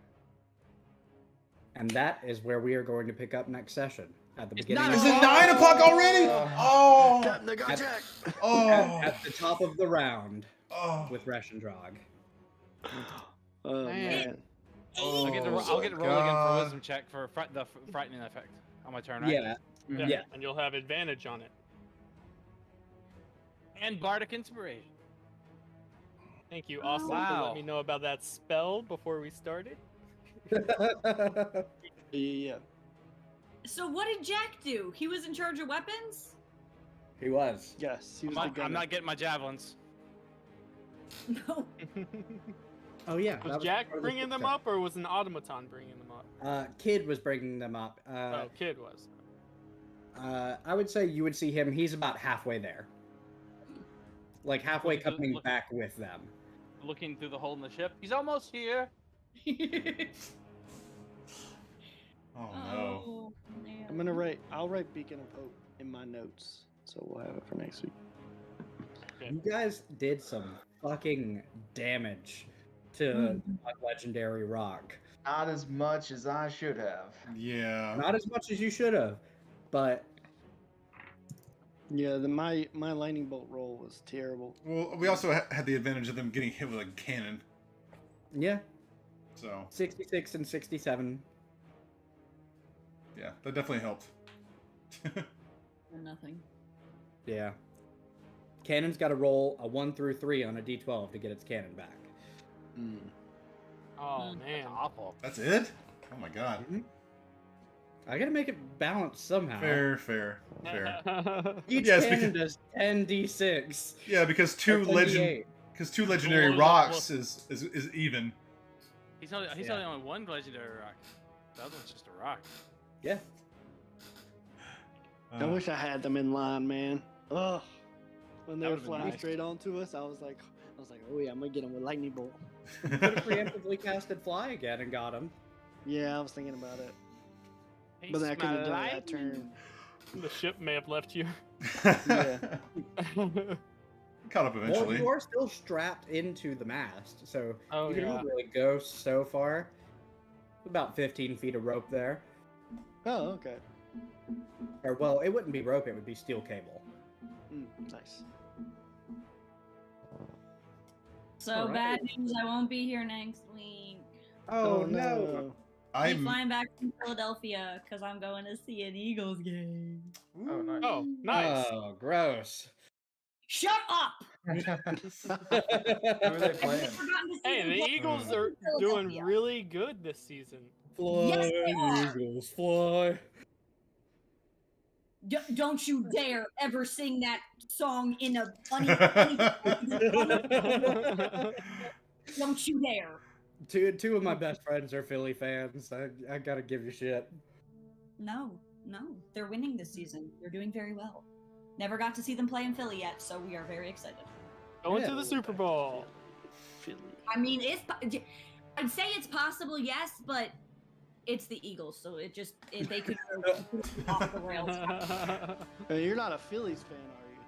And that is where we are going to pick up next session. At the It's beginning not Is of it 9 o'clock already? Oh. They got At- Jack. Oh. at the top of the round Oh. with Reshendrog. Oh Man. man. I'll get to roll again for God. wisdom check for the frightening effect on my turn, right? Yeah, Yeah. And you'll have advantage on it. And bardic inspiration. Thank you, Austin, for Wow. letting me know about that spell before we started. Yeah. So what did Jack do? He was in charge of weapons? he was. Yes. He was I'm the gunner. not getting my javelins. No. Oh yeah. that Was was Jack part of the bringing them system. up, or was an automaton bringing them up? Kid was bringing them up. Oh, Kid was. I would say you would see him. He's about halfway there. Like halfway Look at the- coming look- back with them. Looking through the hole in the ship. He's almost here. Oh no. I'm gonna I'll write Beacon of Hope in my notes, so we'll have it for next week. You guys did some fucking damage to a legendary rock. Not as much as I should have. Yeah. Not as much as you should have, but Yeah, my lightning bolt roll was terrible. Well, we also had the advantage of them getting hit with a cannon. yeah, So 66 and 67. yeah, that definitely helped. Nothing. Yeah. Cannon's got to roll a 1 through 3 on a d12 to get its cannon back. Oh Mm. man. Awful. That's it? Oh my god. I gotta make it balanced somehow. Fair. Each Yes, cannon because- does 10d6. Yeah, because two Or 10d8. legendary Well, rocks is even. He's only one legendary rock. The other one's just a rock. Yeah. I wish I had them in line, man. Ugh. when they That were would've been flying nice. straight onto us, I was like, oh yeah, I'm gonna get him with lightning bolt. Could have preemptively casted fly again and got him. Yeah, I was thinking about it, He but then I couldn't have smelled done it that lightning. turn. The ship may have left you. Yeah. Caught up Well, eventually. you are still strapped into the mast, so Oh, you can yeah. only really go so far. About 15 feet of rope there. Oh, okay. Or, well, it wouldn't be rope, it would be steel cable. Nice. So Alright. bad news, I won't be here next week. Oh, no! I'm I'm flying back from Philadelphia because I'm going to see an Eagles game. Oh, nice. Oh, nice. Oh, gross. Shut up! Who are they playing? I've forgotten to see Hey, them the play Eagles in are doing Philadelphia. really good this season. Fly, Yes, they are. Eagles, fly. Don't you dare ever sing that song in a funny. Don't you dare. Two of my best friends are Philly fans. I gotta give you shit. No, they're winning this season. They're doing very well. Never got to see them play in Philly yet, so we are very excited. Going to Yeah. the Super Bowl. Philly. I mean, I'd say it's possible, yes, but it's the Eagles, so they could go completely off the rails. You're not a Phillies fan, are you?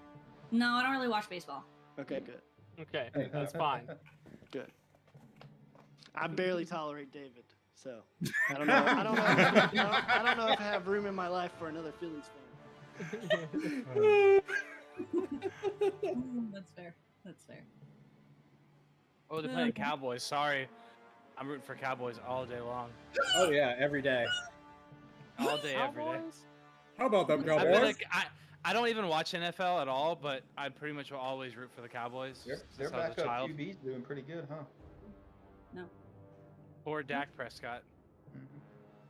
No, I don't really watch baseball. Okay, good. Okay, that's fine. Good. I barely tolerate David, so I don't know. I don't know if I have room in my life for another Phillies fan. That's fair. That's fair. Oh, they're playing Cowboys. Sorry. I'm rooting for Cowboys all day long. Oh yeah, every day. All day, every day. Cowboys? How about them I feel Cowboys? like I don't even watch NFL at all, but I pretty much will always root for the Cowboys Their since I was a backup child. QB's doing pretty good, huh? Or Dak Prescott.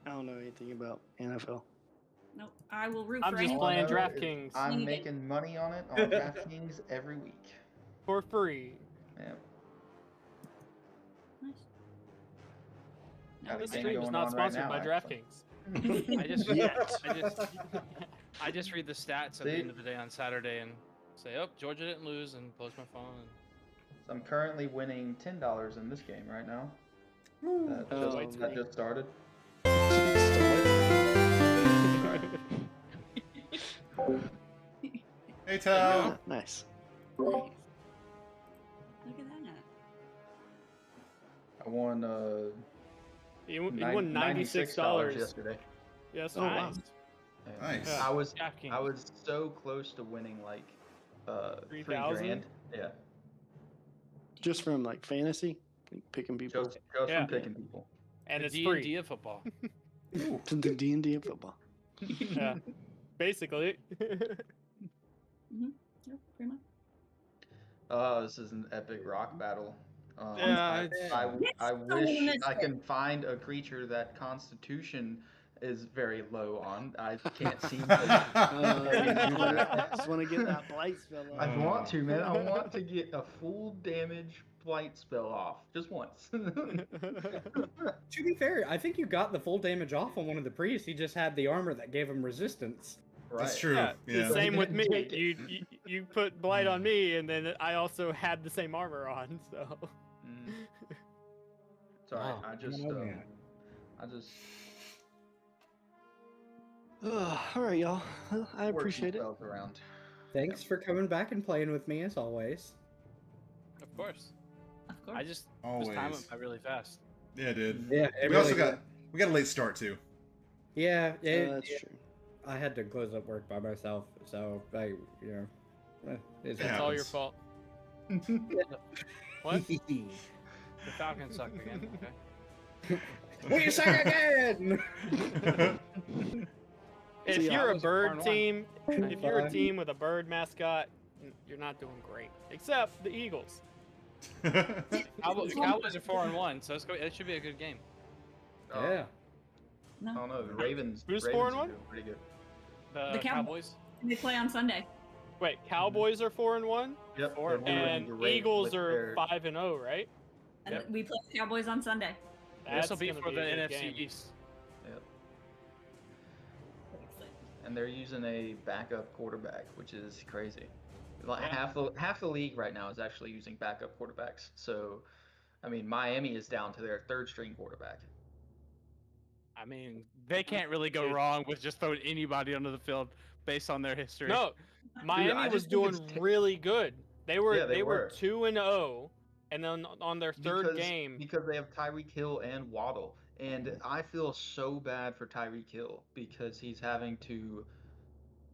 I don't know anything about NFL. Nope. I will root I'm for just anyone. playing All I know is DraftKings. I'm making money on it on DraftKings every week. For free. Yeah. Nice. Got a This game stream is going not on right sponsored now, by actually. DraftKings. I just read the stats at the end of the day on Saturday and say, "Oh, Georgia didn't lose," and close my phone. And... So I'm currently winning $10 in this game right now. That Oh, just started. Hey, Tal. Nice. Nice. Look at that. I won He won $96 yesterday. Yes, Oh, wow. nice. And Nice. I was DraftKings. so close to winning like 3,000? $3,000. Yeah. Just from like fantasy, like picking people. Just Yeah. from picking people. And the it's D&D free. of football. To the D&D of football. Yeah, basically. Yep, pretty much. Oh, this is an epic rock battle. Yeah, I so wish I mystic. can find a creature that Constitution is very low on. I can't seem to. Just want to get that blight spell I off. want to, man. I want to get a full damage blight spell off just once. To be fair, I think you got the full damage off on one of the priests. He just had the armor that gave him resistance. That's Right. true. Yeah, Yeah. the same with me. Take it. You put blight on me, and then I also had the same armor on. So Mm. It's alright. Wow, I just, oh, man. All right, y'all. Well, I work appreciate it. spells around. Thanks for coming back and playing with me as always. Of course. Of course. I just this Always. time went by really fast. Yeah, dude. Yeah, We also got a late start too. Yeah, That's true. I had to close up work by myself, so it's It it's all your happens. fault. What? The Falcons suck again. Okay. We suck again. If See, you're a Cowboys are bird 4-1. team, if you're a Fine. team with a bird mascot, you're not doing great. Except the Eagles. The Cowboys are 4-1, so it should be a good game. Yeah. I don't know. The Ravens. Who's Ravens 4-1? are doing pretty good. The The Cowboys. They play on Sunday. Wait, Cowboys are 4-1, Yep. Four- they're doing and great Eagles with are their- 5-0, right? And Yep. we play the Cowboys on Sunday. This will be gonna for the a good NFC game. East. Yep. And they're using a backup quarterback, which is crazy. Like Yeah. half the league right now is actually using backup quarterbacks. So, I mean, Miami is down to their third string quarterback. I mean, they can't really go Dude. wrong with just throwing anybody onto the field based on their history. No, Miami I was just think doing it's really good. They were Yeah, they were were. 2-0, and then on their third game, because they have Tyreek Hill and Waddle, and I feel so bad for Tyreek Hill because he's having to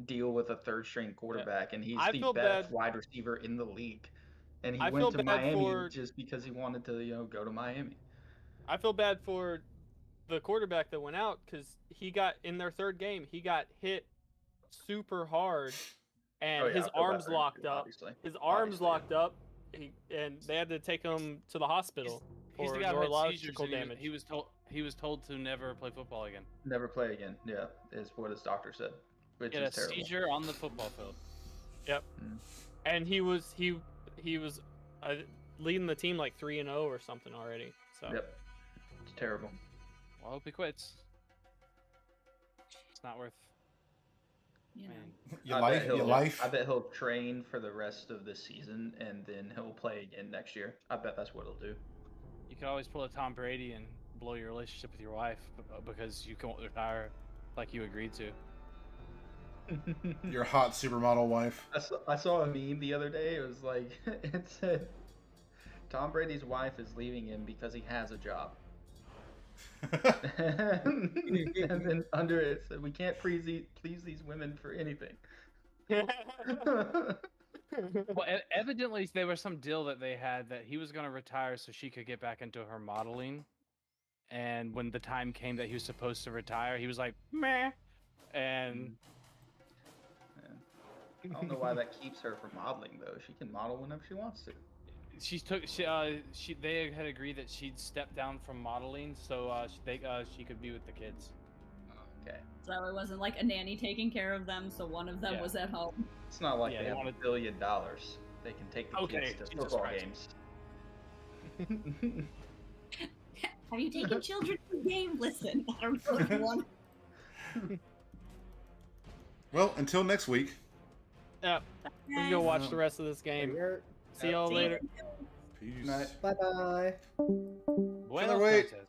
deal with a third string quarterback, and he's I the feel best bad. wide receiver in the league. And he I went feel to bad Miami for just because he wanted to, go to Miami. I feel bad for the quarterback that went out because he got in their third game. He got hit super hard, and Oh, yeah, his I feel bad arms for him locked too, up. obviously. His arms Obviously, locked up, and they had to take him to the hospital He's for the guy who had seizures, neurological and damage. he was told to never play football again. Never play again. Yeah, is what his doctor said, which He had is a terrible. seizure on the football field. Yep. Mm. And he was leading the team like 3-0 or something already. So Yep, it's terrible. Well, I hope he quits. It's not worth. You know. Man, Your life. I bet he'll train for the rest of the season and then he'll play again next year. I bet that's what he'll do. you could always pull a Tom Brady and blow your relationship with your wife because you can't retire like you agreed to. Your hot supermodel wife. I saw a meme the other day. It was like, it said, Tom Brady's wife is leaving him because he has a job. And then under it said, we can't please these women for anything. Well, evidently there was some deal that they had that he was going to retire so she could get back into her modeling. And when the time came that he was supposed to retire, he was like, meh. And I don't know why that keeps her from modeling though. She can model whenever she wants to. they had agreed that she'd step down from modeling so she could be with the kids. Okay. So it wasn't like a nanny taking care of them, so one of them Yeah. was at home. It's not like Yeah, they they have wanted- $1 billion. They can take the Okay, kids to Jesus football Christ. games. Have you taken children to the game? Listen, I don't know if you want. Well, until next week. yeah, we can go watch the rest of this game. See y'all See you. later. Peace. Night. Bye bye. Buenos wait. noches.